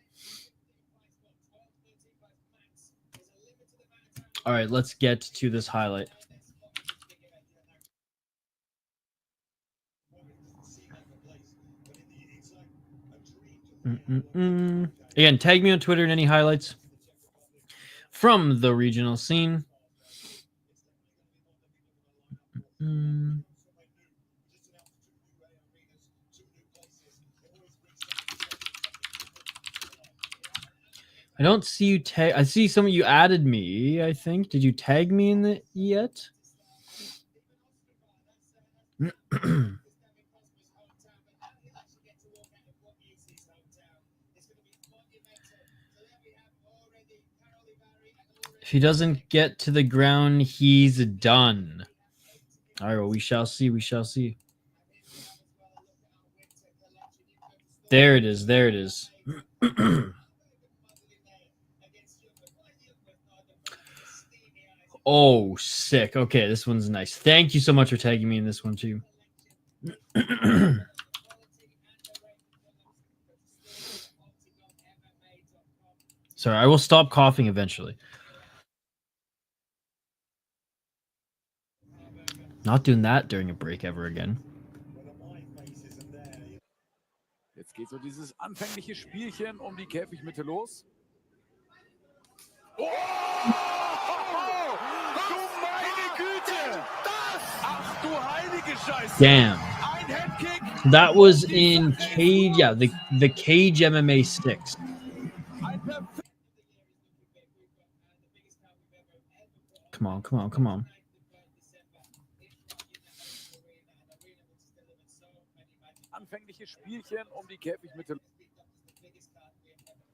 All right, let's get to this highlight. Again, tag me on Twitter and any highlights from the regional scene. I don't see you tag. I see some of you added me, I think. Did you tag me in it yet? If he doesn't get to the ground, he's done. All right, well, we shall see. We shall see. There it is. There it is. Oh, sick. Okay, this one's nice. Thank you so much for tagging me in this one, too. Sorry, I will stop coughing eventually. Not doing that during a break ever again. Jetzt geht so dieses anfängliche Spielchen die Käfigmitte los. Oh! Du meine Güte! Ach du heilige Scheiße! Damn. Ein Headkick. That was in Cage, yeah, the Cage MMA 6. Come on, come on, come on. Anfängliche Spielchen die Käfigmitte.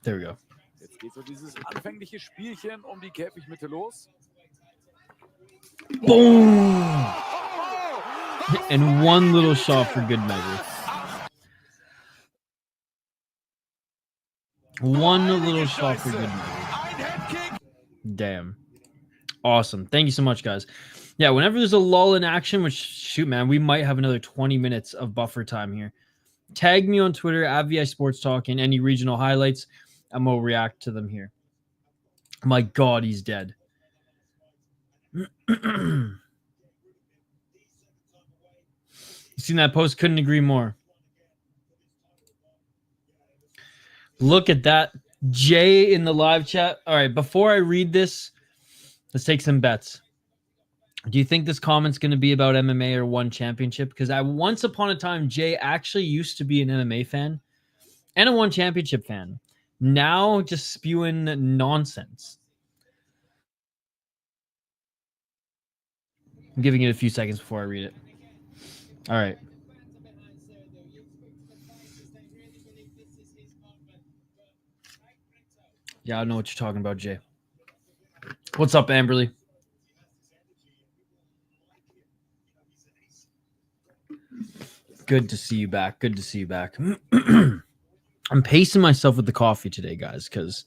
There we go. Jetzt geht so dieses anfängliche Spielchen die Käfigmitte los. Boom! And one little shot for good measure. One little shot for good measure. Damn. Awesome. Thank you so much, guys. Yeah, whenever there's a lull in action, which, shoot, man, we might have another 20 minutes of buffer time here. Tag me on Twitter, @VI Sports Talk, and any regional highlights, and we'll react to them here. My God, he's dead. You seen that post? Couldn't agree more. Look at that. Jay in the live chat. All right, before I read this, let's take some bets. Do you think this comment's going to be about MMA or one championship? Because once upon a time, Jay actually used to be an MMA fan and a one championship fan. Now just spewing nonsense. I'm giving it a few seconds before I read it. All right. Yeah, I know what you're talking about, Jay. What's up, Amberly? Good to see you back. Good to see you back. I'm pacing myself with the coffee today, guys, because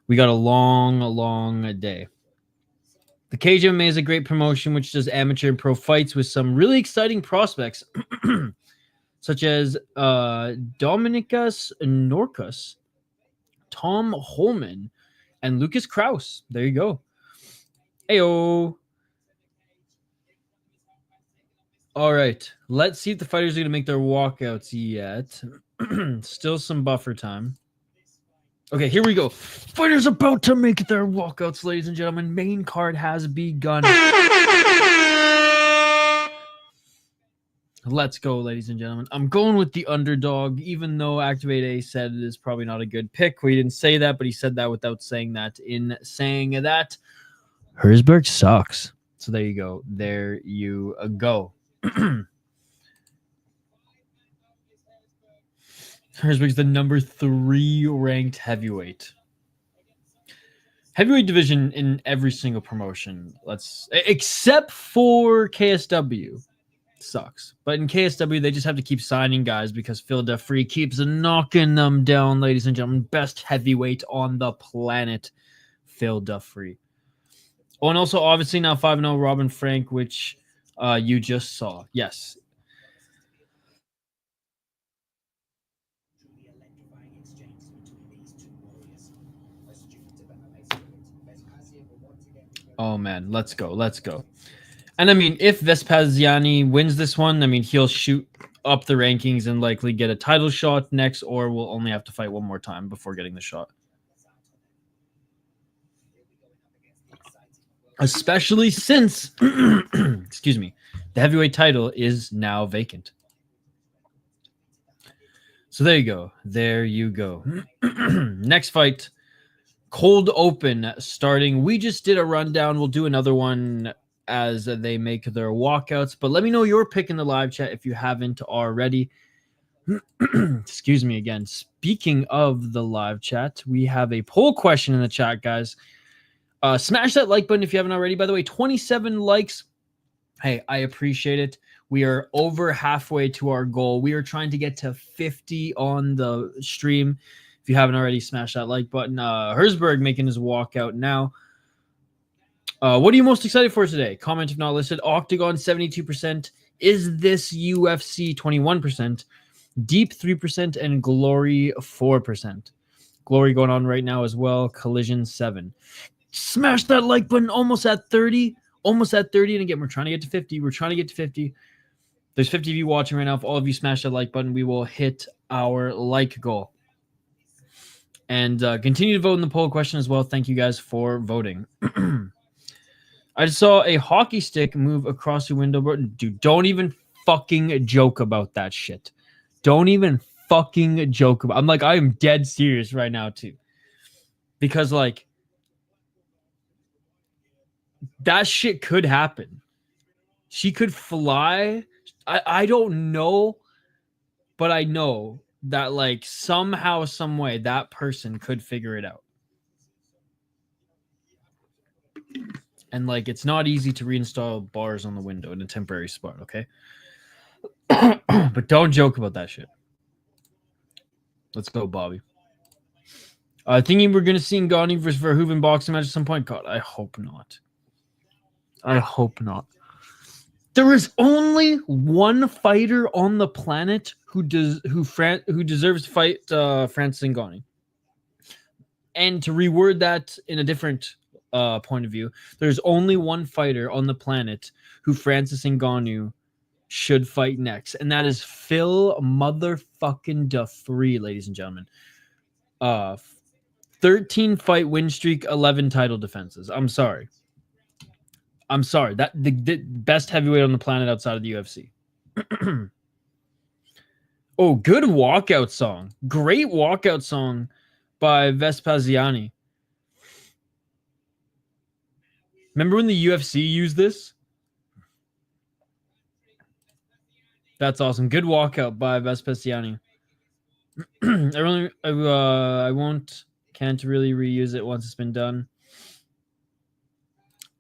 we got a long day. The Cage MMA is a great promotion which does amateur and pro fights with some really exciting prospects, such as Dominikas Norcus, Tom Holman, and Lucas Kraus. There you go. Heyo. All right. Let's see if the fighters are going to make their walkouts yet. Still some buffer time. Okay, here we go. Fighters about to make their walkouts, ladies and gentlemen. Main card has begun. Let's go, ladies and gentlemen. I'm going with the underdog, even though Activate A said it is probably not a good pick. We didn't say that, but he said that without saying that. In saying that, Herzberg sucks. So there you go. There you go. Herzberg's the number 3 ranked heavyweight. Heavyweight division in every single promotion. Except for KSW. Sucks. But in KSW, they just have to keep signing guys because Phil Duffree keeps knocking them down, ladies and gentlemen. Best heavyweight on the planet, Phil Duffree. Oh, and also, obviously, now 5-0 Robin Frank, which you just saw. Yes. Oh, man. Let's go. Let's go. And, I mean, if Vespaziani wins this one, I mean, he'll shoot up the rankings and likely get a title shot next, or we'll only have to fight one more time before getting the shot. Especially since, excuse me, the heavyweight title is now vacant. So there you go. There you go. Next fight, cold open starting. We just did a rundown. We'll do another one as they make their walkouts. But let me know your pick in the live chat if you haven't already. Excuse me again. Speaking of the live chat, we have a poll question in the chat, guys. Smash that like button if you haven't already. By the way, 27 likes. Hey, I appreciate it. We are over halfway to our goal. We are trying to get to 50 on the stream. If you haven't already, smash that like button. Herzberg making his walkout now. What are you most excited for today? Comment if not listed. OKTAGON 72%. Is this UFC 21%? Deep 3% and Glory 4%. Glory going on right now as well. Collision 7. Smash that like button, almost at 30. almost at 30. And again, we're trying to get to 50. We're trying to get to 50. There's 50 of you watching right now. If all of you smash that like button, we will hit our like goal. And continue to vote in the poll question as well. Thank you guys for voting. I just saw a hockey stick move across the window. Dude, don't even fucking joke about that shit. Don't even fucking joke about. I'm like, I am dead serious right now too, because like that shit could happen. She could fly. I don't know, but I know that like somehow, some way, that person could figure it out. And like, it's not easy to reinstall bars on the window in a temporary spot, okay? But don't joke about that shit. Let's go, Bobby. Thinking we're going to see Ngannou versus Verhoeven boxing match at some point. God, I hope not. I hope not. There is only one fighter on the planet who deserves to fight Francis Ngannou. And to reword that in a different point of view, there's only one fighter on the planet who Francis Ngannou should fight next, and that is Phil motherfucking Duffree, ladies and gentlemen. 13 fight win streak, 11 title defenses. I'm sorry. That the best heavyweight on the planet outside of the UFC. Oh, good walkout song. Great walkout song by Vespaziani. Remember when the UFC used this? That's awesome. Good walkout by Vespaziani. Can't really reuse it once it's been done.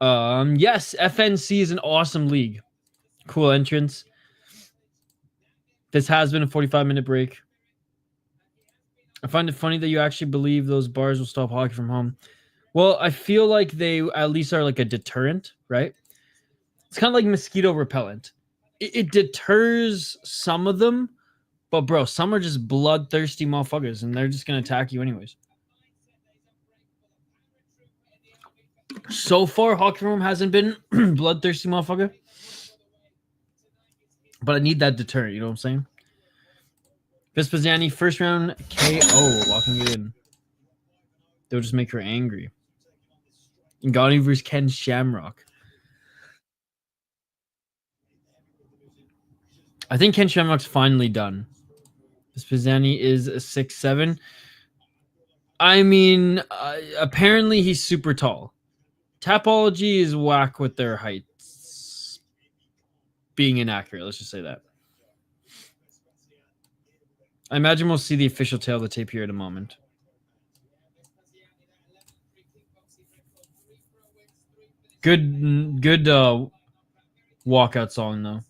Yes, FNC is an awesome league. Cool entrance. This has been a 45-minute break. I find it funny that you actually believe those bars will stop hockey from home. Well, I feel like they at least are like a deterrent, right? It's kind of like mosquito repellent. It deters some of them, but bro, some are just bloodthirsty motherfuckers, and they're just gonna attack you anyways. So far, hockey from home hasn't been bloodthirsty motherfucker, but I need that deterrent. You know what I'm saying? Vespaziani, first round KO, locking it in. They'll just make her angry. Ngannou versus Ken Shamrock. I think Ken Shamrock's finally done. Vespaziani is a 6'7". I mean, apparently he's super tall. Tapology is whack with their heights being inaccurate. Let's just say that. I imagine we'll see the official tail of the tape here in a moment. Good walkout song though.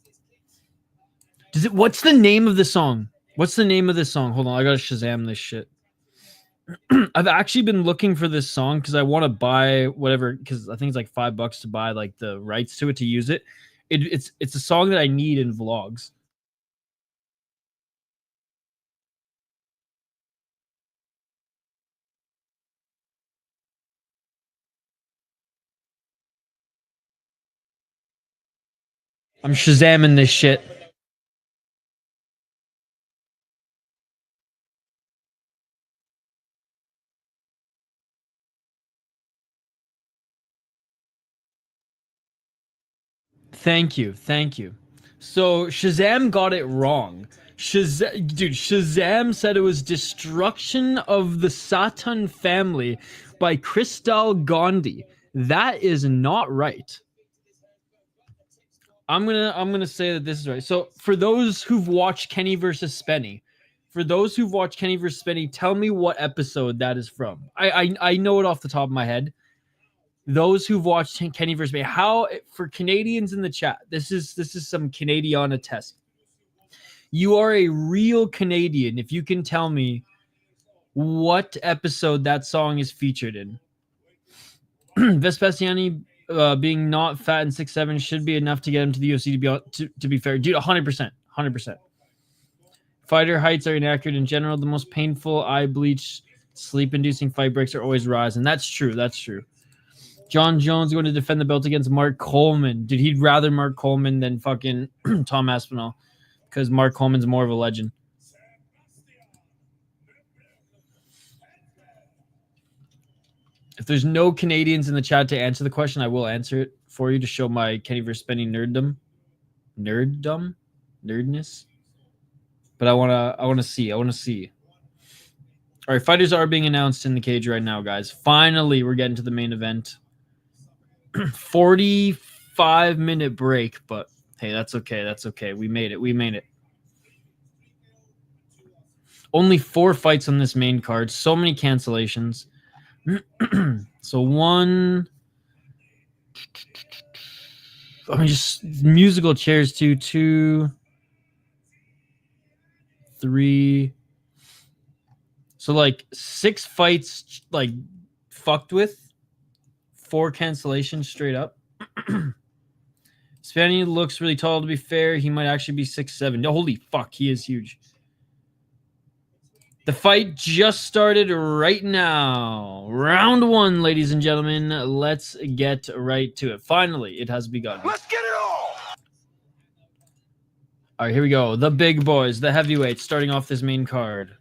What's the name of the song? What's the name of this song? Hold on, I gotta Shazam this shit. I've actually been looking for this song because I want to buy whatever, because I think it's like $5 to buy like the rights to it to use it. It's a song that I need in vlogs. I'm Shazamming this shit. Thank you. So Shazam got it wrong. Shazam said it was Destruction of the Satan Family by Crystal Gandhi. That is not right. I'm gonna say that this is right. So for those who've watched Kenny versus Spenny, tell me what episode that is from. I know it off the top of my head. Those who've watched Kenny versus Spenny, how for Canadians in the chat, this is some Canadiana test. You are a real Canadian if you can tell me what episode that song is featured in. Vespaziani being not fat and 6'7" should be enough to get him to the UFC to be fair. Dude, 100%. Fighter heights are inaccurate in general. The most painful eye bleach, sleep-inducing fight breaks are always rising. That's true. John Jones going to defend the belt against Mark Coleman. Dude, he'd rather Mark Coleman than fucking Tom Aspinall because Mark Coleman's more of a legend. If there's no Canadians in the chat to answer the question, I will answer it for you to show my Kenny versus Benny nerddom. Nerdness. But I wanna see. All right, fighters are being announced in the cage right now, guys. Finally, we're getting to the main event. 45-minute break, but hey, that's okay. That's okay. We made it. Only 4 fights on this main card. So many cancellations. So one. I mean, just musical chairs too. 2, 3. So like 6 fights like fucked with. 4 cancellations straight up. Spanny looks really tall, to be fair. He might actually be 6'7". Holy fuck, he is huge. The fight just started right now. Round 1, ladies and gentlemen. Let's get right to it. Finally, it has begun. Let's get it all! All right, here we go. The big boys, the heavyweights, starting off this main card.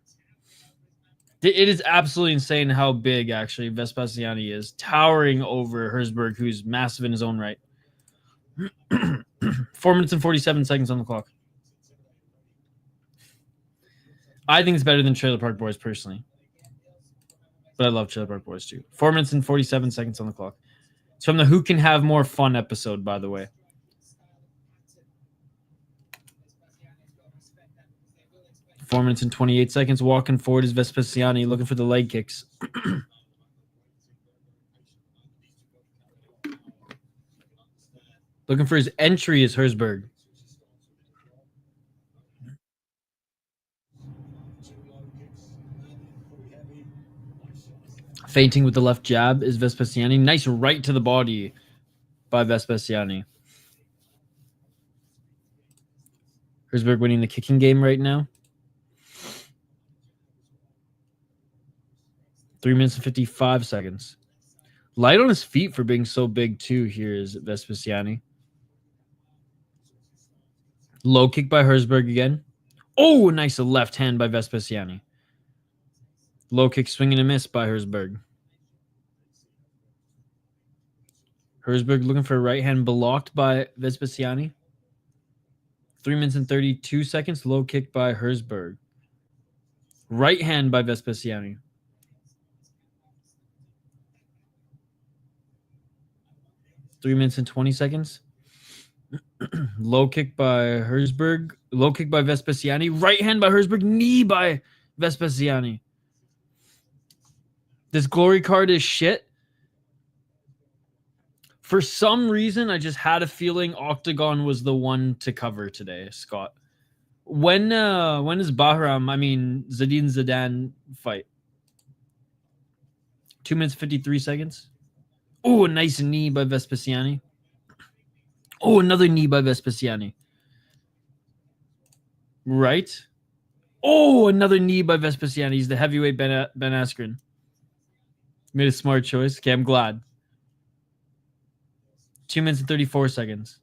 It is absolutely insane how big, actually, Vespaziani is, towering over Herzberg, who's massive in his own right. 4 minutes and 47 seconds on the clock. I think it's better than Trailer Park Boys, personally. But I love Trailer Park Boys, too. 4 minutes and 47 seconds on the clock. It's from the Who Can Have More Fun episode, by the way. Four minutes and 28 seconds. Walking forward is Vespaziani, looking for the leg kicks. Looking for his entry is Herzberg. Feinting with the left jab is Vespaziani. Nice right to the body by Vespaziani. Herzberg winning the kicking game right now. 3 minutes and 55 seconds. Light on his feet for being so big, too, here is Vespaziani. Low kick by Herzberg again. Oh, nice left hand by Vespaziani. Low kick, swing and a miss by Herzberg. Herzberg looking for a right hand, blocked by Vespaziani. 3 minutes and 32 seconds. Low kick by Herzberg. Right hand by Vespaziani. 3 minutes and 20 seconds. Low kick by Herzberg. Low kick by Vespaziani. Right hand by Herzberg. Knee by Vespaziani. This glory card is shit. For some reason, I just had a feeling OKTAGON was the one to cover today, Scott. When is Zadine Zidane fight? 2 minutes 53 seconds. Oh, a nice knee by Vespaziani. Oh, another knee by Vespaziani. Right. Oh, another knee by Vespaziani. He's the heavyweight Ben Askren. Made a smart choice. Okay, I'm glad. 2 minutes and 34 seconds.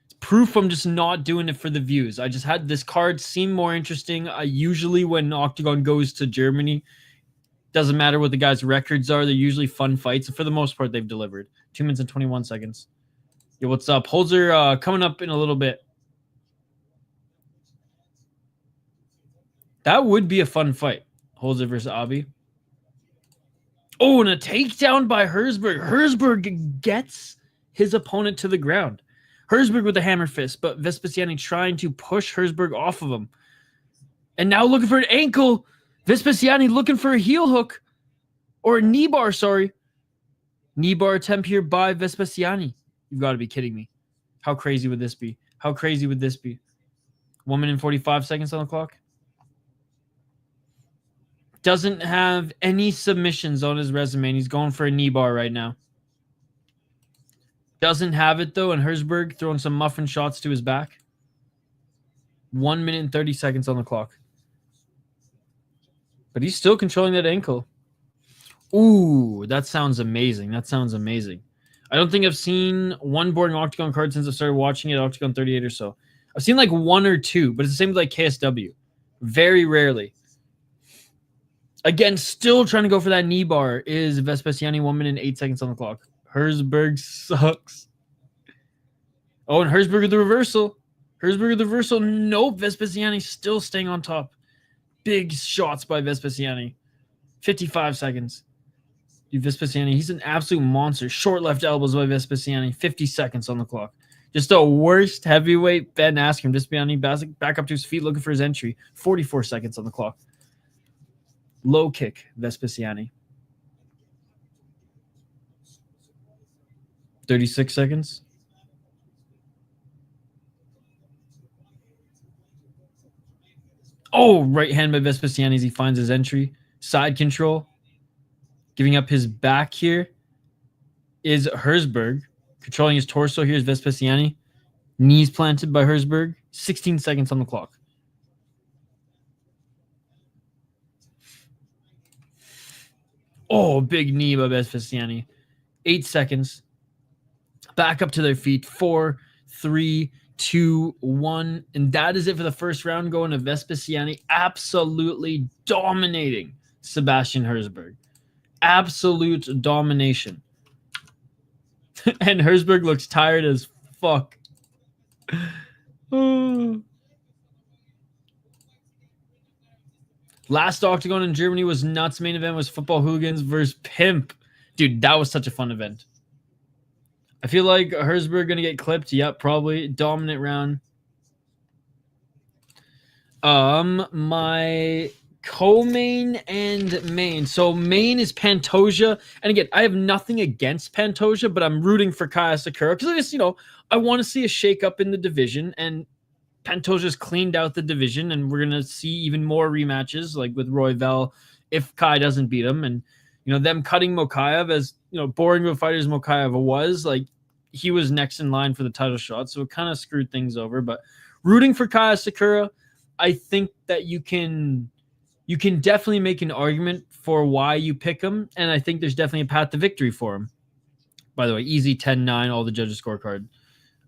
It's proof I'm just not doing it for the views. I just had this card seem more interesting. Usually when OKTAGON goes to Germany, doesn't matter what the guys' records are. They're usually fun fights. And for the most part, they've delivered. 2 minutes and 21 seconds. Yo, what's up? Holzer coming up in a little bit. That would be a fun fight. Holzer versus Abi. Oh, and a takedown by Herzberg. Herzberg gets his opponent to the ground. Herzberg with a hammer fist, but Vespaziani trying to push Herzberg off of him. And now looking for an ankle. Vespaziani looking for a heel hook. Or a knee bar, sorry. Knee bar attempt here by Vespaziani. You've got to be kidding me. How crazy would this be? How crazy would this be? 1 minute and 45 seconds on the clock. Doesn't have any submissions on his resume, and he's going for a knee bar right now. Doesn't have it, though, and Herzberg throwing some muffin shots to his back. 1 minute and 30 seconds on the clock. But he's still controlling that ankle. Ooh, that sounds amazing. That sounds amazing. I don't think I've seen one boring Octagon card since I started watching it, Octagon 38 or so. I've seen like 1 or 2, but it's the same with like KSW. Very rarely. Again, still trying to go for that knee bar is Vespaziani, 1 minute and 8 seconds on the clock. Herzberg sucks. Oh, and Herzberg with the reversal. Herzberg with the reversal. Nope, Vespaziani still staying on top. Big shots by Vespaziani. 55 seconds. Dude, Vespaziani, he's an absolute monster. Short left elbows by Vespaziani. 50 seconds on the clock. Just the worst heavyweight Ben Askren. Vespaziani back up to his feet looking for his entry. 44 seconds on the clock. Low kick, Vespaziani. 36 seconds. Oh, right hand by Vespaziani as he finds his entry. Side control. Giving up his back here is Herzberg. Controlling his torso here is Vespaziani. Knees planted by Herzberg. 16 seconds on the clock. Oh, big knee by Vespaziani. 8 seconds. Back up to their feet. 4, 3, 2, 1. And that is it for the first round, going to Vespaziani absolutely dominating Sebastian Herzberg. Absolute domination. And Herzberg looks tired as fuck. Last Octagon in Germany was nuts. Main event was Football Hooligans versus Pimp. Dude, that was such a fun event. I feel like Herzberg going to get clipped. Yep, probably. Dominant round. My co-main and main. So main is Pantoja. And again, I have nothing against Pantoja, but I'm rooting for Kaya Sakura because I just, I want to see a shake-up in the division. And Pantoja's cleaned out the division, and we're going to see even more rematches, like with Royval, if Kai doesn't beat him. And, them cutting Mokaev, as, boring of a fighter as Mokaev was, like, he was next in line for the title shot, so it kind of screwed things over. But rooting for Kaya Sakura, I think that you can definitely make an argument for why you pick him, and I think there's definitely a path to victory for him. By the way, easy 10-9, all the judges' scorecard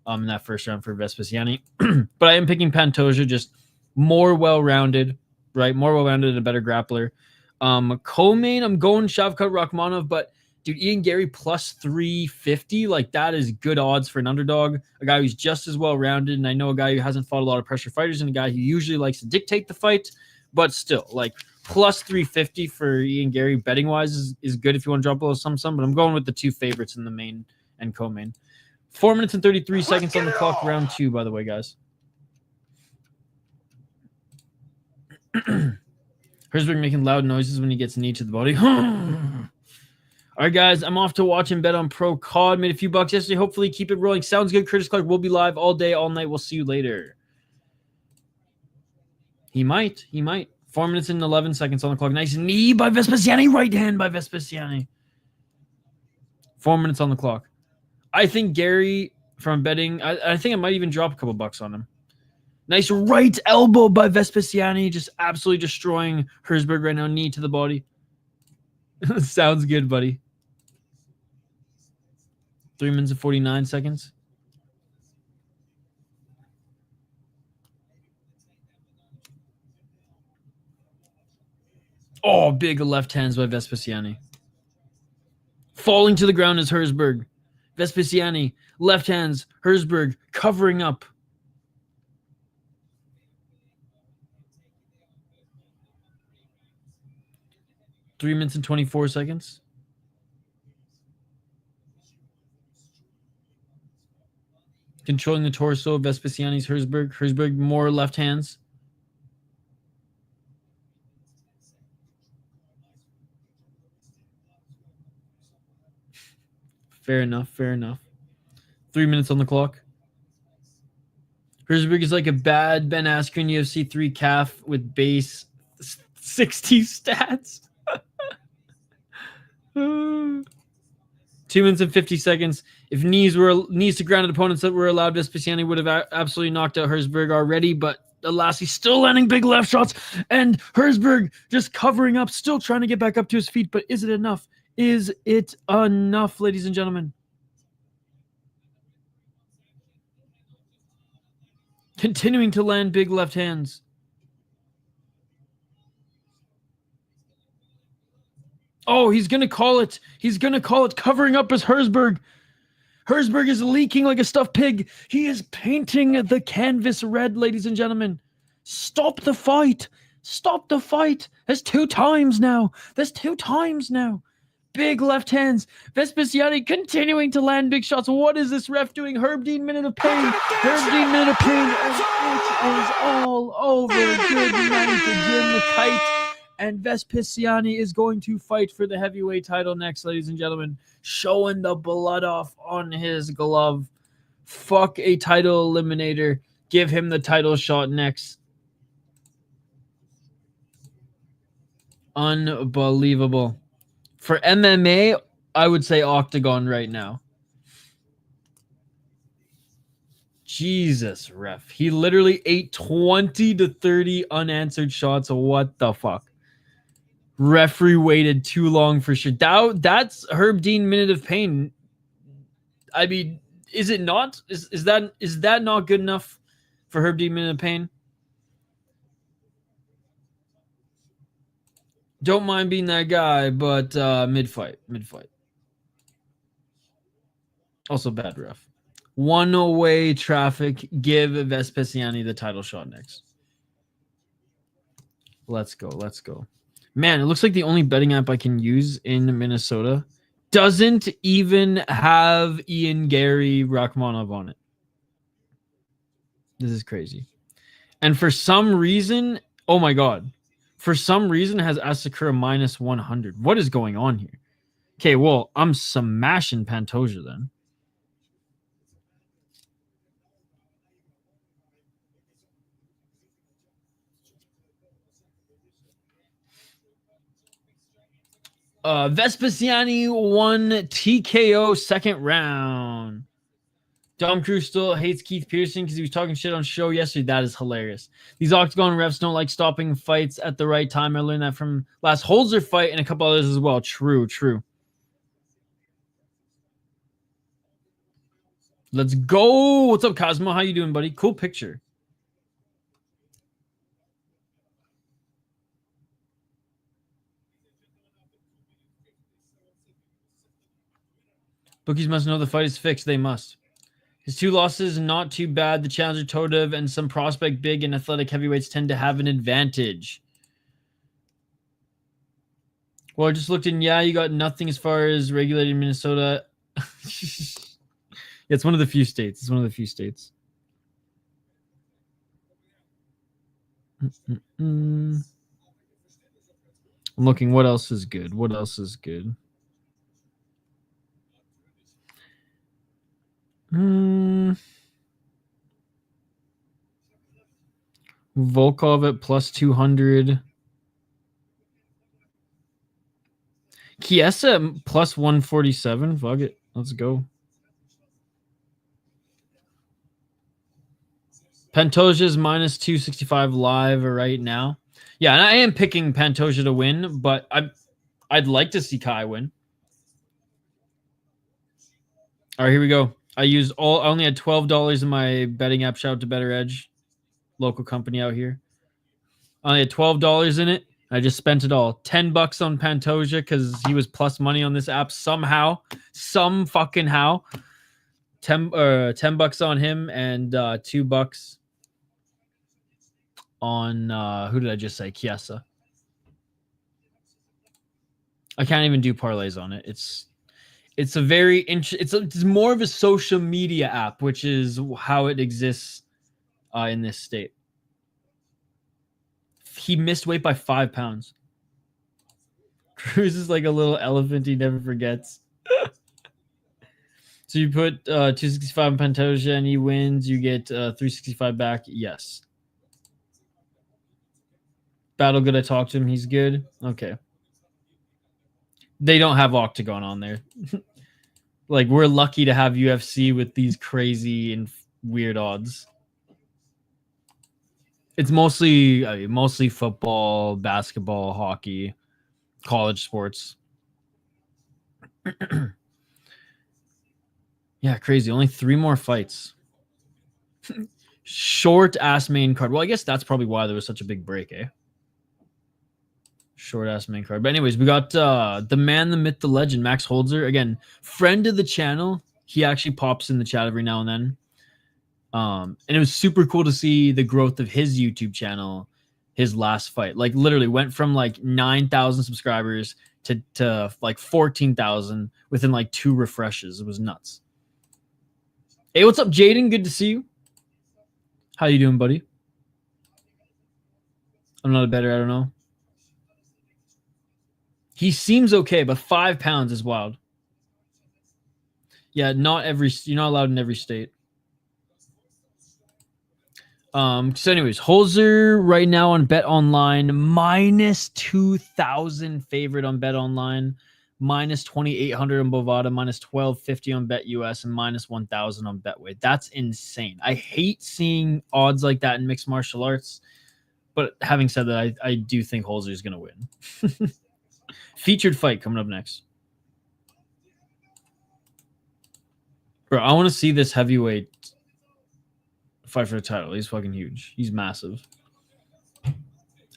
in that first round for Vespaziani. But I am picking Pantoja, just more well-rounded, right? More well-rounded and a better grappler. Co-main, I'm going Shavkat Rakhmonov, but dude, Ian Gary plus 350, like that is good odds for an underdog. A guy who's just as well-rounded, and I know a guy who hasn't fought a lot of pressure fighters and a guy who usually likes to dictate the fight, but still, like plus 350 for Ian Gary betting-wise is good if you want to drop a little some, but I'm going with the two favorites in the main and co-main. 4 minutes and 33 seconds on the clock, round 2, by the way, guys. Herzberg making loud noises when he gets knee to the body. All right, guys, I'm off to watch and bet on Pro COD. Made a few bucks yesterday. Hopefully keep it rolling. Sounds good. Curtis Clark will be live all day, all night. We'll see you later. He might. 4 minutes and 11 seconds on the clock. Nice knee by Vespaziani. Right hand by Vespaziani. 4 minutes on the clock. I think Gary, from betting, I think I might even drop a couple bucks on him. Nice right elbow by Vespaziani, just absolutely destroying Herzberg right now. Knee to the body. Sounds good, buddy. 3 minutes and 49 seconds. Oh, big left hands by Vespaziani. Falling to the ground is Herzberg. Vespaziani, left hands, Herzberg covering up. Three minutes and 24 seconds. Controlling the torso of Vespaziani's Herzberg. Herzberg, more left hands. Fair enough. 3 minutes on the clock. Herzberg is like a bad Ben Askren UFC 3 calf with base 60 stats. 2 minutes and 50 seconds. If knees to grounded opponents that were allowed, Vespaziani would have absolutely knocked out Herzberg already, but alas, he's still landing big left shots, and Herzberg just covering up, still trying to get back up to his feet, but is it enough? Is it enough, ladies and gentlemen? Continuing to land big left hands. Oh, he's going to call it. He's going to call it, covering up as Herzberg. Herzberg is leaking like a stuffed pig. He is painting the canvas red, ladies and gentlemen. Stop the fight. Stop the fight. That's 2 times now. That's 2 times now. Big left hands. Vespaziani continuing to land big shots. What is this ref doing? Herb Dean, minute of pain. Herb Dean, minute of pain. And it is all over. Good night to Jim the Kite. And Vespaziani is going to fight for the heavyweight title next, ladies and gentlemen. Showing the blood off on his glove. Fuck a title eliminator. Give him the title shot next. Unbelievable. For MMA, I would say OKTAGON right now. Jesus, ref. He literally ate 20 to 30 unanswered shots. What the fuck? Referee waited too long for sure. That's Herb Dean minute of pain. I mean, is it not? Is that not good enough for Herb Dean minute of pain? Don't mind being that guy, but mid-fight. Also bad ref. One-way traffic. Give Vespaziani the title shot next. Let's go. Man, it looks like the only betting app I can use in Minnesota doesn't even have Ian Gary Rachmanov on it. This is crazy. And for some reason, oh my God. For some reason, it has Asakura minus 100. What is going on here? Okay, well, I'm smashing Pantoja then. Vespaziani won TKO second round. Dom Cruz still hates Keith Pearson because he was talking shit on show yesterday. That is hilarious. These OKTAGON refs don't like stopping fights at the right time. I learned that from last Holzer fight and a couple others as well. True. Let's go. What's up, Cosmo? How you doing, buddy? Cool picture. Bookies must know the fight is fixed. They must. His 2 losses, not too bad. The challenger Todev and some prospect big and athletic heavyweights tend to have an advantage. Well, I just looked in. Yeah, you got nothing as far as regulated Minnesota. It's one of the few states. I'm looking. What else is good? Volkov at plus 200. Chiesa at plus 147. Fuck it. Let's go. Pantoja's minus 265 live right now. Yeah, and I am picking Pantoja to win, but I'd like to see Kai win. All right, here we go. I only had $12 in my betting app. Shout out to Better Edge, local company out here. I only had $12 in it. I just spent it all. $10 on Pantoja because he was plus money on this app somehow. Some fucking how. $10 on him and $2 on who did I just say? Chiesa. I can't even do parlays on it. It's a very it's more of a social media app, which is how it exists in this state. He missed weight by 5 pounds. Cruz is like a little elephant he never forgets. So you put 265 on Pantoja and he wins, you get 365 back. Yes. Battle good. I talked to him. He's good. Okay. They don't have OKTAGON on there. Like, we're lucky to have UFC with these crazy and weird odds. It's mostly football, basketball, hockey, college sports. Yeah, crazy. Only 3 more fights. Short ass main card. Well, I guess that's probably why there was such a big break, eh? Short ass main card. But anyways, we got the man, the myth, the legend, Max Holzer. Again, friend of the channel. He actually pops in the chat every now and then. And it was super cool to see the growth of his YouTube channel, his last fight. Like literally went from like 9,000 subscribers to like 14,000 within like 2 refreshes. It was nuts. Hey, what's up, Jaden? Good to see you. How you doing, buddy? I'm not a better, I don't know. He seems okay, but 5 pounds is wild. Yeah, you're not allowed in every state. So anyways, Holzer right now on Bet Online, minus 2,000 favorite on Bet Online, minus 2,800 on Bovada, minus 1,250 on Bet US, and minus 1,000 on Betway. That's insane. I hate seeing odds like that in mixed martial arts, but having said that, I do think Holzer is going to win. Featured fight coming up next. Bro, I want to see this heavyweight fight for the title. He's fucking huge. He's massive.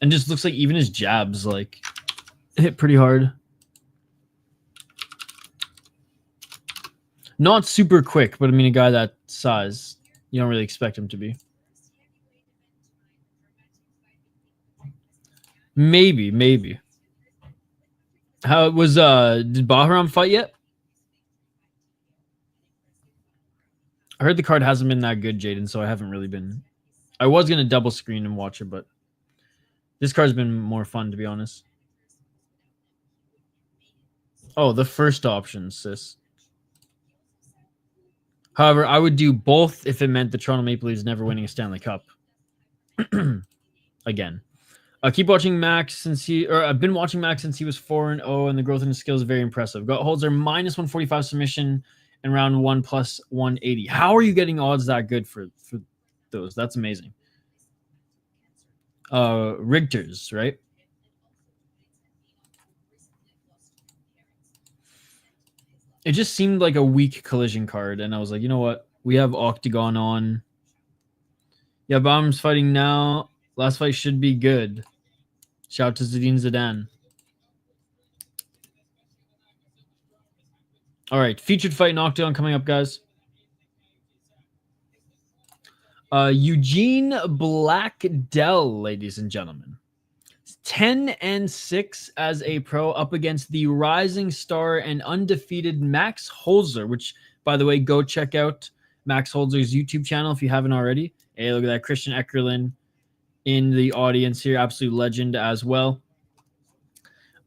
And just looks like even his jabs like hit pretty hard. Not super quick, but I mean a guy that size, you don't really expect him to be. Maybe. How it was did Bahram fight yet? I heard the card hasn't been that good, Jaden, so I haven't really been. I was going to double screen and watch it, but this card's been more fun, to be honest. Oh, the first option, sis. However, I would do both if it meant the Toronto Maple Leafs never winning a Stanley Cup. Again. Keep watching Max I've been watching Max since he was 4-0, and the growth in his skills is very impressive. Got Holzer minus 145 submission in round 1 plus 180. How are you getting odds that good for those? That's amazing. Rigters, right? It just seemed like a weak collision card, and I was like, you know what? We have OKTAGON on. Yeah, Baum's fighting now. Last fight should be good. Shout out to Zinedine Zidane. All right, featured fight in OKTAGON coming up, guys. Eugen Black-Dell, ladies and gentlemen. 10-6 as a pro up against the rising star and undefeated Max Holzer, which, by the way, go check out Max Holzer's YouTube channel if you haven't already. Hey, look at that. Christian Eckerlin in the audience here. Absolute legend as well.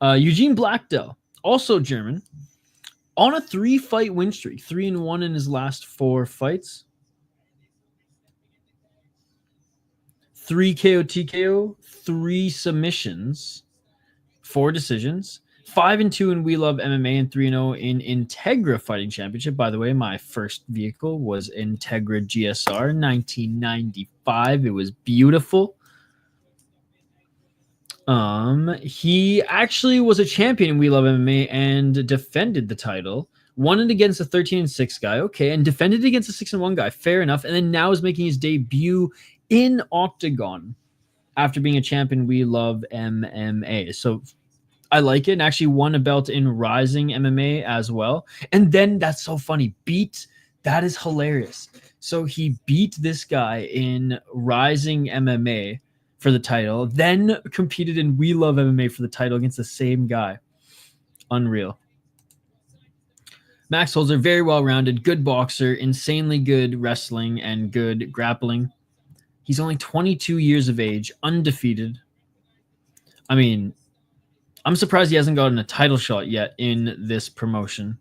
Eugen Black-Dell, also German, on a 3-fight win streak. 3-1 in his last 4 fights. 3 KO TKO, 3 submissions, 4 decisions, 5-2 in We Love MMA, and 3-0 in Integra Fighting Championship. By the way, my first vehicle was Integra GSR 1995. It was beautiful. He actually was a champion in We Love MMA and defended the title. Won it against a 13-6 guy, okay, and defended against a 6-1 guy, fair enough. And then now is making his debut in OKTAGON after being a champion We Love MMA. So I like it, and actually won a belt in Rising MMA as well. And then that's so funny. That is hilarious. So he beat this guy in Rising MMA for the title, then competed in We Love MMA for the title against the same guy. Unreal. Max Holzer, very well-rounded, good boxer, insanely good wrestling, and good grappling. He's only 22 years of age, undefeated. I mean, I'm surprised he hasn't gotten a title shot yet in this promotion.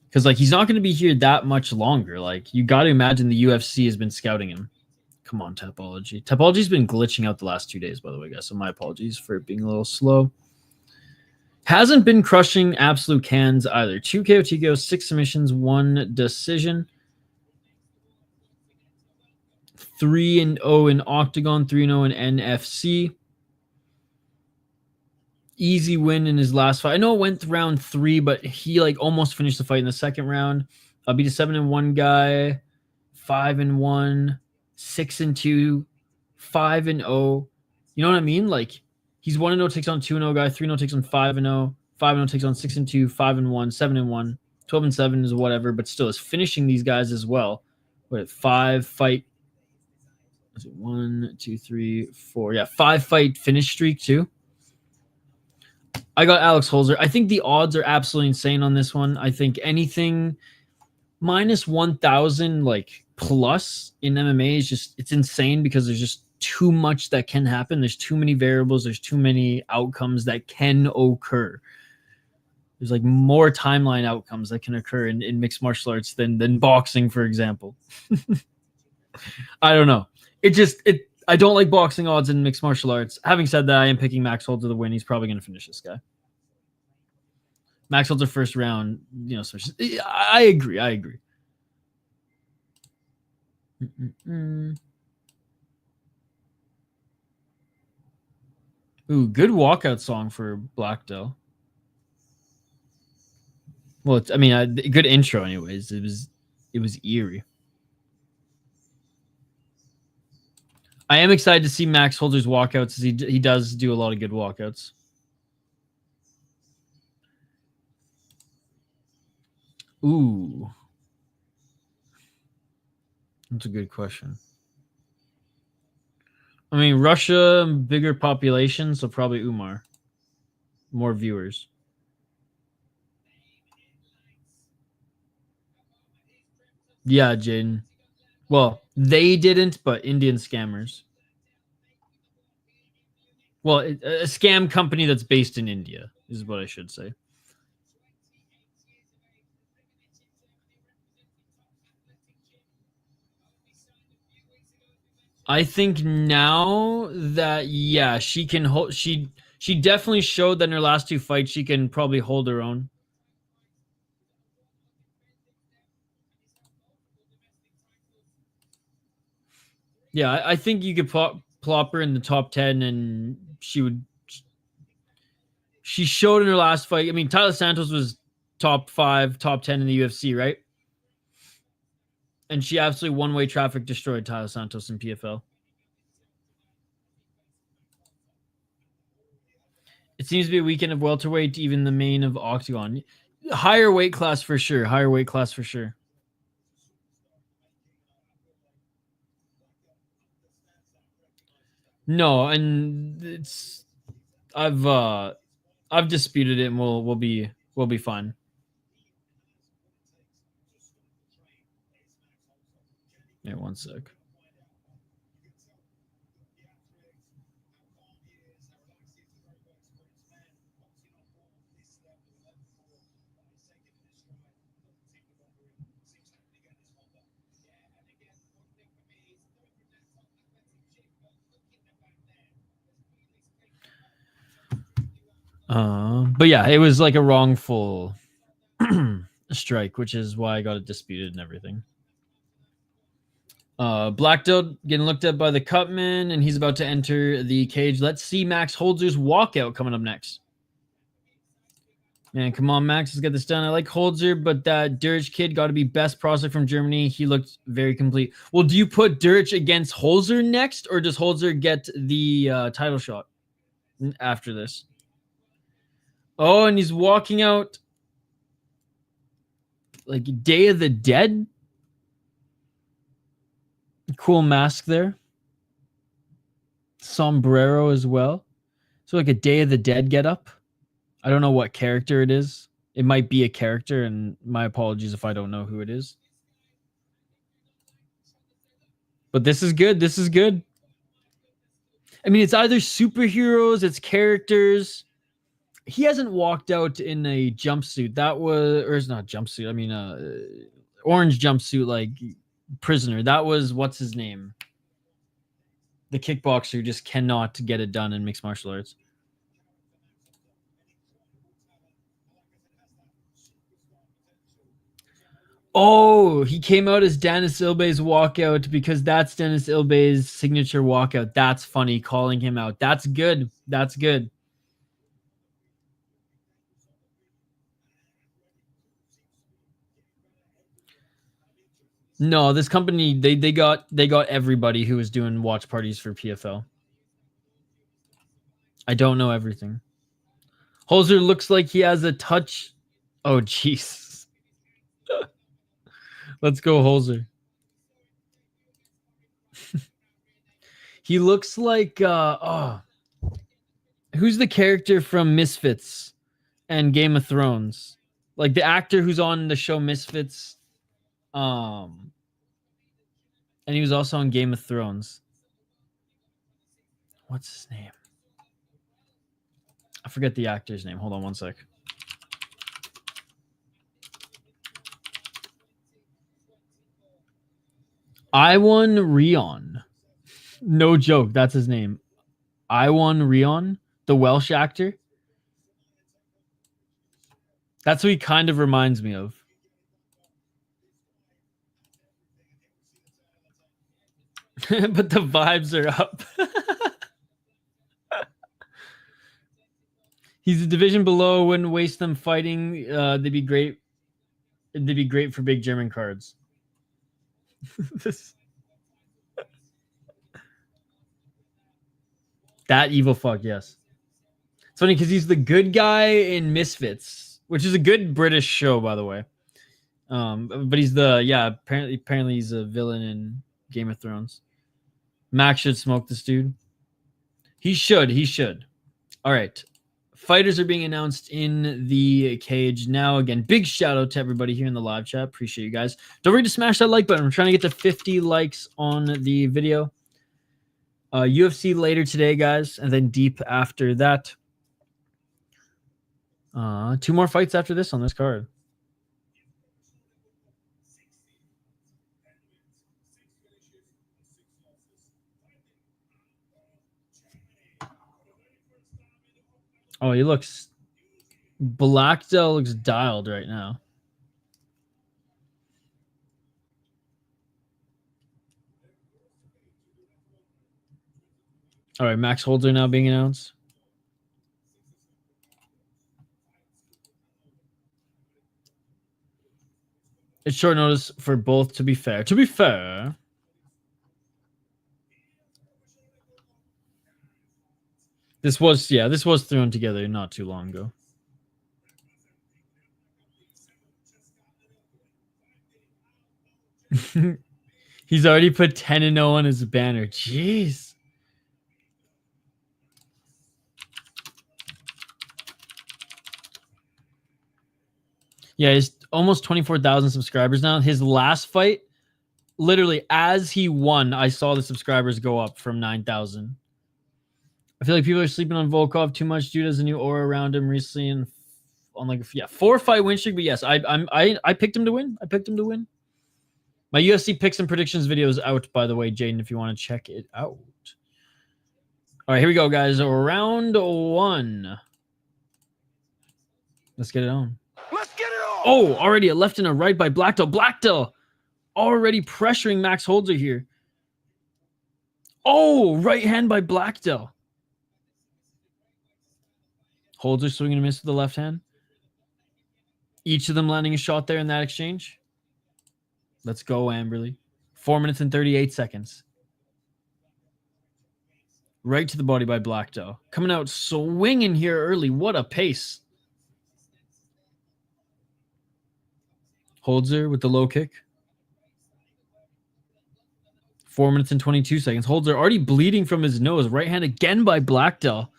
Because, like, he's not going to be here that much longer. Like, you got to imagine the UFC has been scouting him. Come on, Tapology. Tapology's been glitching out the last 2 days, by the way, guys. So my apologies for it being a little slow. Hasn't been crushing absolute cans either. 2 KO TKO, 6 submissions, 1 decision. 3-0 in OKTAGON, 3-0 in NFC. Easy win in his last fight. I know it went round 3, but he like almost finished the fight in the second round. Beat a 7-1 guy. 5-1, 6-2, 5-0. You know what I mean? Like he's 1-0 takes on 2-0 guy, 3-0 takes on 5-0, 5-0 takes on 6-2, 5-1, 7-1, 12-7 is whatever, but still is finishing these guys as well. What 5 fight? Was it 1, 2, 3, 4? Yeah, 5 fight finish streak too. I got Alex Holzer. I think the odds are absolutely insane on this one. I think anything minus 1,000 like plus in MMA is just it's insane because there's just too much that can happen. There's too many variables. There's too many outcomes that can occur. There's like more timeline outcomes that can occur in mixed martial arts than boxing, for example. I don't know. I don't like boxing odds in mixed martial arts. Having said that, I am picking Max Holzer to win. He's probably going to finish this guy. Max Holzer first round, you know, so I agree. Ooh, good walkout song for Black-Dell. Well, I mean, good intro anyways. It was eerie. I am excited to see Max Holzer's walkouts as he does do a lot of good walkouts. Ooh. That's a good question. I mean, Russia, bigger population, so probably Umar. More viewers. Yeah, Jaden. Well, they didn't, but Indian scammers. Well, a scam company that's based in India is what I should say. I think now that yeah, she can hold. She definitely showed that in her last 2 fights she can probably hold her own. Yeah, I think you could plop her in the top 10, and she would. She showed in her last fight. I mean, Tyler Santos was top 5, top 10 in the UFC, right? And she absolutely one-way traffic destroyed Tyler Santos in PFL. It seems to be a weekend of welterweight, even the main of Octagon. Higher weight class for sure. Higher weight class for sure. No, and it's I've disputed it, and we'll be fine. Yeah, one sec. But yeah, it was like a wrongful strike, which is why I got it disputed and everything. Black-Dell getting looked at by the cutman, and he's about to enter the cage. Let's see Max Holzer's walkout coming up next. Man, come on, Max, let's get this done. I like Holzer, but that Duric kid got to be best prospect from Germany. He looked very complete. Well, do you put Duric against Holzer next, or does Holzer get the title shot after this? Oh, and he's walking out like Day of the Dead. Cool mask there. Sombrero as well. So like a Day of the Dead getup. I don't know what character it is. It might be a character, and my apologies if I don't know who it is. But this is good. This is good. I mean, it's either superheroes, it's characters. He hasn't walked out in a jumpsuit. That was, or it's not jumpsuit. I mean, orange jumpsuit, like prisoner. That was, what's his name? The kickboxer just cannot get it done in mixed martial arts. Oh, he came out as Dennis Ilbe's walkout because that's Dennis Ilbe's signature walkout. That's funny, calling him out. That's good. That's good. No, this company they got everybody who was doing watch parties for PFL. I don't know everything. Holzer looks like he has a touch. Oh, jeez. Let's go, Holzer. He looks like who's the character from Misfits and Game of Thrones? Like the actor who's on the show Misfits. And he was also on Game of Thrones. What's his name? I forget the actor's name. Hold on one sec. Iwan Rion. No joke. That's his name. Iwan Rion, the Welsh actor. That's what he kind of reminds me of. But the vibes are up. He's a division below. Wouldn't waste them fighting. They'd be great. They'd be great for big German cards. That evil fuck, yes. It's funny because he's the good guy in Misfits, which is a good British show, by the way. But he's apparently he's a villain in Game of Thrones. Max should smoke this dude. He should. All right. Fighters are being announced in the cage now. Again, big shout out to everybody here in the live chat. Appreciate you guys. Don't forget to smash that like button. We're trying to get to 50 likes on the video. UFC later today, guys, and then deep after that. 2 more fights after this on this card. Oh, he looks... Black-Dell looks dialed right now. All right, Max Holzer now being announced. It's short notice for both, to be fair. To be fair... This was thrown together not too long ago. He's already put 10-0 on his banner. Jeez. Yeah, he's almost 24,000 subscribers now. His last fight, literally as he won, I saw the subscribers go up from 9,000. I feel like people are sleeping on Volkov too much. Dude has a new aura around him recently, and on like 4-fight win streak. But yes, I picked him to win. I picked him to win. My UFC picks and predictions video is out, by the way, Jaden, if you want to check it out. All right, here we go, guys. Round 1. Let's get it on. Let's get it on. Oh, already a left and a right by Black-Dell. Black-Dell already pressuring Max Holzer here. Oh, right hand by Black-Dell. Holzer swinging and miss with the left hand. Each of them landing a shot there in that exchange. Let's go, Amberly. 4 minutes and 38 seconds. Right to the body by Black-Dell. Coming out swinging here early. What a pace. Holzer with the low kick. 4 minutes and 22 seconds. Holzer already bleeding from his nose. Right hand again by Black-Dell.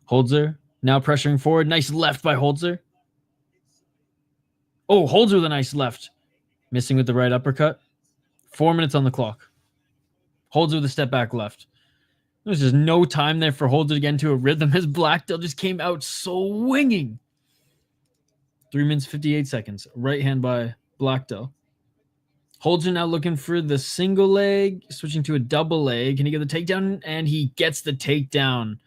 Holzer now pressuring forward. Nice left by Holzer. Oh, Holzer with a nice left. Missing with the right uppercut. 4 minutes on the clock. Holzer with a step back left. There's just no time there for Holzer to get into a rhythm as Black-Dell just came out swinging. 3 minutes, 58 seconds. Right hand by Black-Dell. Holzer now looking for the single leg. Switching to a double leg. Can he get the takedown? And he gets the takedown.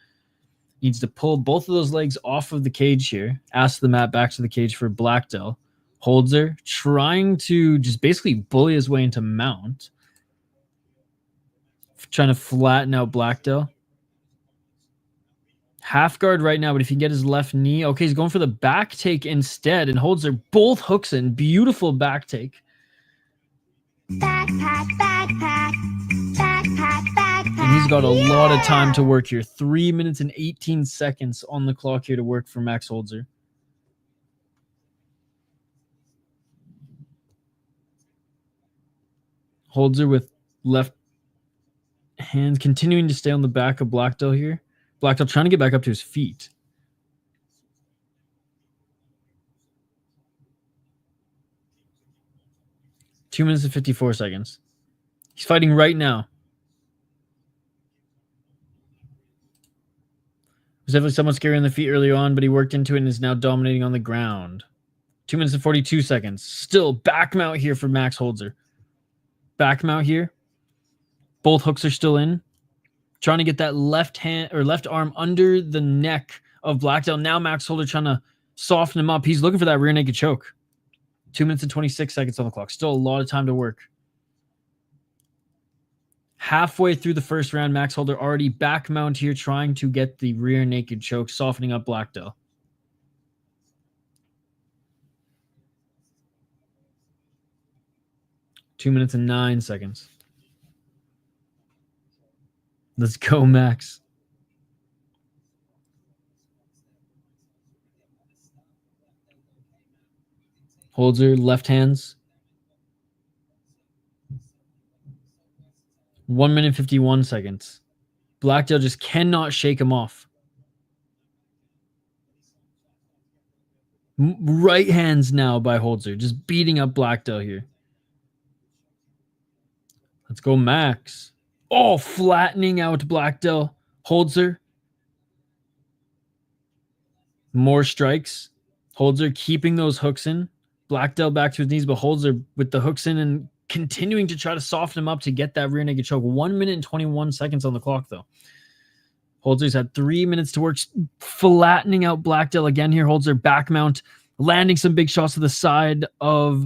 Needs to pull both of those legs off of the cage here. Ask the mat back to the cage for Black-Dell. Holzer trying to just basically bully his way into mount. Trying to flatten out Black-Dell. Half guard right now, but if he can get his left knee. Okay, he's going for the back take instead. And Holzer both hooks in. Beautiful back take. Backpack, backpack, backpack, backpack. And he's got a lot of time to work here. 3 minutes and 18 seconds on the clock here to work for Max Holzer. Holzer with left hand continuing to stay on the back of Black-Dell here. Black-Dell trying to get back up to his feet. Two minutes and 54 seconds. He's fighting right now. Was definitely somewhat scary on the feet early on, but he worked into it and is now dominating on the ground. 2 minutes and 42 seconds. Still back mount here for Max Holzer. Back mount here. Both hooks are still in. Trying to get that left hand or left arm under the neck of Black-Dell. Now Max Holzer trying to soften him up. He's looking for that rear naked choke. 2 minutes and 26 seconds on the clock. Still a lot of time to work. Halfway through the first round, Max Holzer already back mount here, trying to get the rear naked choke, softening up Black-Dell. Two minutes and 9 seconds. Let's go, Max. Holzer, left hands. 1 minute 51 seconds. Black-Dell just cannot shake him off. Right hands now by Holzer, just beating up Black-Dell here. Let's go, Max. Oh, flattening out Black-Dell. Holzer. More strikes. Holzer keeping those hooks in. Black-Dell back to his knees, but Holzer with the hooks in and continuing to try to soften him up to get that rear naked choke. 1 minute and 21 seconds on the clock, though. Holzer's had 3 minutes to work, flattening out Black-Dell again here. Holzer back mount, landing some big shots to the side of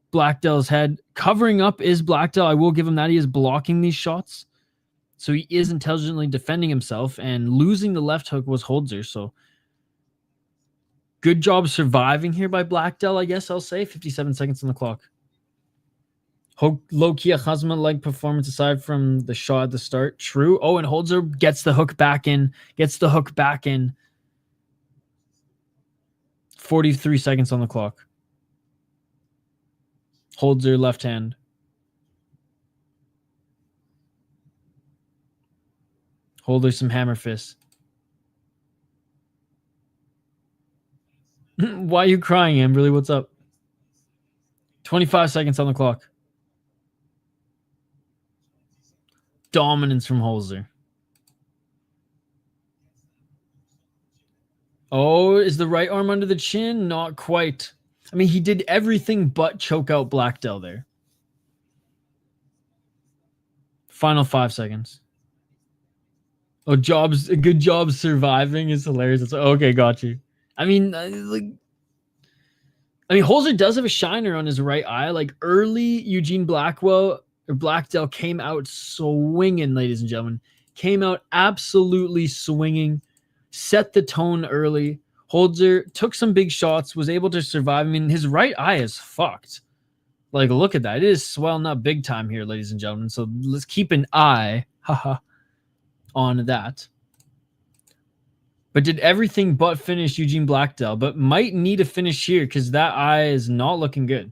Black-Dell's head. Covering up is Black-Dell. I will give him that. He is blocking these shots. So he is intelligently defending himself, and losing the left hook was Holzer. So good job surviving here by Black-Dell, I guess I'll say. 57 seconds on the clock. Low-key Chazma-like performance aside from the shot at the start. True. Oh, and Holzer gets the hook back in. 43 seconds on the clock. Holzer left hand. Holzer some hammer fist. Why are you crying, Amberly? What's up? 25 seconds on the clock. Dominance from Holzer. Oh, is the right arm under the chin? Not quite. I mean, he did everything but choke out Black-Dell there. Final 5 seconds. Oh, good job surviving is hilarious. It's, okay, got you. I mean, Holzer does have a shiner on his right eye. Like, early Eugene Black-Dell came out swinging, ladies and gentlemen. Came out absolutely swinging. Set the tone early. Holzer took some big shots, was able to survive. I mean, his right eye is fucked. Like, look at that. It is swelling up big time here, ladies and gentlemen. So let's keep an eye on that. But did everything but finish Eugene Black-Dell. But might need a finish here because that eye is not looking good.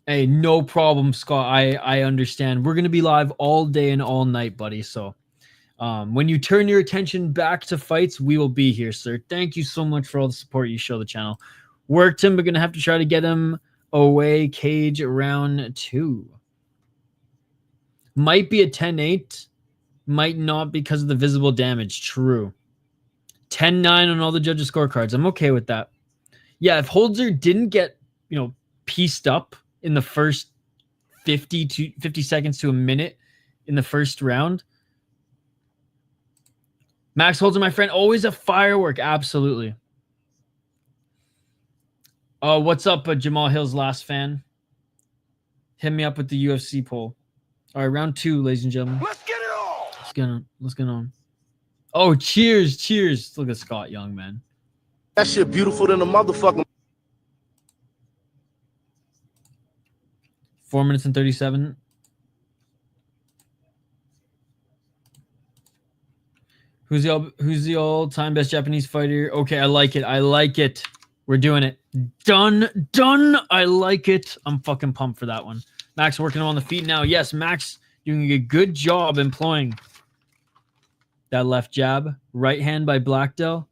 Hey, no problem, Scott. I understand. We're going to be live all day and all night, buddy. So when you turn your attention back to fights, we will be here, sir. Thank you so much for all the support you show the channel. Worked him, but going to have to try to get him away. Cage round 2. Might be a 10-8. Might not because of the visible damage. True. 10-9 on all the judges' scorecards. I'm okay with that. Yeah, if Holzer didn't get, pieced up in the first 50 seconds to a minute in the first round. Max Holzer, my friend, always a firework. Absolutely. What's up, Jamal Hill's last fan? Hit me up with the UFC poll. All right, round 2, ladies and gentlemen. Let's get it on. Let's get on. Oh, cheers. Look at Scott Young, man. That shit beautiful than a motherfucker. 4 minutes and 37. Who's the all-time best Japanese fighter? Okay, I like it. I like it. We're doing it. Done. I like it. I'm fucking pumped for that one. Max working on the feet now. Yes, Max doing a good job employing that left jab. Right hand by Black-Dell.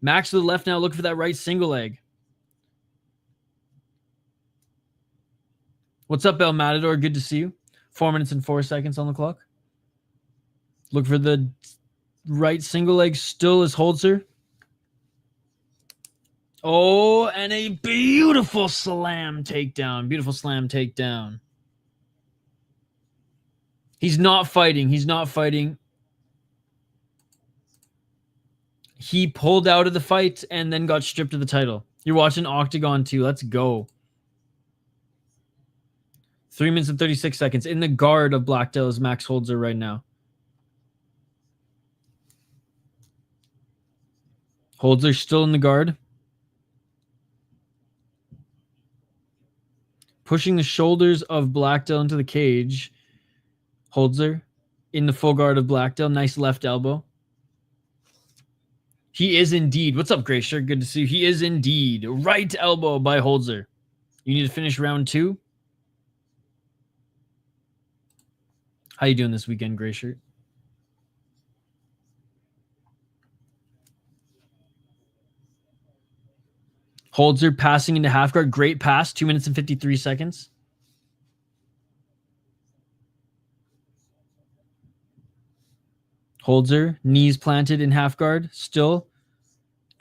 Max to the left now, looking for that right single leg. What's up, El Matador? Good to see you. 4 minutes and 4 seconds on the clock. Look for the right single leg still is Holzer. Oh, and a beautiful slam takedown. Beautiful slam takedown. He's not fighting. He's not fighting. He pulled out of the fight and then got stripped of the title. You're watching Octagon 2. Let's go. 3 minutes and 36 seconds. In the guard of Black-Dell is Max Holzer right now. Holzer still in the guard. Pushing the shoulders of Black-Dell into the cage. Holzer in the full guard of Black-Dell. Nice left elbow. He is indeed. What's up, Gray Shirt? Good to see you. He is indeed. Right elbow by Holzer. You need to finish round 2. How you doing this weekend, Gray Shirt? Holzer passing into half guard. Great pass. 2 minutes and 53 seconds. Holzer, knees planted in half guard. Still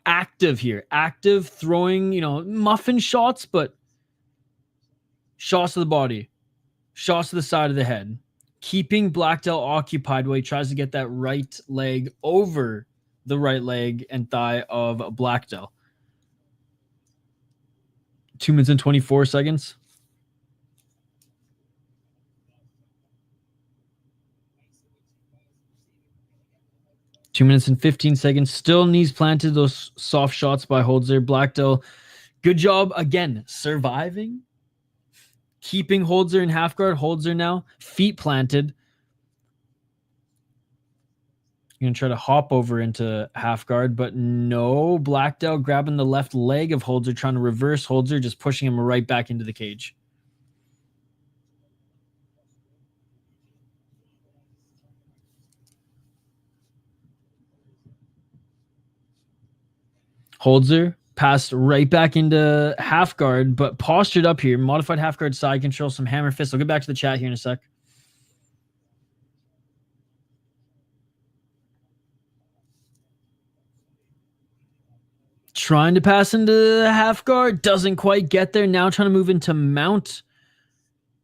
active here. Active, throwing, muffin shots, but shots to the body. Shots to the side of the head. Keeping Black-Dell occupied while he tries to get that right leg over the right leg and thigh of Black-Dell. 2 minutes and 24 seconds. Two minutes and 15 seconds. Still knees planted. Those soft shots by Holzer. Black-Dell, good job again. Surviving. Keeping Holzer in half guard. Holzer now. Feet planted. You're going to try to hop over into half guard, but no. Black-Dell grabbing the left leg of Holzer, trying to reverse Holzer, just pushing him right back into the cage. Holzer passed right back into half guard, but postured up here. Modified half guard side control, some hammer fists. I'll get back to the chat here in a sec. Trying to pass into half guard. Doesn't quite get there. Now trying to move into mount.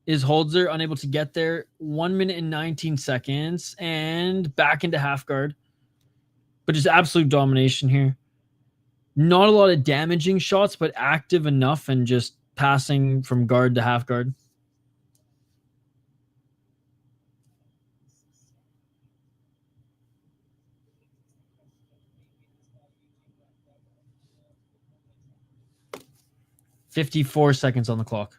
Is Holzer unable to get there? 1 minute and 19 seconds. And back into half guard. But just absolute domination here. Not a lot of damaging shots, but active enough and just passing from guard to half guard. "54 seconds on the clock."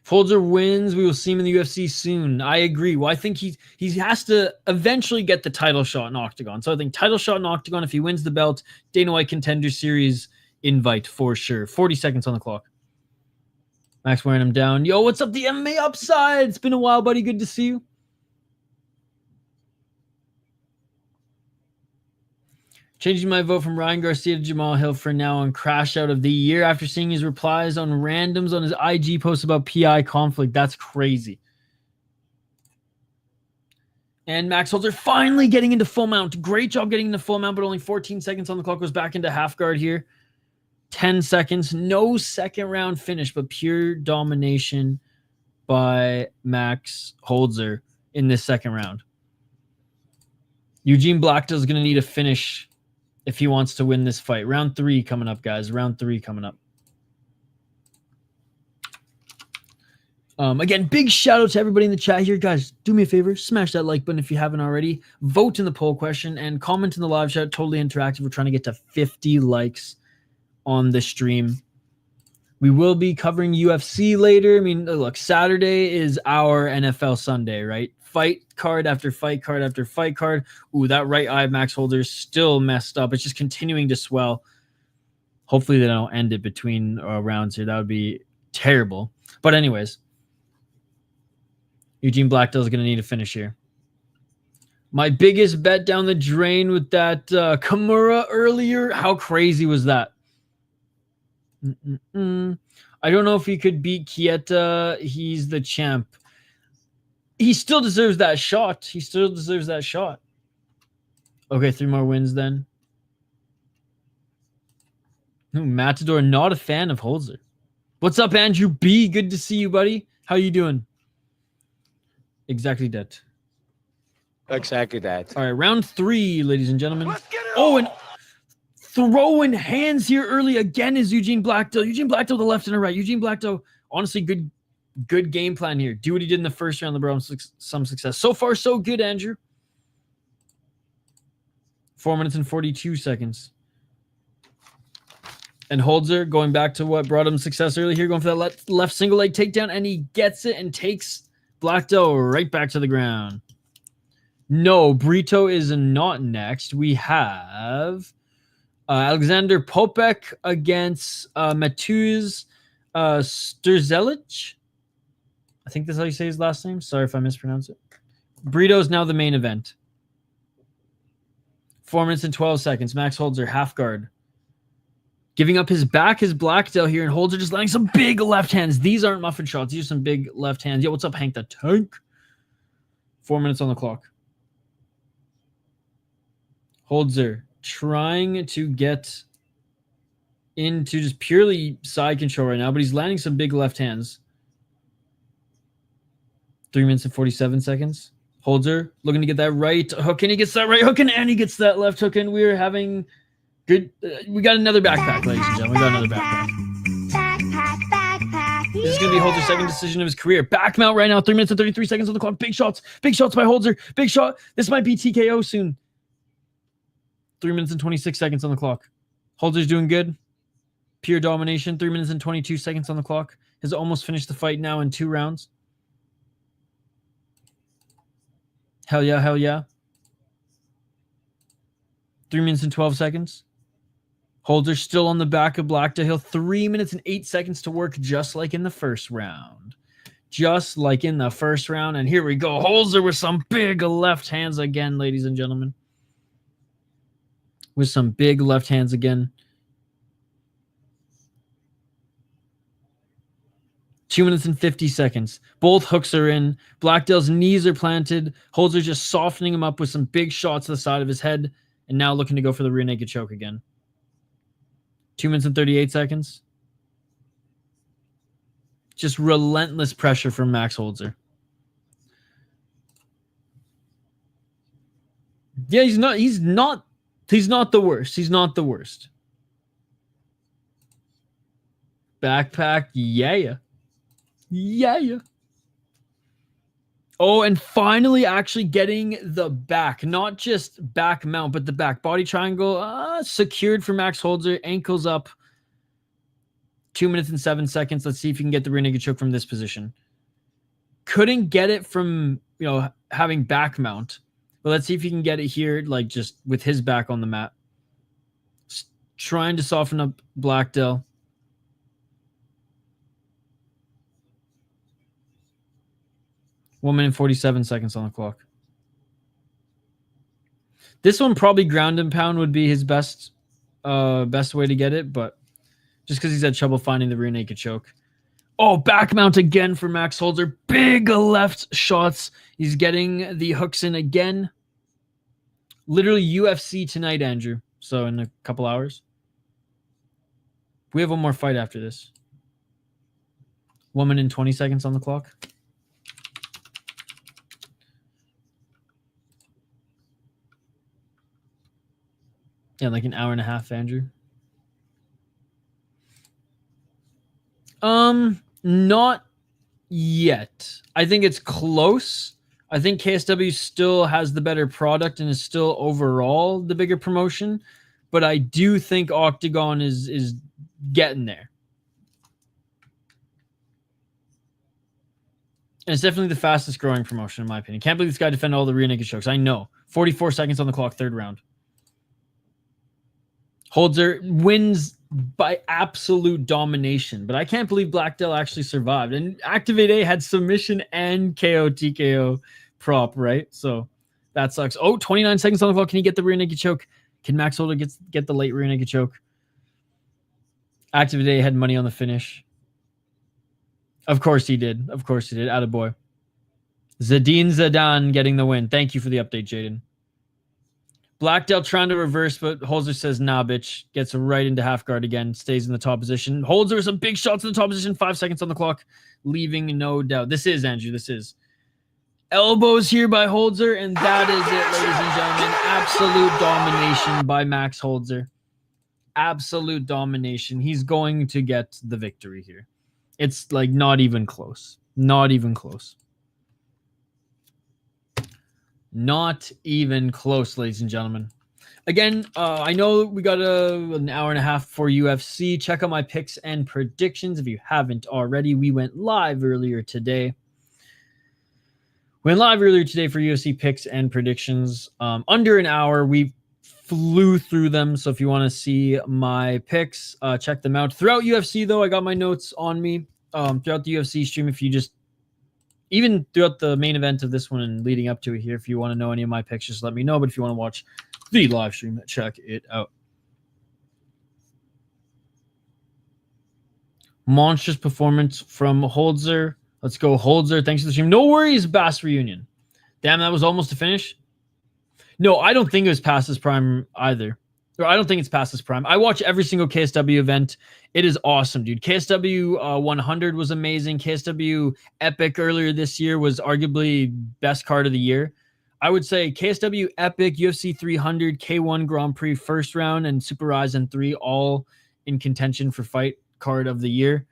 If Holzer wins, we will see him in the UFC soon. I agree. Well, I think he has to eventually get the title shot in Octagon. So I think title shot in Octagon, if he wins the belt, Dana White Contender Series invite for sure. 40 seconds on the clock. Max wearing him down. Yo, what's up, the MMA Upside? It's been a while, buddy. Good to see you. Changing my vote from Ryan Garcia to Jamal Hill for now on Crash Out of the Year after seeing his replies on randoms on his IG post about PI conflict. That's crazy. And Max Holzer finally getting into full mount. Great job getting into full mount, but only 14 seconds on the clock. Goes back into half guard here. 10 seconds. No second round finish, but pure domination by Max Holzer in this second round. Eugene Black-Dell is going to need a finish if he wants to win this fight. Round 3 coming up, guys. Round 3 coming up. Again, big shout out to everybody in the chat here. Guys, do me a favor. Smash that like button if you haven't already. Vote in the poll question and comment in the live chat. Totally interactive. We're trying to get to 50 likes on the stream. We will be covering UFC later. I mean, look, Saturday is our NFL Sunday, right? Fight card after fight card after fight card. Ooh, that right eye of Max Holzer is still messed up. It's just continuing to swell. Hopefully they don't end it between rounds here. That would be terrible. But anyways, Eugen Black-Dell is going to need a finish here. My biggest bet down the drain with that Kimura earlier. How crazy was that? I don't know if he could beat Kieta. He's the champ. He still deserves that shot. He still deserves that shot. Okay, 3 more wins then. Ooh, Matador, not a fan of Holzer. What's up, Andrew B? Good to see you, buddy. How you doing? Exactly that. Exactly that. All right, round 3, ladies and gentlemen. Oh, and throwing hands here early again is Eugen Black-Dell. Eugen Black-Dell to the left and the right. Eugen Black-Dell, honestly, good game plan here. Do what he did in the first round, LeBron, some success. So far, so good, Andrew. 4 minutes and 42 seconds. And Holzer going back to what brought him success early here, going for that left single leg takedown, and he gets it and takes Black-Dell right back to the ground. No, Brito is not next. We have Alexander Poppeck against Matuz Sturzelich. I think that's how you say his last name. Sorry if I mispronounce it. Brito is now the main event. 4 minutes and 12 seconds. Max Holzer, half guard. Giving up his back is Black-Dell here, and Holzer just landing some big left hands. These aren't muffin shots. These are some big left hands. Yo, what's up, Hank the Tank? 4 minutes on the clock. Holzer trying to get into just purely side control right now, but he's landing some big left hands. 3 minutes and 47 seconds. Holzer looking to get that right hook, and he gets that right hook, and he gets that left hook, and we're having good. We got another backpack, ladies and gentlemen. We got another backpack. This is going to be Holzer's second decision of his career. Back mount right now. 3 minutes and 33 seconds on the clock. Big shots. Big shots by Holzer. Big shot. This might be TKO soon. 3 minutes and 26 seconds on the clock. Holzer's doing good. Pure domination. 3 minutes and 22 seconds on the clock. Has almost finished the fight now in 2 rounds. Hell yeah, hell yeah. 3 minutes and 12 seconds. Holzer still on the back of Black-Dell. 3 minutes and 8 seconds to work, just like in the first round. Just like in the first round. And here we go. Holzer with some big left hands again, ladies and gentlemen. With some big left hands again. 2 minutes and 50 seconds. Both hooks are in. Black-Dell's knees are planted. Holzer just softening him up with some big shots to the side of his head. And now looking to go for the rear naked choke again. 2 minutes and 38 seconds. Just relentless pressure from Max Holzer. Yeah, he's not the worst. He's not the worst. Backpack, yeah. Yeah. Oh, and finally actually getting the back. Not just back mount, but the back. Body triangle secured for Max Holzer. Ankles up. 2 minutes and 7 seconds. Let's see if you can get the rear naked choke from this position. Couldn't get it from, having back mount. But let's see if you can get it here, like just with his back on the mat. Trying to soften up Black-Dell. One minute and 47 seconds on the clock. This one probably ground and pound would be his best way to get it, but just because he's had trouble finding the rear naked choke. Oh, back mount again for Max Holzer. Big left shots. He's getting the hooks in again. Literally UFC tonight, Andrew. So in a couple hours. We have one more fight after this. 1 minute and 20 seconds on the clock. Yeah, like an hour and a half, Andrew. Not yet. I think it's close. I think KSW still has the better product and is still overall the bigger promotion, but I do think OKTAGON is getting there. And it's definitely the fastest growing promotion, in my opinion. Can't believe this guy defended all the rear naked chokes. I know. 44 seconds on the clock, third round. Holzer wins by absolute domination, but I can't believe Black-Dell actually survived. And Activate A had submission and KO TKO prop, right? So that sucks. Oh, 29 seconds on the clock. Can he get the rear naked choke? Can Max Holder get the late rear naked choke? Activate A had money on the finish. Of course he did. Of course he did. Attaboy. Zadine Zidane getting the win. Thank you for the update, Jaden. Black-Dell trying to reverse, but Holzer says, nah, bitch. Gets right into half guard again. Stays in the top position. Holzer some big shots in the top position. 5 seconds on the clock. Leaving no doubt. This is, Andrew. This is. Elbows here by Holzer, and that is it, ladies and gentlemen. Absolute domination by Max Holzer. Absolute domination. He's going to get the victory here. It's like not even close. Not even close. Not even close, ladies and gentlemen. Again, I know we got an hour and a half for UFC. Check out my picks and predictions if you haven't already. We went live earlier today. For UFC picks and predictions. Under an hour, we flew through them. So if you want to see my picks, check them out. Throughout UFC, though, I got my notes on me. Throughout the UFC stream, if you just even throughout the main event of this one and leading up to it here, if you want to know any of my picks, just let me know. But if you want to watch the live stream, check it out. Monstrous performance from Holzer. Let's go, Holzer. Thanks for the stream. No worries, Bass Reunion. Damn, that was almost a finish. No, I don't think it was past his prime either. Or I don't think it's past his prime. I watch every single KSW event. It is awesome, dude. KSW 100 was amazing. KSW Epic earlier this year was arguably best card of the year. I would say KSW Epic, UFC 300, K1 Grand Prix first round, and Super Ryzen 3 all in contention for fight card of the year.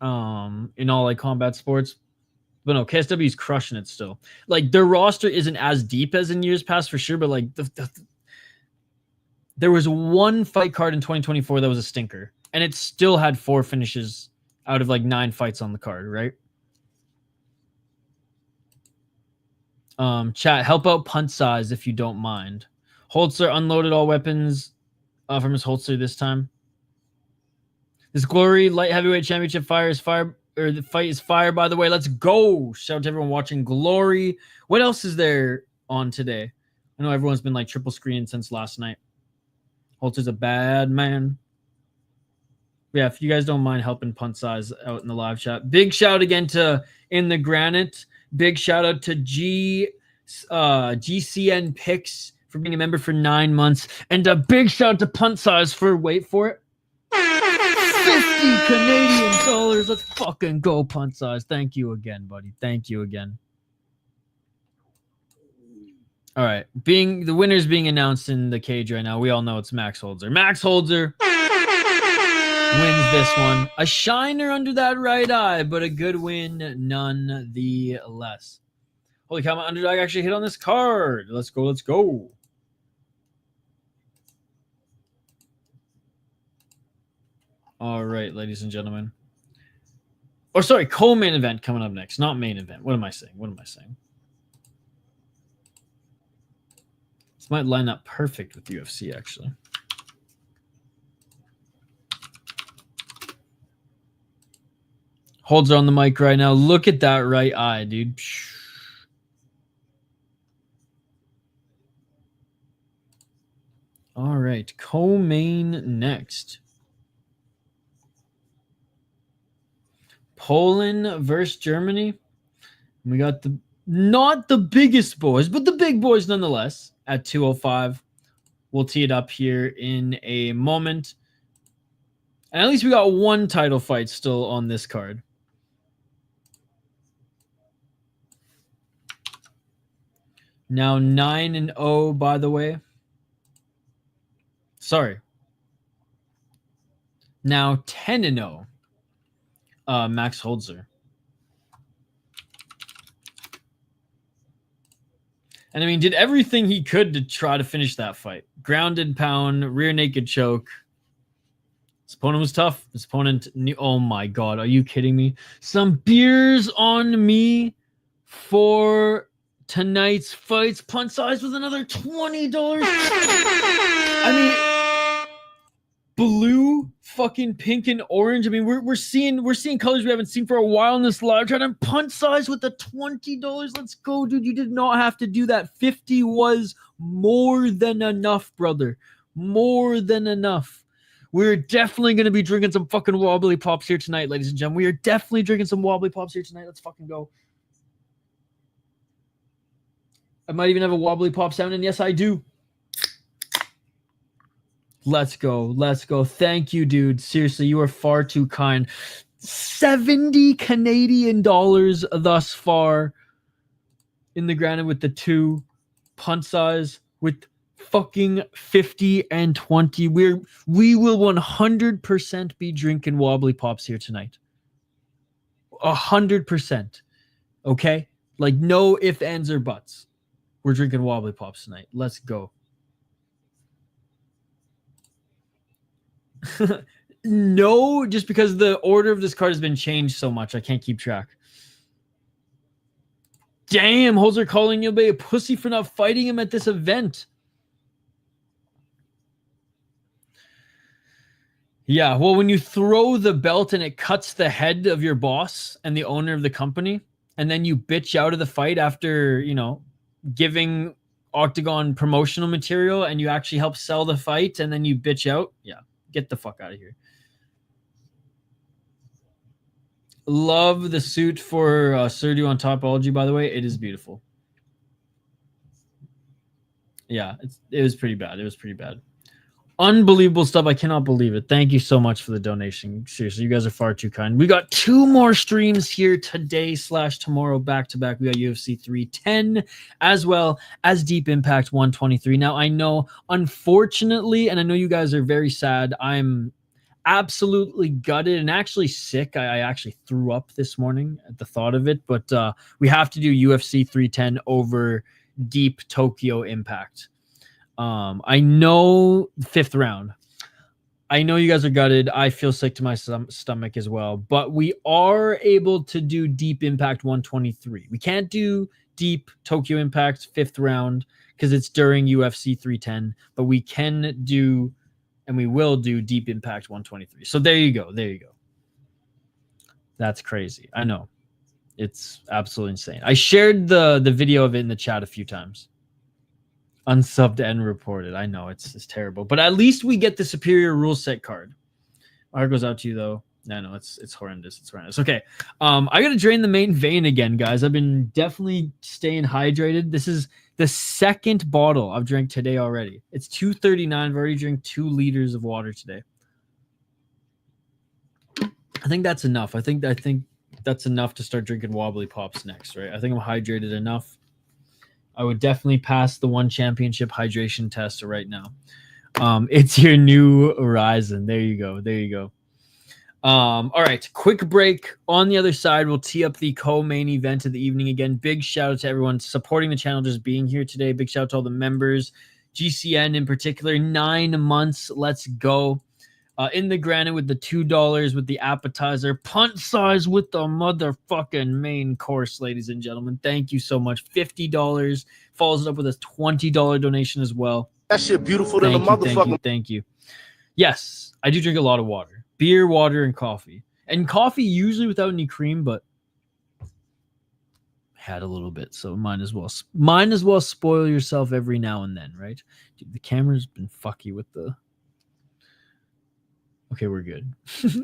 In all like combat sports. But no, KSW is crushing it still. Like their roster isn't as deep as in years past for sure, but like there was one fight card in 2024 that was a stinker, and it still had 4 finishes out of like 9 fights on the card, right? Chat, help out punt size if you don't mind. Holzer unloaded all weapons from his holster this time. This Glory Light Heavyweight Championship the fight is fire, by the way. Let's go. Shout out to everyone watching Glory. What else is there on today? I know everyone's been like triple screening since last night. Holzer's a bad man. Yeah, if you guys don't mind helping punt size out in the live chat. Big shout again to In the Granite. Big shout out to GCN Picks for being a member for 9 months. And a big shout out to Punt Size for, wait for it, 50 Canadian dollars. Let's fucking go, Punt Size. Thank you again, buddy. Thank you again. All right. The winner's being announced in the cage right now. We all know it's Max Holzer. Max Holzer wins this one. A shiner under that right eye, but a good win nonetheless. Holy cow, my underdog actually hit on this card. Let's go. Let's go. All right, ladies and gentlemen. Or sorry, co-main event coming up next, not main event. What am I saying? This might line up perfect with UFC, actually. Holzer on the mic right now. Look at that right eye, dude. All right, co-main next. Poland versus Germany. We got not the biggest boys, but the big boys nonetheless at 205. We'll tee it up here in a moment. And at least we got one title fight still on this card. Now 9-0, by the way. Sorry. Now 10-0. Max Holzer. And I mean, did everything he could to try to finish that fight. Grounded pound, rear naked choke. This opponent was tough. This opponent knew. Oh my god, are you kidding me? Some beers on me for tonight's fights. Punt size with another $20. I mean, blue, fucking pink, and orange. I mean, we're seeing colors we haven't seen for a while in this live chat. And punt size with the $20. Let's go, dude. You did not have to do that. 50 was more than enough, brother. More than enough. We're definitely going to be drinking some fucking wobbly pops here tonight, ladies and gentlemen. We are definitely drinking some wobbly pops here tonight. Let's fucking go. I might even have a wobbly pop sound, and yes, I do. Let's go. Let's go. Thank you, dude. Seriously, you are far too kind. 70 Canadian dollars thus far in the granted with the 2 punt size with fucking 50 and 20. We will 100% be drinking wobbly pops here tonight. 100%. Okay? Like no ifs, ands, or buts. We're drinking wobbly pops tonight. Let's go. No, just because the order of this card has been changed so much, I can't keep track. Damn, Holzer calling you a pussy for not fighting him at this event. Yeah, well, when you throw the belt and it cuts the head of your boss and the owner of the company, and then you bitch out of the fight after, you know, giving OKTAGON promotional material and you actually help sell the fight and then you bitch out, yeah, get the fuck out of here. Love the suit for Surdu on Topology, by the way. It is beautiful. Yeah, it was pretty bad. It was pretty bad. Unbelievable stuff. I cannot believe it. Thank you so much for the donation. Seriously, you guys are far too kind. We got 2 more streams here today / tomorrow back to back. We got UFC 310 as well as Deep Impact 123. Now, I know, unfortunately, and I know you guys are very sad, I'm absolutely gutted and actually sick. I actually threw up this morning at the thought of it, but we have to do UFC 310 over Deep Tokyo Impact. I know 5th round. I know you guys are gutted. I feel sick to my stomach as well, but we are able to do Deep Impact 123. We can't do Deep Tokyo Impact 5th round because it's during UFC 310, but we can do, and we will do Deep Impact 123. So there you go. There you go. That's crazy. I know. It's absolutely insane. I shared the video of it in the chat a few times. Unsubbed and reported. I know it's terrible, but at least we get the superior rule set card. My heart goes out to you though. No, it's horrendous. It's horrendous. Okay, I gotta drain the main vein again, guys. I've been definitely staying hydrated. This is the 2nd bottle I've drank today already. It's 2:39. I've already drank 2 liters of water today. I think that's enough. I think that's enough to start drinking wobbly pops next, right? I think I'm hydrated enough. I would definitely pass the one championship hydration test right now. It's your new horizon. There you go. There you go. All right, quick break. On the other side, we'll tee up the co-main event of the evening again. Big shout out to everyone supporting the channel, just being here today. Big shout out to all the members, GCN in particular. 9 months. Let's go. In the granite with the $2 with the appetizer, punt size with the motherfucking main course, ladies and gentlemen. Thank you so much. $50 follows it up with a $20 donation as well. That shit beautiful than a motherfucker. Thank you. Yes, I do drink a lot of water. Beer, water, and coffee. And coffee usually without any cream, but had a little bit, so might as well spoil yourself every now and then, right? Dude, the camera's been fucky with the. Okay, we're good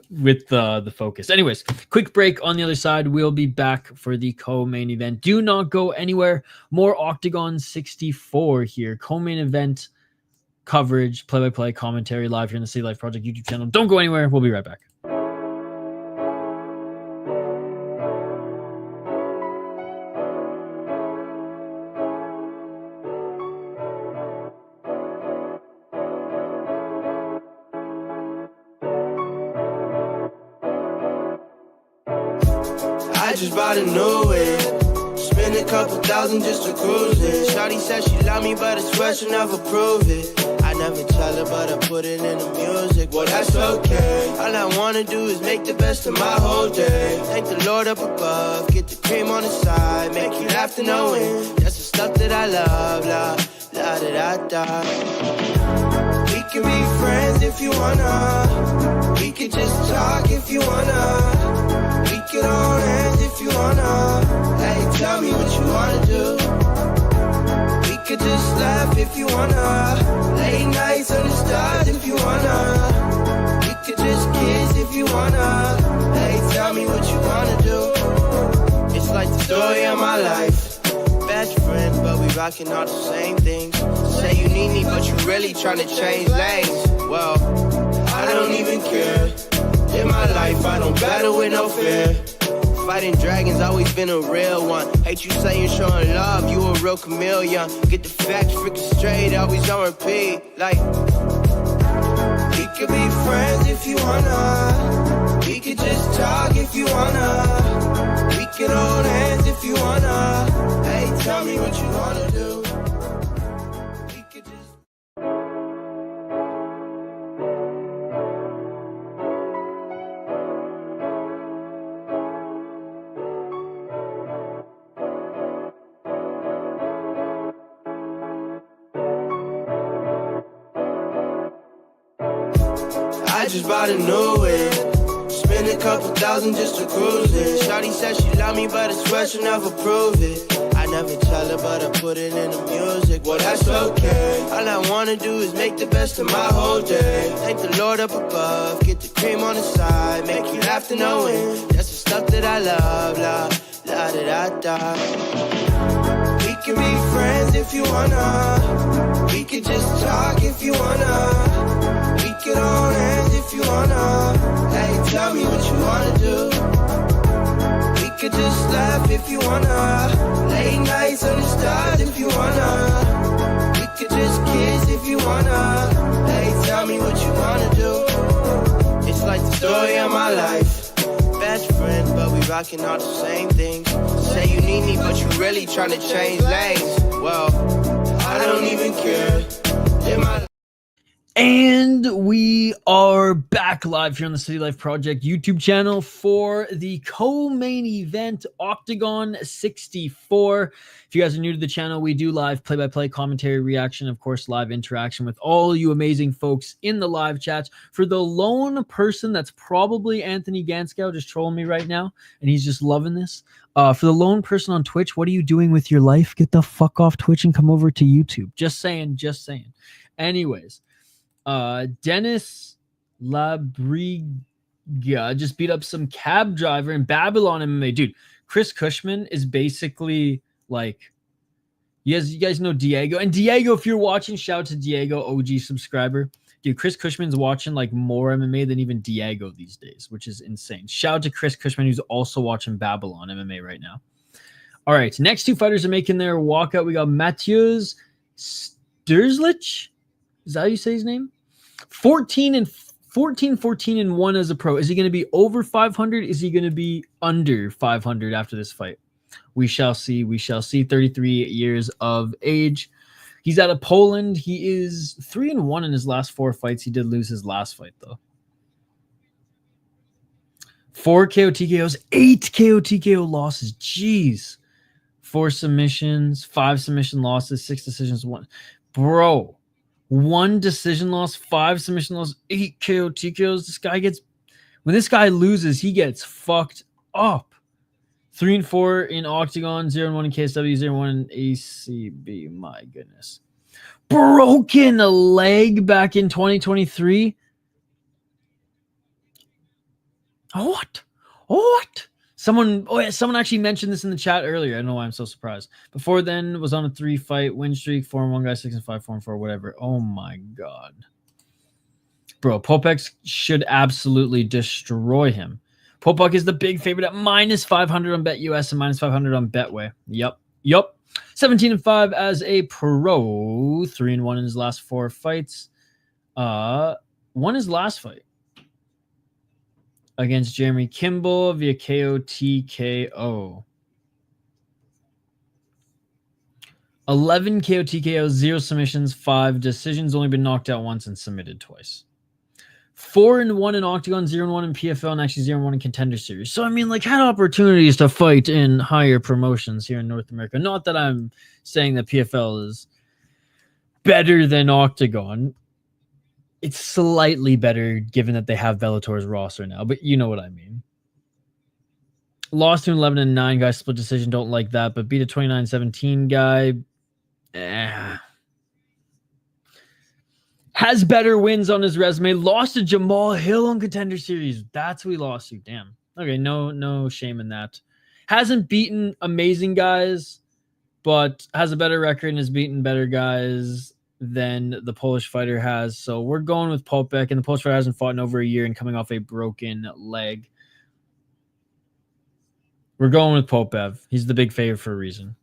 with the focus. Anyways, quick break. On the other side, we'll be back for the co-main event. Do not go anywhere. More OKTAGON 64 here. Co-main event coverage, play-by-play commentary live here in the City Life Project YouTube channel. Don't go anywhere. We'll be right back. I just bought a new whip. Spend a couple thousand just to cruise it. Shawty said she love me, but I swear she'll never prove it. I never tell her, but I put it in the music. Well, that's okay. All I wanna do is make the best of my whole day. Thank the Lord up above, get the cream on the side, make you laugh to know it. That's the stuff that I love, la da da da. We can be friends if you wanna. We could just talk if you wanna. We could hold hands if you wanna. Hey, tell me what you wanna do. We could just laugh if you wanna. Late nights under stars if you wanna. We could just kiss if you wanna. Hey, tell me what you wanna do. It's like the story of my life. Best friends, but we rockin' all the same things. Say you need me, but you really tryna change lanes. Well, I don't even care. In my life, I don't battle with no fear. Fighting dragons, always been a real one. Hate you saying showing love, you a real chameleon. Get the facts freaking straight, always on repeat. Like, we could be friends if you wanna. We could just talk if you wanna. We could hold hands if you wanna. Hey, tell me what you wanna do. We could just... I just bought a new whip. Spend a couple thousand just to cruise it. Shawty said she love me, but I swear she'll never prove it. I never tell her, but I put it in the music. Well, that's okay. All I wanna do is make the best of my whole day. Thank the Lord up above, get the cream on the side, make you laugh to know it. That's the stuff that I love, la da da da. We can be friends if you wanna. We could just talk if you wanna. We could hold hands if you wanna. Hey, tell me what you wanna do. We could just laugh if you wanna. Late nights under stars if you wanna. We could just kiss if you wanna. Hey, tell me what you wanna do. It's like the story of my life. Best friends, but we rockin' all the same things. Say you need me, but you really tryna change lanes. Well, I don't even care. In my... And we are back live here on the City Life Project YouTube channel for the co-main event, Octagon 64. If you guys are new to the channel, we do live play-by-play commentary, reaction, of course, live interaction with all you amazing folks in the live chats. For the lone person that's probably Anthony Ganskow just trolling me right now, and he's just loving this. For the lone person on Twitch, what are you doing with your life? Get the fuck off Twitch and come over to YouTube. Just saying, just saying. Anyways. Dennis Labriga just beat up some cab driver in Babylon MMA. Dude, Chris Cushman is basically like, you guys know Diego. And Diego, if you're watching, shout out to Diego, OG subscriber. Dude, Chris Cushman's watching like more MMA than even Diego these days, which is insane. Shout out to Chris Cushman, who's also watching Babylon MMA right now. All right, next two fighters are making their walkout. We got Mateusz Sturzlich. Is that how you say his name? 14-1 as a pro. Is he going to be over 500? Is he going to be under 500 after this fight? We shall see. We shall see. 33 years of age. He's out of Poland. He is 3-1 in his last 4 fights. He did lose his last fight, though. 4 KO TKOs, 8 KO TKO losses. Jeez. 4 submissions, 5 submission losses, 6 decisions, 1. Bro. 1 decision loss, 5 submission loss, 8 KO TKOs. This guy gets, when this guy loses, he gets fucked up. 3-4 in Octagon, 0-1 in KSW, 0-1 in ACB. My goodness. Broken a leg back in 2023. What? What? Someone actually mentioned this in the chat earlier. I don't know why I'm so surprised. Before then, was on a 3-fight win streak, 4-1 guy, 6-5, 4-4, whatever. Oh my god, bro! Poppeck should absolutely destroy him. Poppeck is the big favorite at -500 on BetUS and -500 on Betway. Yep. 17-5 as a pro. 3-1 in his last 4 fights. Won his last fight against Jeremy Kimball via KO TKO. 11 KO TKO, 0 submissions, 5 decisions, only been knocked out once and submitted twice. 4-1 in Octagon, 0-1 in PFL, and actually 0-1 in Contender Series. So, I mean, like, had opportunities to fight in higher promotions here in North America. Not that I'm saying that PFL is better than Octagon. It's slightly better given that they have Bellator's roster now, but you know what I mean. Lost to an 11-9 guy, split decision, don't like that, but beat a 29-17 guy. Has better wins on his resume. Lost to Jamal Hill on Contender Series. That's who he lost to. Damn. Okay, no shame in that. Hasn't beaten amazing guys, but has a better record and has beaten better guys than the Polish fighter has. So we're going with Poppeck, and the Polish fighter hasn't fought in over a year and coming off a broken leg. We're going with Popev. He's the big favorite for a reason.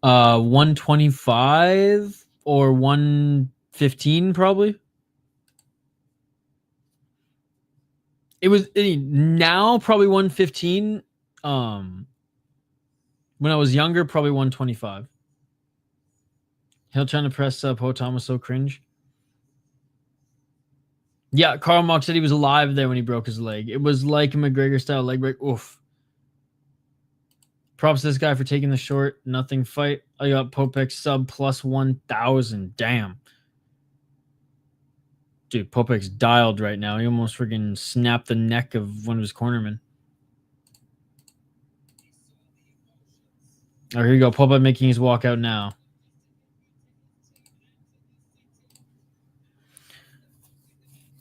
125 or 115 probably. It was now probably 115. When I was younger, probably 125. Hill trying to press Po Thomas, so cringe. Yeah, Karl Mock said he was alive there when he broke his leg. It was like a McGregor style leg break. Oof. Props to this guy for taking the short. Nothing fight. I got Poppeck sub plus 1,000. Damn. Dude, Poppeck's dialed right now. He almost freaking snapped the neck of one of his cornermen. Oh, here you go. Poppeck making his walkout now.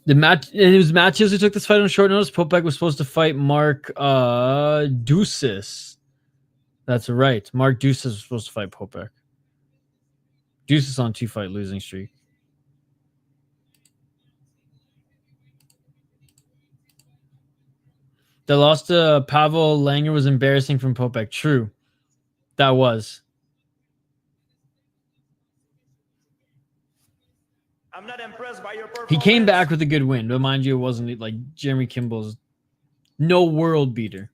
It was Matthews who took this fight on short notice. Poppeck was supposed to fight Marc Doussis. That's right. Marc Doussis was supposed to fight Poppeck. Doussis on 2-fight losing streak. The loss to Pavel Langer was embarrassing from Poppeck. True. That was. I'm not impressed by your performance. He came back with a good win, but mind you, it wasn't like Jeremy Kimball's no world beater.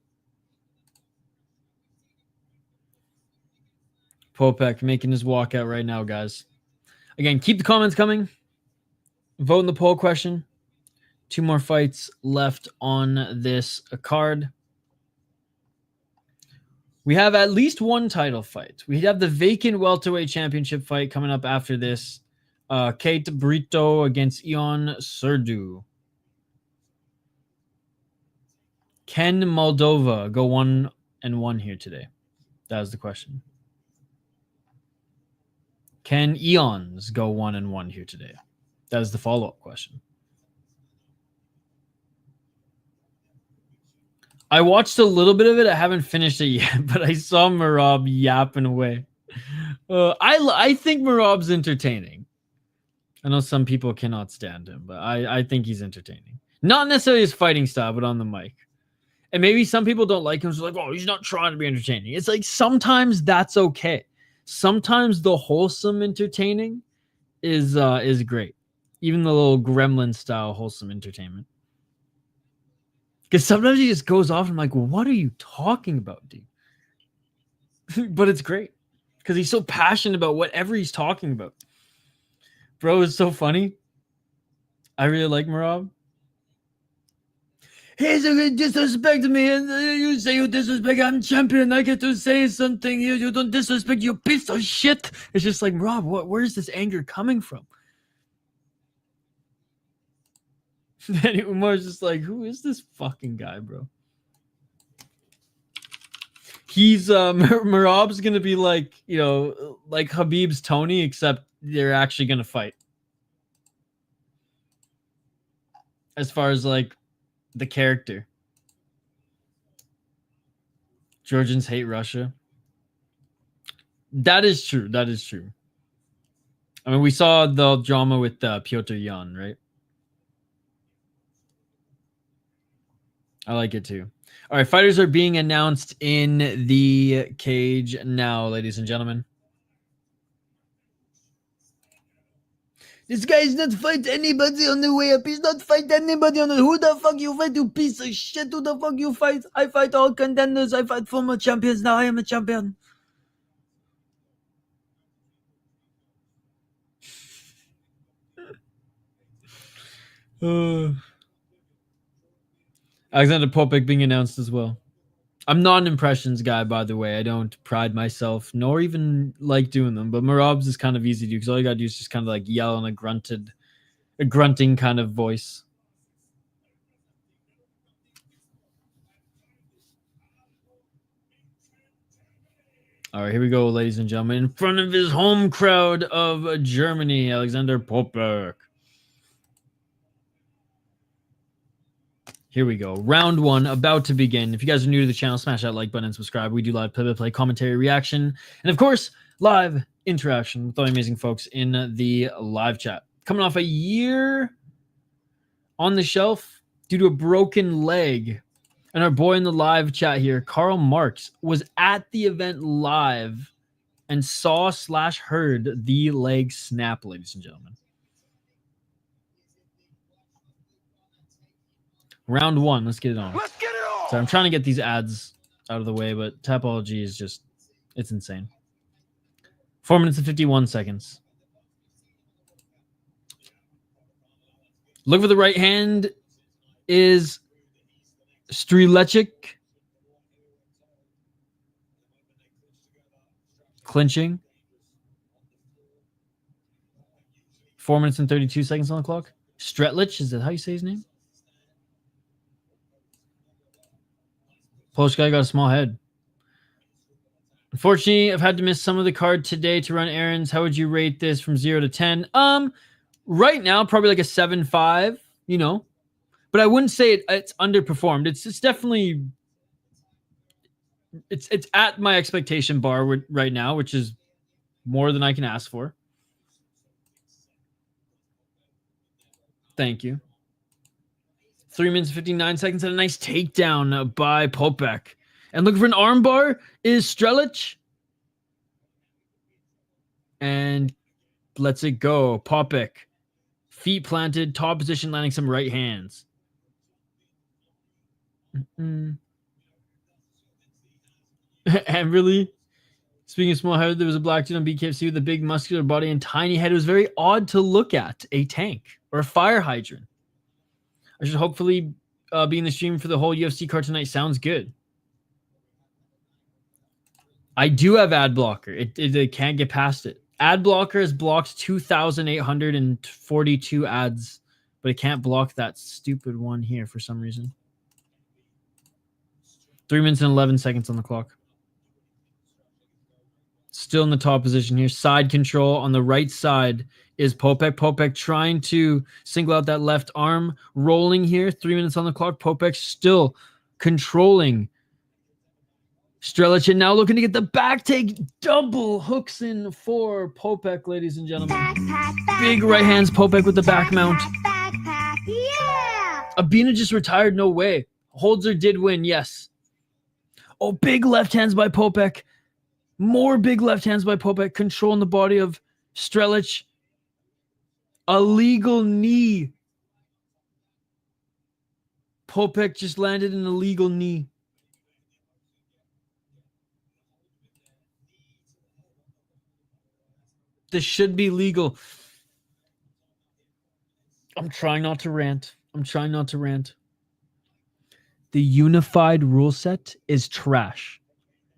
Poppeck making his walkout right now, guys. Again, keep the comments coming. Vote in the poll question. 2 more fights left on this card. We have at least one title fight. We have the vacant welterweight championship fight coming up after this. Kate Brito against Ion Surdu. Can Moldova go 1-1 here today? That was the question. Can Eons go 1-1 here today? That is the follow-up question. I watched a little bit of it. I haven't finished it yet, but I saw Merab yapping away. I think Merab's entertaining. I know some people cannot stand him, but I think he's entertaining. Not necessarily his fighting style, but on the mic. And maybe some people don't like him. So like, oh, he's not trying to be entertaining. It's like sometimes that's okay. Sometimes the wholesome entertaining is great. Even the little gremlin style wholesome entertainment. Because sometimes he just goes off and I'm like, what are you talking about, dude? But it's great. Because he's so passionate about whatever he's talking about. Bro, it's so funny. I really like Merab. He's disrespect me, and you say you disrespect. I'm champion. I get to say something. You don't disrespect. You piece of shit. It's just like, Rob, where's this anger coming from? And Umar's just like, who is this fucking guy, bro? He's Merab's gonna be like, you know, like Khabib's Tony, except they're actually gonna fight. As far as like the character. Georgians hate Russia. That is true. That is true. I mean, we saw the drama with Piotr Jan, right? I like it too. All right, fighters are being announced in the cage now, ladies and gentlemen. This guy's not fight anybody on the way up. He's not fight anybody on the... Who the fuck you fight, you piece of shit? Who the fuck you fight? I fight all contenders. I fight former champions. Now I am a champion. Alexander Poppeck being announced as well. I'm not an impressions guy, by the way. I don't pride myself, nor even like doing them. But Marab's is kind of easy to do because all you gotta do is just kind of like yell in a grunting kind of voice. All right, here we go, ladies and gentlemen. In front of his home crowd of Germany, Alexander Poppeck. Here we go. Round one about to begin. If you guys are new to the channel, smash that like button and subscribe. We do live play-by-play commentary, reaction, and of course, live interaction with all the amazing folks in the live chat. Coming off a year on the shelf due to a broken leg. And our boy in the live chat here, Karl Marx, was at the event live and saw/heard the leg snap, ladies and gentlemen. Round one, let's get it on. Let's get it on. So I'm trying to get these ads out of the way, but Tapology is just, it's insane. 4 minutes and 51 seconds. Look for the right hand is Strilecek. Clinching. 4 minutes and 32 seconds on the clock. Stretlich, is that how you say his name? Polish guy got a small head. Unfortunately, I've had to miss some of the card today to run errands. How would you rate this from 0 to 10? Right now, probably like a 7.5, you know. But I wouldn't say it's underperformed. It's definitely it's at my expectation bar right now, which is more than I can ask for. Thank you. 3 minutes and 59 seconds and a nice takedown by Poppeck. And looking for an armbar is Stretlich. And lets it go. Poppeck. Feet planted, top position, landing some right hands. And really, speaking of small head, there was a black dude on BKFC with a big muscular body and tiny head. It was very odd to look at. A tank or a fire hydrant. I should hopefully be in the stream for the whole UFC card tonight. Sounds good. I do have ad blocker. It can't get past it. Ad blocker has blocked 2,842 ads, but it can't block that stupid one here for some reason. 3 minutes and 11 seconds on the clock. Still in the top position here. Side control on the right side is Poppeck. Poppeck trying to single out that left arm. Rolling here. 3 minutes on the clock. Poppeck still controlling Stretlich. And now looking to get the back take. Double hooks in for Poppeck, ladies and gentlemen. Big right hands. Poppeck with the back mount. Yeah! Abina just retired. No way. Holzer did win. Yes. Oh, big left hands by Poppeck. More big left hands by Poppeck, controlling the body of Stretlich. A legal knee. Poppeck just landed an illegal knee. This should be legal. I'm trying not to rant. The unified rule set is trash.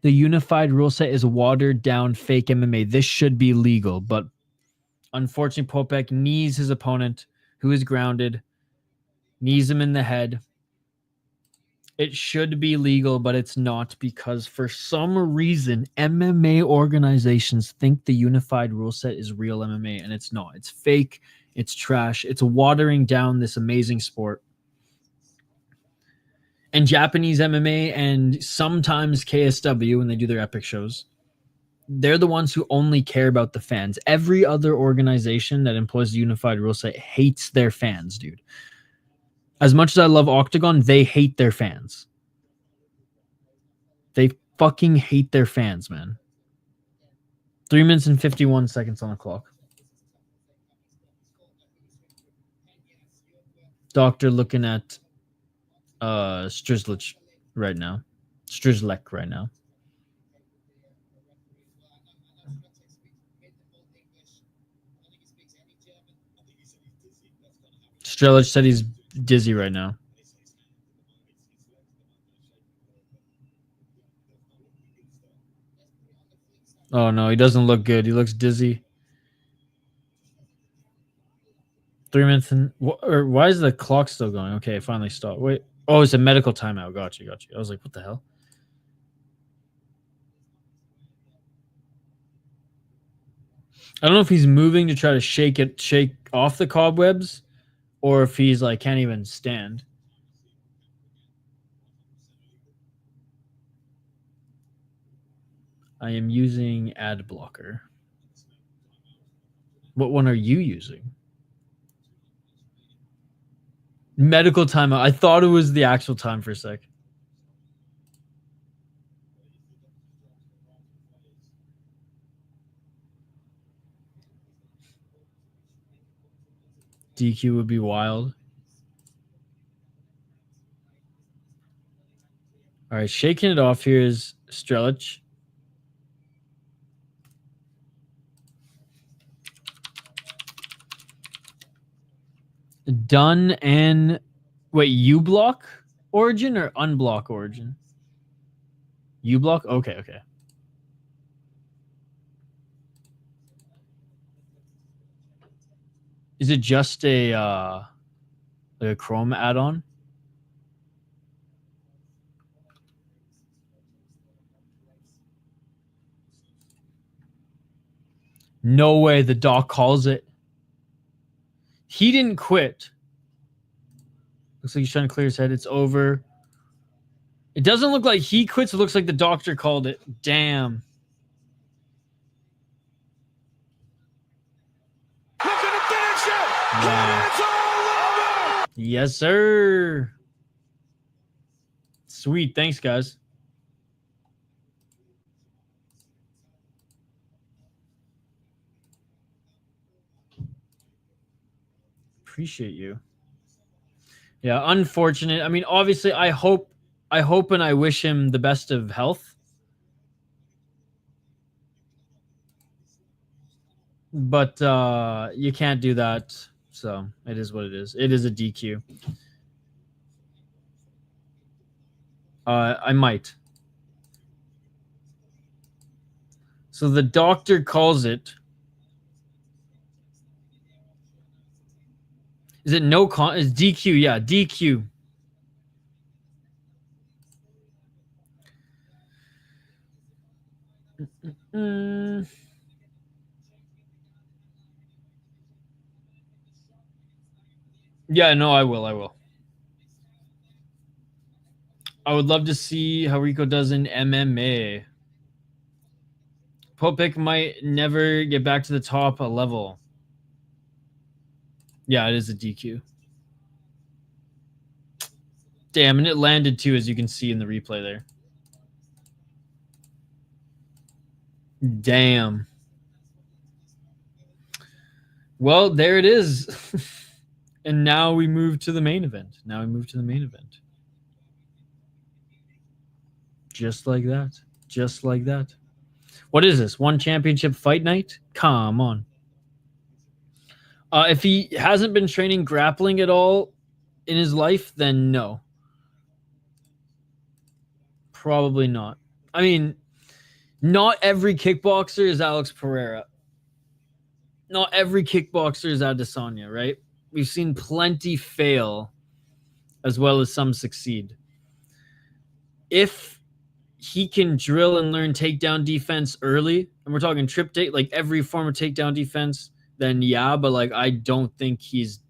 The unified rule set is watered down fake MMA. This should be legal, but unfortunately, Poppeck knees his opponent, who is grounded, knees him in the head. It should be legal, but it's not because for some reason, MMA organizations think the unified rule set is real MMA, and it's not. It's fake. It's trash. It's watering down this amazing sport. And Japanese MMA and sometimes KSW, when they do their epic shows, they're the ones who only care about the fans. Every other organization that employs the unified rule set hates their fans, dude. As much as I love OKTAGON, they hate their fans. They fucking hate their fans, man. 3 minutes and 51 seconds on the clock. Doctor looking at Strizlek right now. Strizlek right now. Strelic said he's dizzy right now. Oh no, he doesn't look good. He looks dizzy. 3 minutes and or why is the clock still going? Okay, it finally stopped. Wait. Oh, it's a medical timeout. Got you. I was like, what the hell? I don't know if he's moving to try to shake off the cobwebs, or if he's like can't even stand. I am using ad blocker. What one are you using? Medical timeout. I thought it was the actual time for a sec. DQ would be wild. All right, shaking it off here is Strelic. Done and wait, U block origin or unblock origin? U block? Okay. Is it just a like a Chrome add-on? No way the doc calls it. He didn't quit. Looks like he's trying to clear his head. It's over. It doesn't look like he quits. It looks like the doctor called it. Damn. Wow. Yes, sir. Sweet. Thanks, guys. Appreciate you. Yeah, unfortunate. I mean, obviously, I hope and I wish him the best of health. But you can't do that. So it is what it is. It is a DQ. I might. So the doctor calls it. Is it no con? It's DQ. Yeah, DQ. Yeah, no, I will. I would love to see how Rico does in MMA. Poppeck might never get back to the top level. Yeah, it is a DQ. Damn, and it landed too, as you can see in the replay there. Damn. Well, there it is. And now we move to the main event. Just like that. Just like that. What is this? One championship fight night? Come on. If he hasn't been training grappling at all in his life, then no. Probably not. I mean, not every kickboxer is Alex Pereira. Not every kickboxer is Adesanya, right? We've seen plenty fail as well as some succeed. If he can drill and learn takedown defense early, and we're talking trip take, like every form of takedown defense, then yeah, but like I don't think he's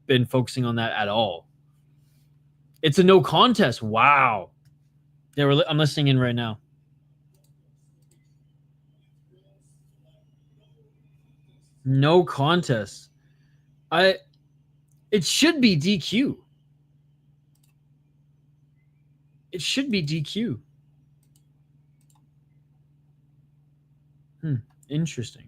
been focusing on that at all. It's a no contest. Wow. Yeah, I'm listening in right now. No contest. It should be DQ. It should be DQ. Interesting.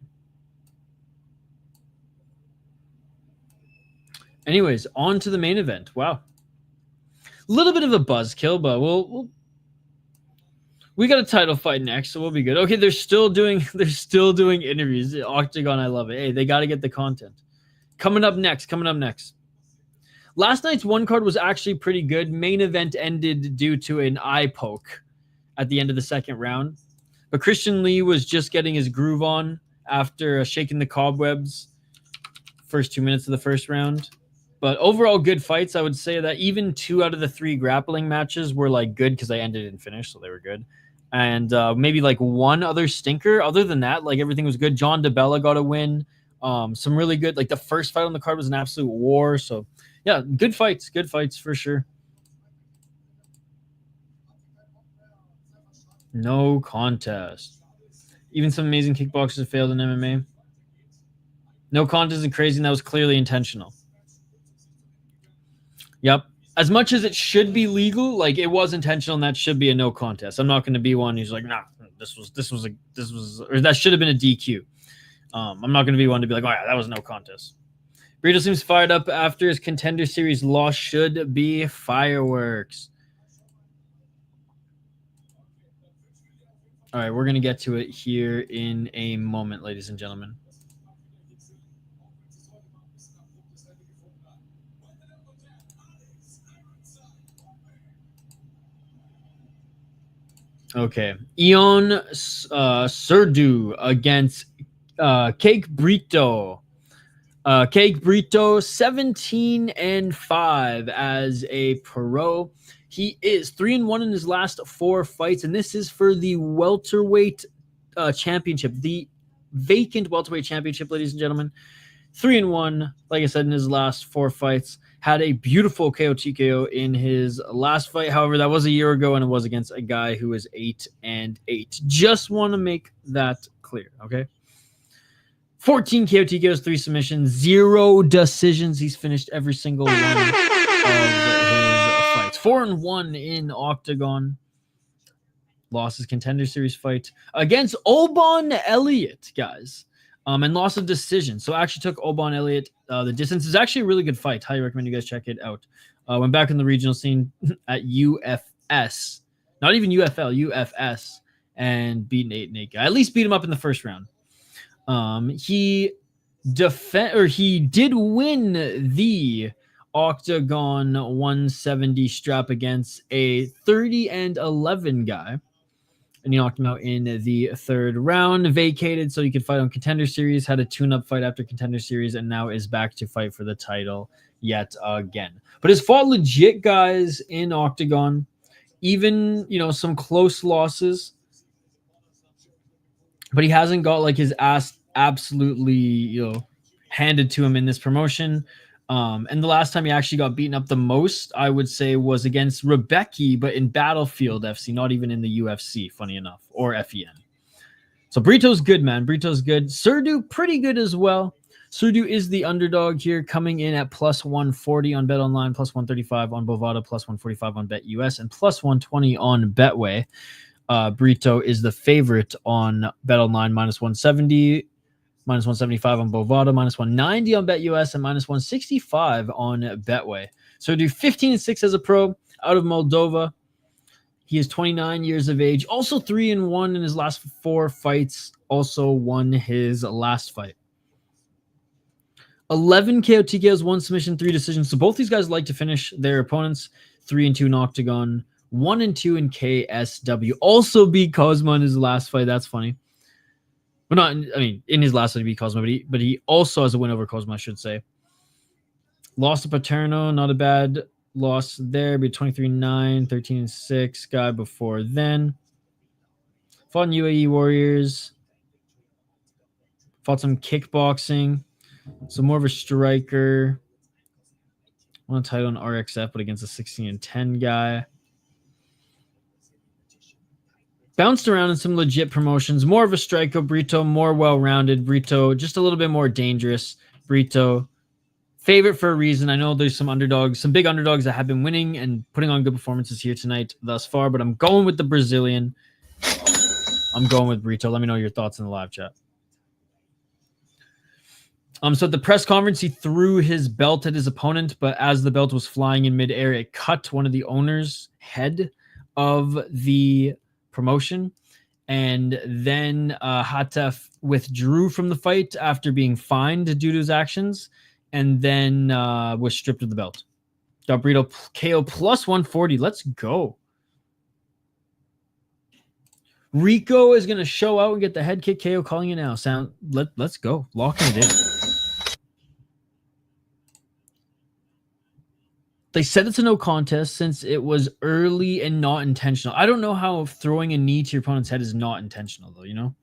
Anyways, on to the main event. Wow. A little bit of a buzzkill, but we got a title fight next, so we'll be good. Okay, they're still doing interviews. Octagon, I love it. Hey, they got to get the content. Coming up next. Last night's one card was actually pretty good. Main event ended due to an eye poke at the end of the second round. But Christian Lee was just getting his groove on after shaking the cobwebs first 2 minutes of the first round. But overall, good fights. I would say that even 2 out of the 3 grappling matches were like good because I ended and finished, so they were good. And maybe like one other stinker. Other than that, like everything was good. John DeBella got a win. Some really good. Like the first fight on the card was an absolute war. So yeah, good fights for sure. No contest. Even some amazing kickboxers have failed in MMA. No contest is crazy, and that was clearly intentional. Yep. As much as it should be legal, like it was intentional, and that should be a no contest. I'm not going to be one who's like, nah, this was, or that should have been a DQ. I'm not going to be one to be like, oh yeah, that was no contest. Brito seems fired up after his Contender Series loss. Should be fireworks. All right, we're going to get to it here in a moment, ladies and gentlemen. Okay. Ion Surdu against Kaik Brito. Kaik Brito, 17-5 as a pro. He is 3-1 in his last 4 fights, and this is for the welterweight championship, the vacant welterweight championship, ladies and gentlemen. 3-1, like I said, in his last 4 fights. Had a beautiful KO TKO in his last fight. However, that was a year ago, and it was against a guy who is 8-8. Just want to make that clear, okay? 14 KO TKOs, 3 submissions, 0 decisions. He's finished every single one of his fights. 4-1 in Octagon. Lost his Contender Series fight against Obon Elliott, guys. And lost a decision. So I actually took Obon Elliott. The distance is actually a really good fight. Highly recommend you guys check it out. Went back in the regional scene at UFS. Not even UFL, UFS. And beat an 8-8 guy. At least beat him up in the first round. He did win the Octagon 170 strap against a 30-11 guy. And he knocked him out in the 3rd round. Vacated so he could fight on Contender Series. Had a tune-up fight after Contender Series, and now is back to fight for the title yet again. But has fought legit guys in Octagon. Even, some close losses. But he hasn't got like his ass absolutely, handed to him in this promotion. And the last time he actually got beaten up the most, I would say, was against Rebecca, but in Battlefield FC, not even in the UFC, funny enough, or FEN. So Brito's good, man. Brito's good. Surdu, pretty good as well. Surdu is the underdog here, coming in at plus 140 on BetOnline, plus 135 on Bovada, plus 145 on BetUS, and plus 120 on Betway. Brito is the favorite on BetOnline, minus 170. Minus 175 on Bovada, minus 190 on BetUS, and minus 165 on Betway. So do 15-6 as a pro out of Moldova. He is 29 years of age. Also 3-1 in his last 4 fights. Also won his last fight. 11 KO TKOs, 1 submission, 3 decisions. So both these guys like to finish their opponents. 3-2 in Octagon, 1-2 in KSW. Also beat Cosmo in his last fight. That's funny. But not, in his last fight, he beat Cosmo, but he also has a win over Cosmo, I should say. Lost to Paterno, not a bad loss there. Beat 23-9, 13-6 guy before then. Fought in UAE Warriors. Fought some kickboxing. So more of a striker. Won a title in RXF, but against a 16-10 guy. Bounced around in some legit promotions. More of a striker. Brito, more well-rounded. Brito, just a little bit more dangerous. Brito, favorite for a reason. I know there's some underdogs, some big underdogs that have been winning and putting on good performances here tonight thus far, but I'm going with the Brazilian. I'm going with Brito. Let me know your thoughts in the live chat. So at the press conference, he threw his belt at his opponent, but as the belt was flying in midair, it cut one of the owners' head of the promotion. And then Hatef withdrew from the fight after being fined due to his actions, and then was stripped of the belt. Got Brito KO plus 140. Let's go. Rico is going to show out and get the head kick KO, calling it now. Let's go. Locking it in. They said it's a no contest since it was early and not intentional. I don't know how throwing a knee to your opponent's head is not intentional, though, you know?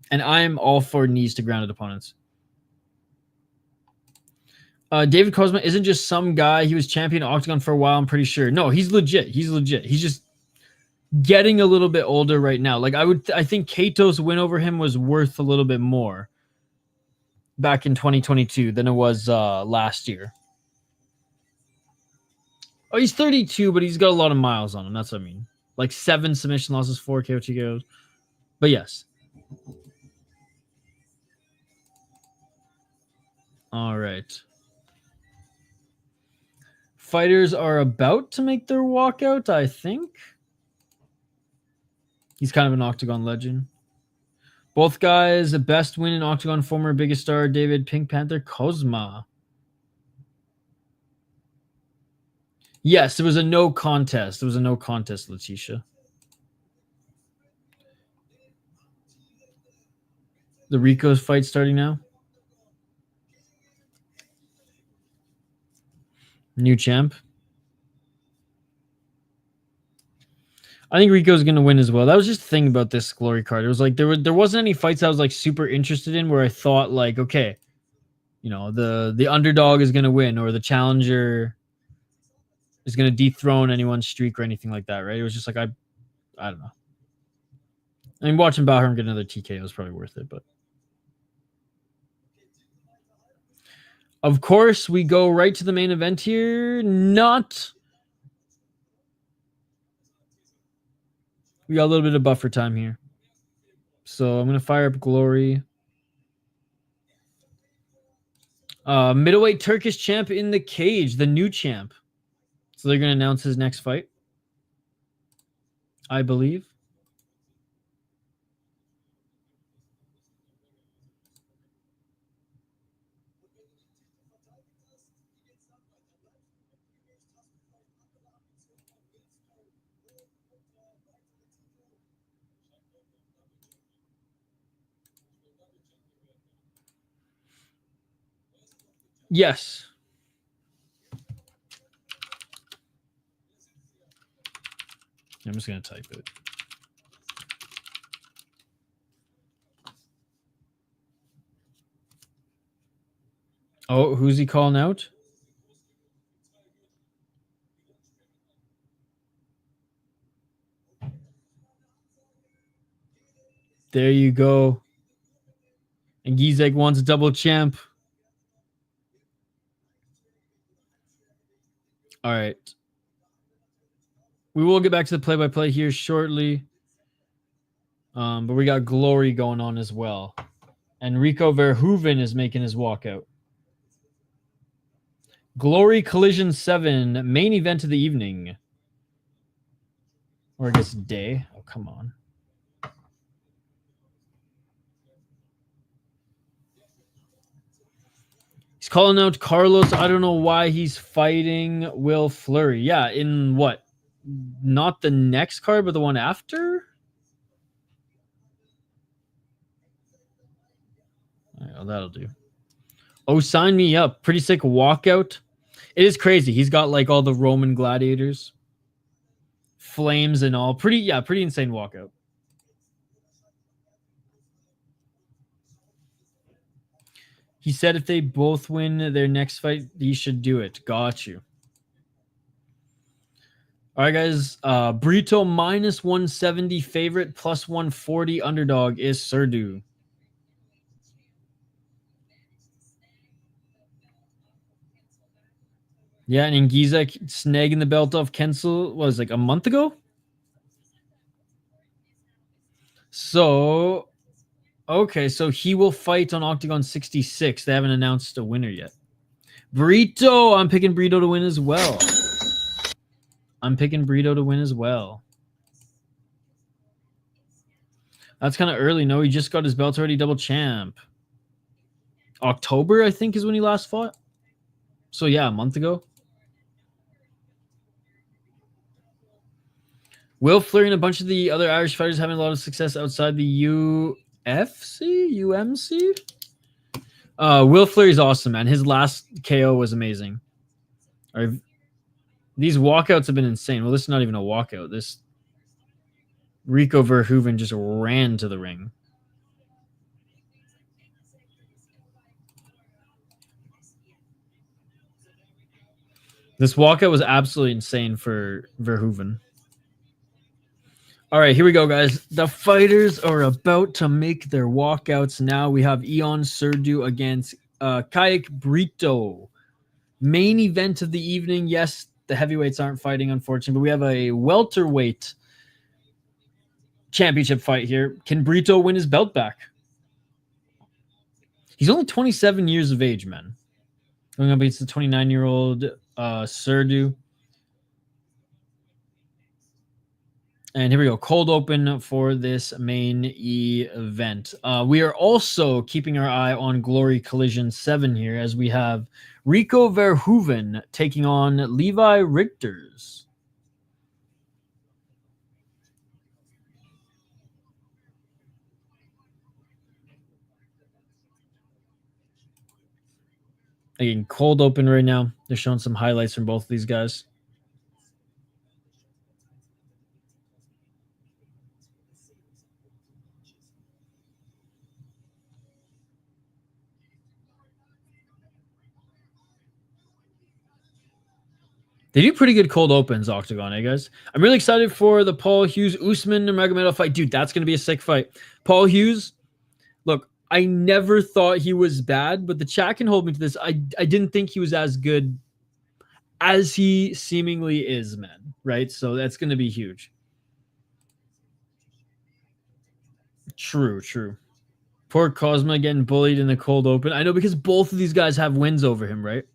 And I'm all for knees to grounded opponents. David Kozma isn't just some guy. He was champion Octagon for a while, I'm pretty sure. No, he's legit. He's legit. He's just getting a little bit older right now. Like, I think Kato's win over him was worth a little bit more back in 2022 than it was last year. Oh, he's 32, but he's got a lot of miles on him. That's what I mean. Like 7 submission losses, 4 KO TKOs. But yes. All right. Fighters are about to make their walkout, I think. He's kind of an Octagon legend. Both guys, the best win in Octagon, former biggest star, David Pink Panther Kozma. Yes, it was a no contest. It was a no contest, Letitia. The Rico's fight starting now. New champ. I think Rico's going to win as well. That was just the thing about this glory card. It was like there wasn't any fights I was like super interested in where I thought like, okay, you know, the underdog is going to win or the challenger is going to dethrone anyone's streak or anything like that, right? It was just like, I don't know. I mean, watching Bahram get another TKO was probably worth it, but. Of course, we go right to the main event here. Not. We got a little bit of buffer time here. So I'm going to fire up Glory. Middleweight Turkish champ in the cage, the new champ. So they're going to announce his next fight, I believe. Yes. I'm just going to type it. Oh, who's he calling out? There you go. And Gizek wants a double champ. All right. We will get back to the play-by-play here shortly. But we got Glory going on as well. And Rico Verhoeven is making his walkout. Glory Collision 7, main event of the evening. Or I guess day. Oh, come on. He's calling out Carlos. I don't know why he's fighting Will Fleury. Yeah, in what? Not the next card, but the one after? All right, well, that'll do. Oh, sign me up. Pretty sick walkout. It is crazy. He's got like all the Roman gladiators. Flames and all. Pretty insane walkout. He said if they both win their next fight, he should do it. Got you. All right, guys. Brito minus 170 favorite, plus 140 underdog is Surdu. Yeah, and Ngizek snagging the belt off Kensel was like a month ago. So, Okay, so he will fight on Octagon 66. They haven't announced a winner yet. Brito! I'm picking Brito to win as well. I'm picking Brito to win as well. That's kind of early. No, he just got his belt already, double champ. October, I think, is when he last fought. So, yeah, a month ago. Will Fleury and a bunch of the other Irish fighters having a lot of success outside the UMC? Will Fleury's awesome, man. His last KO was amazing. These walkouts have been insane. Well, this is not even a walkout. This Rico Verhoeven just ran to the ring. This walkout was absolutely insane for Verhoeven. All right, here we go, guys. The fighters are about to make their walkouts now. We have Surdu against Kaik Brito. Main event of the evening. Yes, the heavyweights aren't fighting, unfortunately, but we have a welterweight championship fight here. Can Brito win his belt back? He's only 27 years of age, man. Going up against the 29-year-old Surdu. And here we go. Cold open for this main event. We are also keeping our eye on Glory Collision 7 here as we have Rico Verhoeven taking on Levi Rigters. Again, cold open right now. They're showing some highlights from both of these guys. They do pretty good cold opens, Octagon, eh, guys? I'm really excited for the Paul Hughes-Usman Nurmagomedov fight. Dude, that's going to be a sick fight. Paul Hughes, look, I never thought he was bad, but the chat can hold me to this. I didn't think he was as good as he seemingly is, man, right? So that's going to be huge. True. Poor Cosma getting bullied in the cold open. I know, because both of these guys have wins over him, right?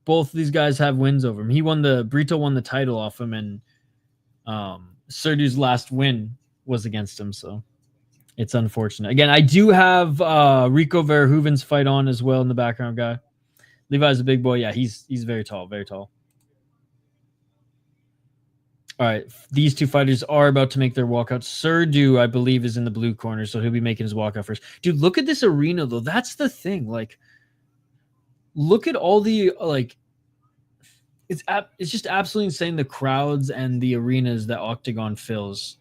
Both of these guys have wins over him. Brito won the title off him, and Surdu's last win was against him, so it's unfortunate. Again, I do have Rico Verhoeven's fight on as well in the background, guy. Levi's a big boy. Yeah, he's very tall, very tall. All right, these two fighters are about to make their walkout. Surdu, I believe, is in the blue corner, so he'll be making his walkout first. Dude, look at this arena, though. That's the thing. Like, look at all the, like, it's just absolutely insane, the crowds and the arenas that Octagon fills,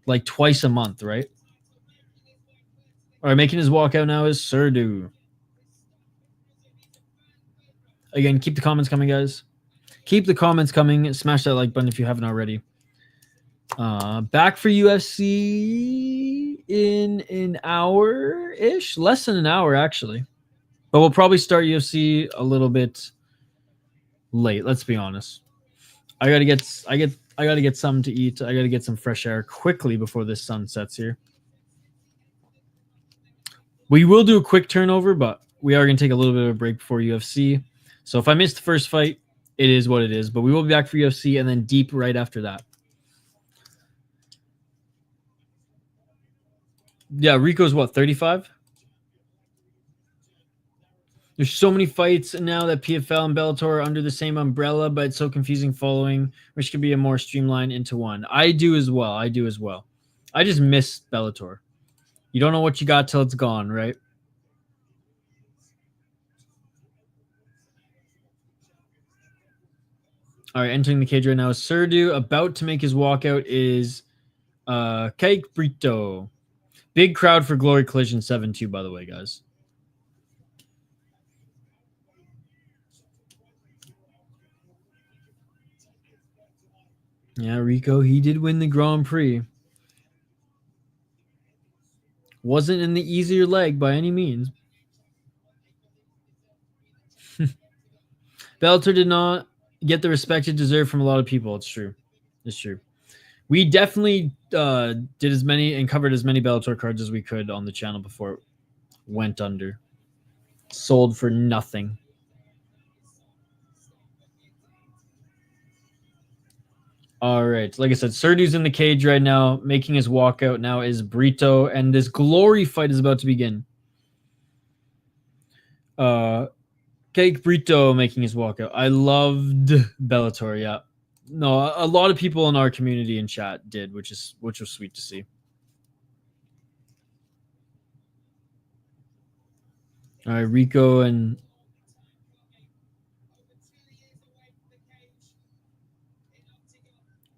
like, twice a month, right? All right, making his walkout now is Surdu. Again, keep the comments coming, guys. Keep the comments coming. Smash that like button if you haven't already. Back for UFC in an hour-ish. Less than an hour, actually. But we'll probably start UFC a little bit late, let's be honest. I gotta get something to eat. I gotta get some fresh air quickly before this sun sets here. We will do a quick turnover, but we are gonna take a little bit of a break before UFC. So if I missed the first fight, it is what it is. But we will be back for UFC and then deep right after that. Yeah, Rico's what, 35? There's so many fights now that PFL and Bellator are under the same umbrella, but it's so confusing following, which could be a more streamlined into one. I do as well. I just miss Bellator. You don't know what you got till it's gone, right? All right, entering the cage right now is Surdu. About to make his walkout is Kaik Brito. Big crowd for Glory Collision 7-2, by the way, guys. Yeah, Rico, he did win the Grand Prix. Wasn't in the easier leg by any means. Bellator did not get the respect it deserved from a lot of people. It's true. We definitely did as many and covered as many Bellator cards as we could on the channel before it went under. Sold for nothing. All right. Like I said, Surdu's in the cage right now. Making his walkout now is Brito. And this glory fight is about to begin. Kaik Brito making his walkout. I loved Bellator, yeah. No, a lot of people in our community and chat did, which was sweet to see. All right, Rico and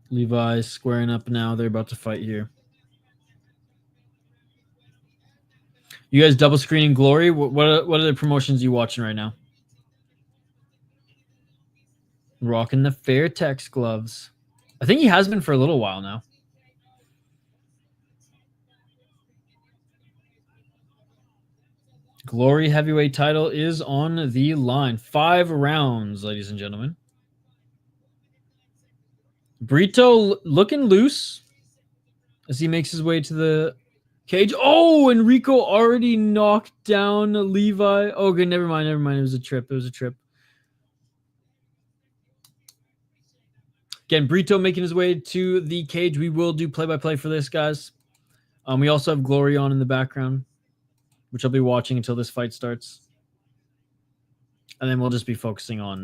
Levi squaring up now. They're about to fight here. You guys double screening Glory? What are the promotions you watching right now? Rocking the Fairtex gloves. I think he has been for a little while now. Glory heavyweight title is on the line. 5 rounds, ladies and gentlemen. Brito looking loose as he makes his way to the cage. Oh, and Rico already knocked down Levi. Okay, never mind. It was a trip. Again, Brito making his way to the cage. We will do play-by-play for this, guys. We also have Glory on in the background, which I'll be watching until this fight starts. And then we'll just be focusing on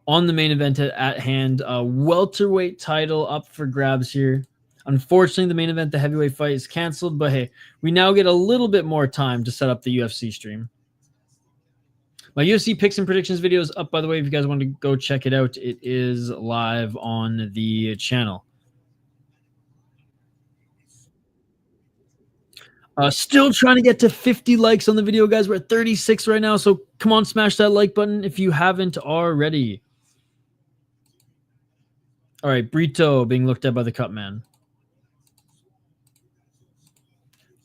the main event at hand. Welterweight title up for grabs here. Unfortunately, the main event, the heavyweight fight, is canceled. But hey, we now get a little bit more time to set up the UFC stream. My UFC picks and predictions video is up, by the way. If you guys want to go check it out, it is live on the channel. Still trying to get to 50 likes on the video, guys. We're at 36 right now, so come on, smash that like button if you haven't already. All right, Brito being looked at by the cut man.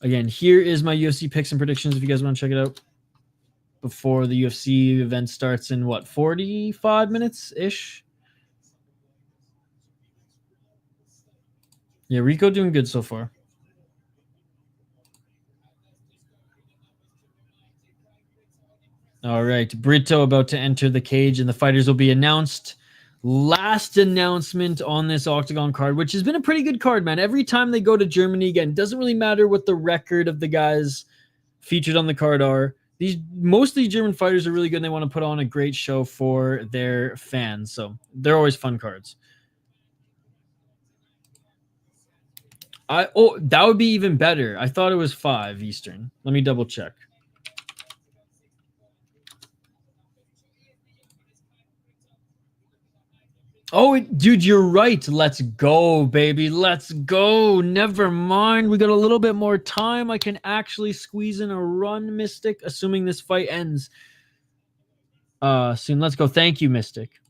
Again, here is my UFC picks and predictions if you guys want to check it out before the UFC event starts in, what, 45 minutes-ish? Yeah, Rico doing good so far. All right, Brito about to enter the cage, and the fighters will be announced. Last announcement on this Octagon card, which has been a pretty good card, man. Every time they go to Germany, again, doesn't really matter what the record of the guys featured on the card are. Most of these German fighters are really good, and they want to put on a great show for their fans. So they're always fun cards. That would be even better. I thought it was 5 Eastern. Let me double check. Oh, dude, you're right. Let's go, baby. Let's go. Never mind. We got a little bit more time. I can actually squeeze in a run, Mystic, assuming this fight ends soon. Let's go. Thank you, Mystic.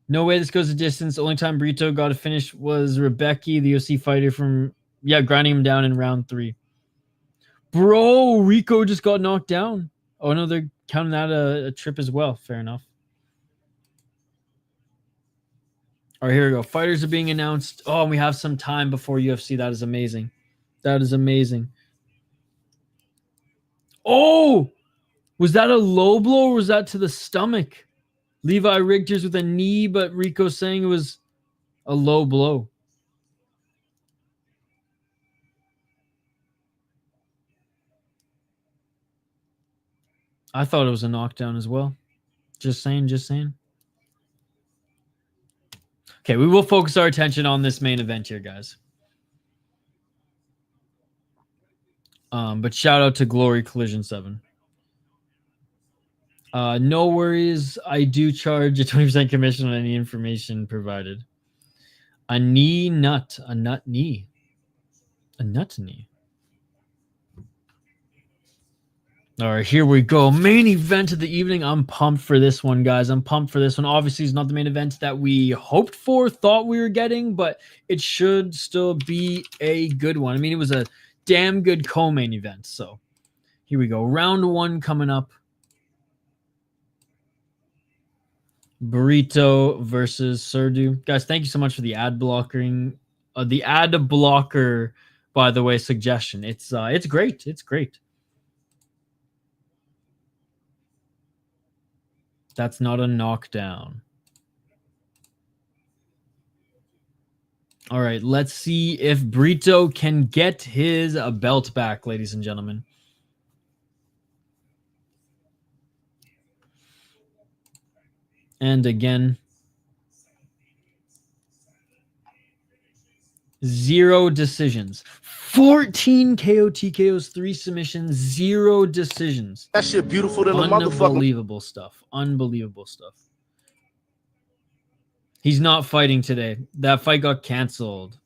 No way this goes a distance. The only time Brito got a finish was Rebecca, the UFC fighter from, grinding him down in round 3. Bro, Rico just got knocked down. Oh, no, they're counting that a trip as well. Fair enough. All right, here we go. Fighters are being announced. Oh, and we have some time before UFC. That is amazing. That is amazing. Oh! Was that a low blow or was that to the stomach? Levi Rigters with a knee, but Rico saying it was a low blow. I thought it was a knockdown as well. Just saying. Okay, we will focus our attention on this main event here, guys. But shout out to Glory Collision 7. No worries. I do charge a 20% commission on any information provided. A nut knee. All right, here we go. Main event of the evening. I'm pumped for this one, guys. I'm pumped for this one. Obviously, it's not the main event that we hoped for, thought we were getting, but it should still be a good one. I mean, it was a damn good co-main event. So here we go. Round 1 coming up. Brito versus Surdu. Guys, thank you so much for the ad blocker, by the way, suggestion. It's great. It's great. That's not a knockdown. All right, let's see if Brito can get his belt back, ladies and gentlemen. And again, 0 decisions. 14 KO TKOs, 3 submissions, 0 decisions. That shit beautiful than a motherfucker. Unbelievable stuff. Unbelievable stuff. He's not fighting today. That fight got canceled.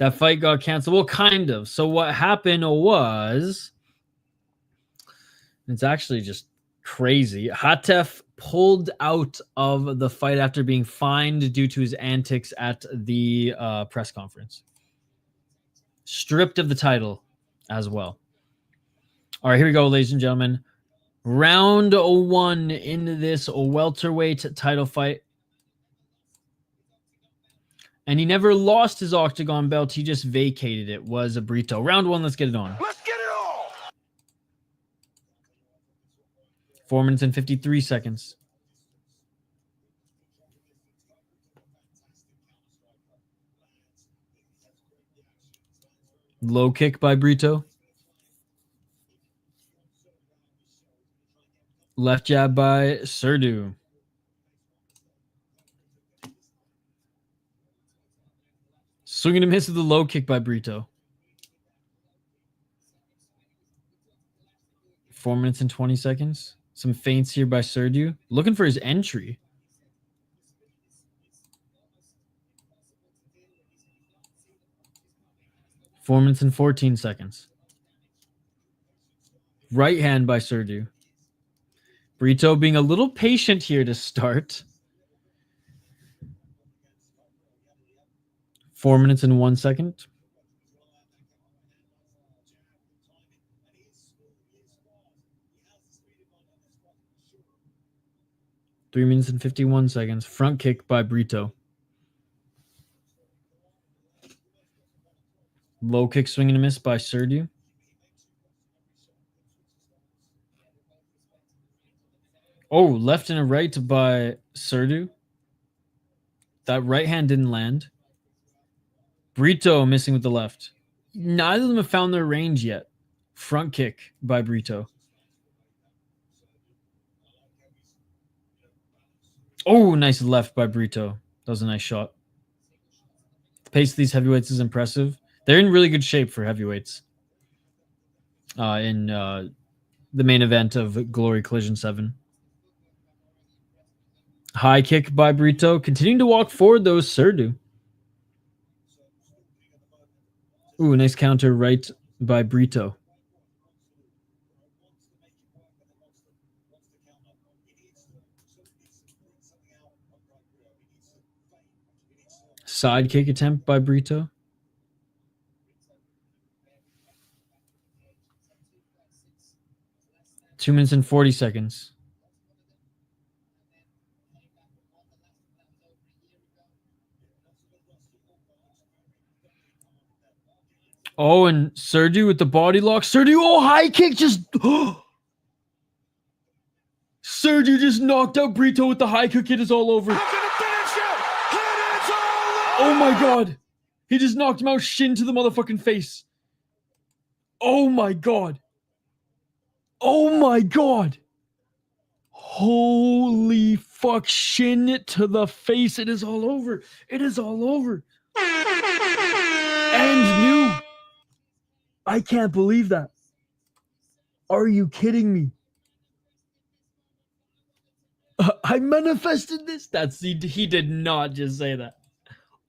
Well, kind of. So what happened was, it's actually just crazy. Hatef pulled out of the fight after being fined due to his antics at the press conference. Stripped of the title as well. All right, here we go, ladies and gentlemen. Round 1 in this welterweight title fight. And he never lost his octagon belt. He just vacated it. Was a Brito. Round 1, let's get it on. Let's get it on. 4 minutes and 53 seconds. Low kick by Brito. Left jab by Surdu. Swing and a miss with the low kick by Brito. 4 minutes and 20 seconds. Some feints here by Surdu. Looking for his entry. Four minutes and 14 seconds. Right hand by Surdu. Brito being a little patient here to start. 4 minutes and 1 second. Three minutes and 51 seconds. Front kick by Brito. Low kick, swing and a miss by Surdu. Oh, left and a right by Surdu. That right hand didn't land. Brito missing with the left. Neither of them have found their range yet. Front kick by Brito. Oh, nice left by Brito. That was a nice shot. The pace of these heavyweights is impressive. They're in really good shape for heavyweights. In the main event of Glory Collision 7. High kick by Brito. Continuing to walk forward, though, Surdu. Ooh, nice counter right by Brito. Side kick attempt by Brito. Two minutes and 40 seconds. Oh, and Surdu with the body lock. Surdu, oh, high kick just... Surdu just knocked out Brito with the high kick. It is all over. Oh my god. He just knocked him out shin to the motherfucking face. Oh my god. Oh my god. Holy fuck. Shin to the face. It is all over. It is all over. And new. I can't believe that. Are you kidding me? I manifested this. He did not just say that.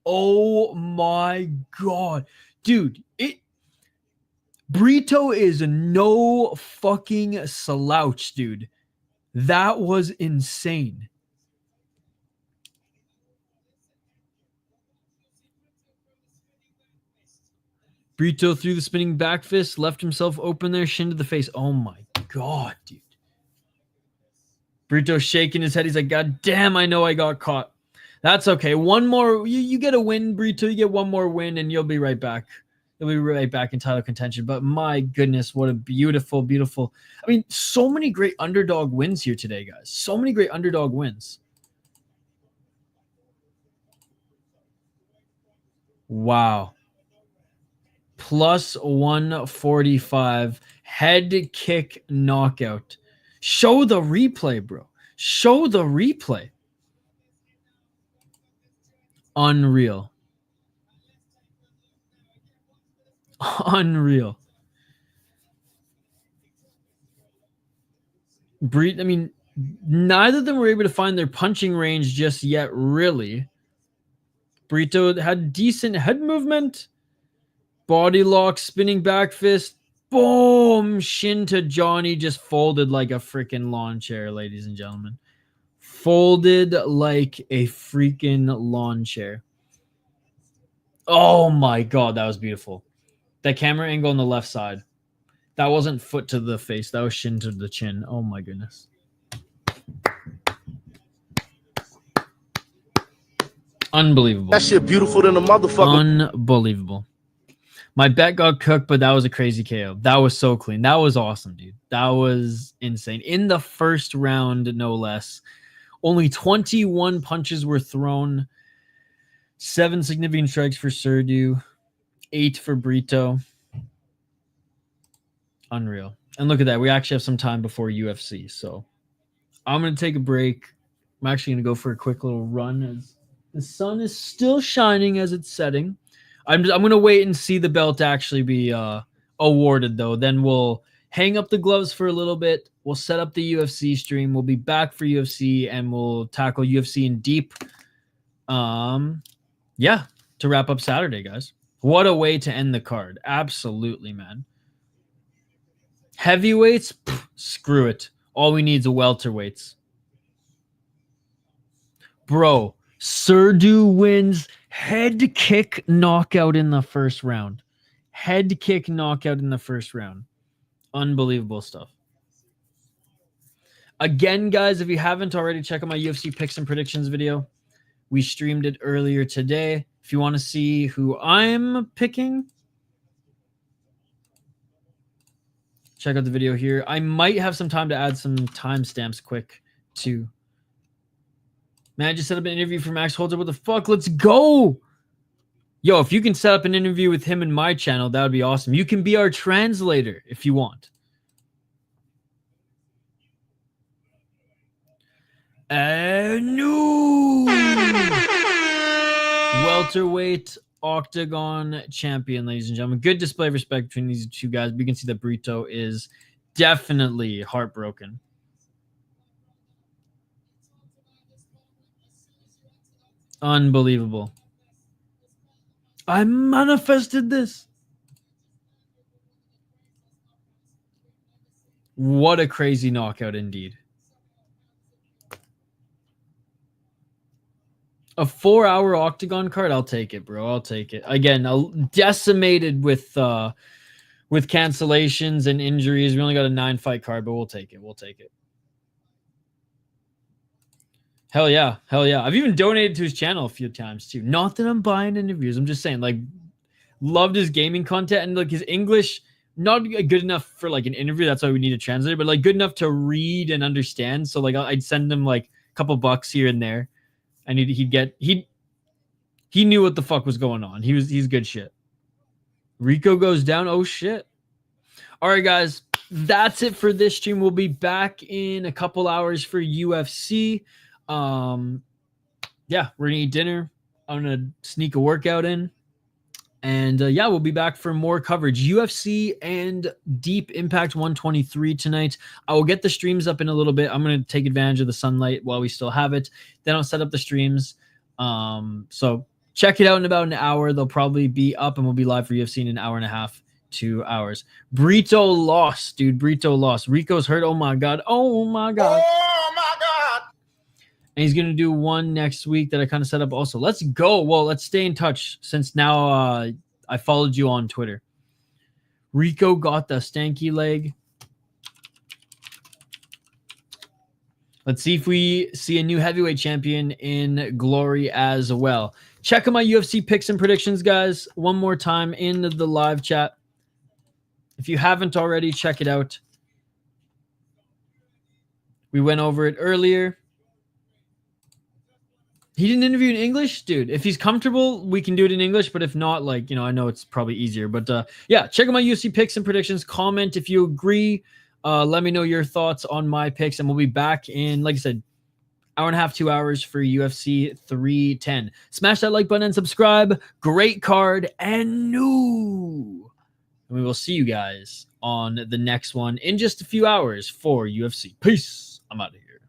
Oh my god. Dude, Brito is no fucking slouch, dude. That was insane. Brito threw the spinning back fist, left himself open there, shin to the face. Oh my god, dude. Brito's shaking his head. He's like, God damn, I know I got caught. That's okay. One more. You get a win, Brito. You get one more win, and you'll be right back. You'll be right back in title contention. But my goodness, what a beautiful, beautiful. I mean, so many great underdog wins here today, guys. So many great underdog wins. Wow. Plus 145. Head kick knockout. Show the replay, bro. Show the replay. Unreal. Unreal. I mean, neither of them were able to find their punching range just yet, really. Brito had decent head movement. Body lock, spinning back fist. Boom! Shin to Johnny, just folded like a freaking lawn chair, ladies and gentlemen. Folded like a freaking lawn chair. Oh my God, that was beautiful. That camera angle on the left side. That wasn't foot to the face. That was shin to the chin. Oh my goodness. Unbelievable. That shit beautiful than a motherfucker. Unbelievable. My bet got cooked, but that was a crazy KO. That was so clean. That was awesome, dude. That was insane. In the first round, no less. Only 21 punches were thrown. 7 significant strikes for Surdu. 8 for Brito. Unreal. And look at that. We actually have some time before UFC. So I'm going to take a break. I'm actually going to go for a quick little run as the sun is still shining as it's setting. I'm going to wait and see the belt actually be awarded, though. Then we'll hang up the gloves for a little bit. We'll set up the UFC stream. We'll be back for UFC, and we'll tackle UFC in deep. Yeah, to wrap up Saturday, guys. What a way to end the card. Absolutely, man. Heavyweights? Pff, screw it. All we need is a welterweights. Bro, Surdu wins head kick knockout in the first round. Head kick knockout in the first round. Unbelievable stuff. Again, guys, if you haven't already, check out my UFC picks and predictions video. We streamed it earlier today. If you want to see who I'm picking, check out the video here. I might have some time to add some timestamps quick, too. Man, I just set up an interview for Max Holzer. What the fuck? Let's go! Yo, if you can set up an interview with him in my channel, that would be awesome. You can be our translator if you want. No! Welterweight Octagon champion, ladies and gentlemen. Good display of respect between these two guys. We can see that Brito is definitely heartbroken. Unbelievable. I manifested this. What a crazy knockout indeed. A 4-hour Octagon card, I'll take it, bro. I'll take it. Again, decimated with cancellations and injuries. We only got a 9-fight card, but we'll take it. We'll take it. Hell yeah. Hell yeah. I've even donated to his channel a few times too. Not that I'm buying interviews. I'm just saying, like, loved his gaming content, and like his English, not good enough for like an interview. That's why we need a translator, but like good enough to read and understand. So like I'd send him like a couple bucks here and there, and he knew what the fuck was going on. He's good shit. Rico goes down. Oh shit. All right, guys. That's it for this stream. We'll be back in a couple hours for UFC. Yeah, we're gonna eat dinner. I'm gonna sneak a workout in, and yeah, we'll be back for more coverage. UFC and Deep Impact 123 tonight. I will get the streams up in a little bit. I'm gonna take advantage of the sunlight while we still have it. Then I'll set up the streams. So check it out in about an hour. They'll probably be up, and we'll be live for UFC in an hour and a half, 2 hours. Brito lost, dude. Brito lost. Rico's hurt. Oh my god. Oh my god. Oh my God. And he's going to do one next week that I kind of set up also. Let's go. Well, let's stay in touch since now I followed you on Twitter. Rico got the stanky leg. Let's see if we see a new heavyweight champion in Glory as well. Check out my UFC picks and predictions, guys, one more time in the live chat. If you haven't already, check it out. We went over it earlier. He didn't interview in English? Dude, if he's comfortable, we can do it in English. But if not, like, you know, I know it's probably easier. But yeah, check out my UFC picks and predictions. Comment if you agree. Let me know your thoughts on my picks. And we'll be back in, like I said, hour and a half, 2 hours for UFC 310. Smash that like button and subscribe. Great card and new. And we will see you guys on the next one in just a few hours for UFC. Peace. I'm out of here.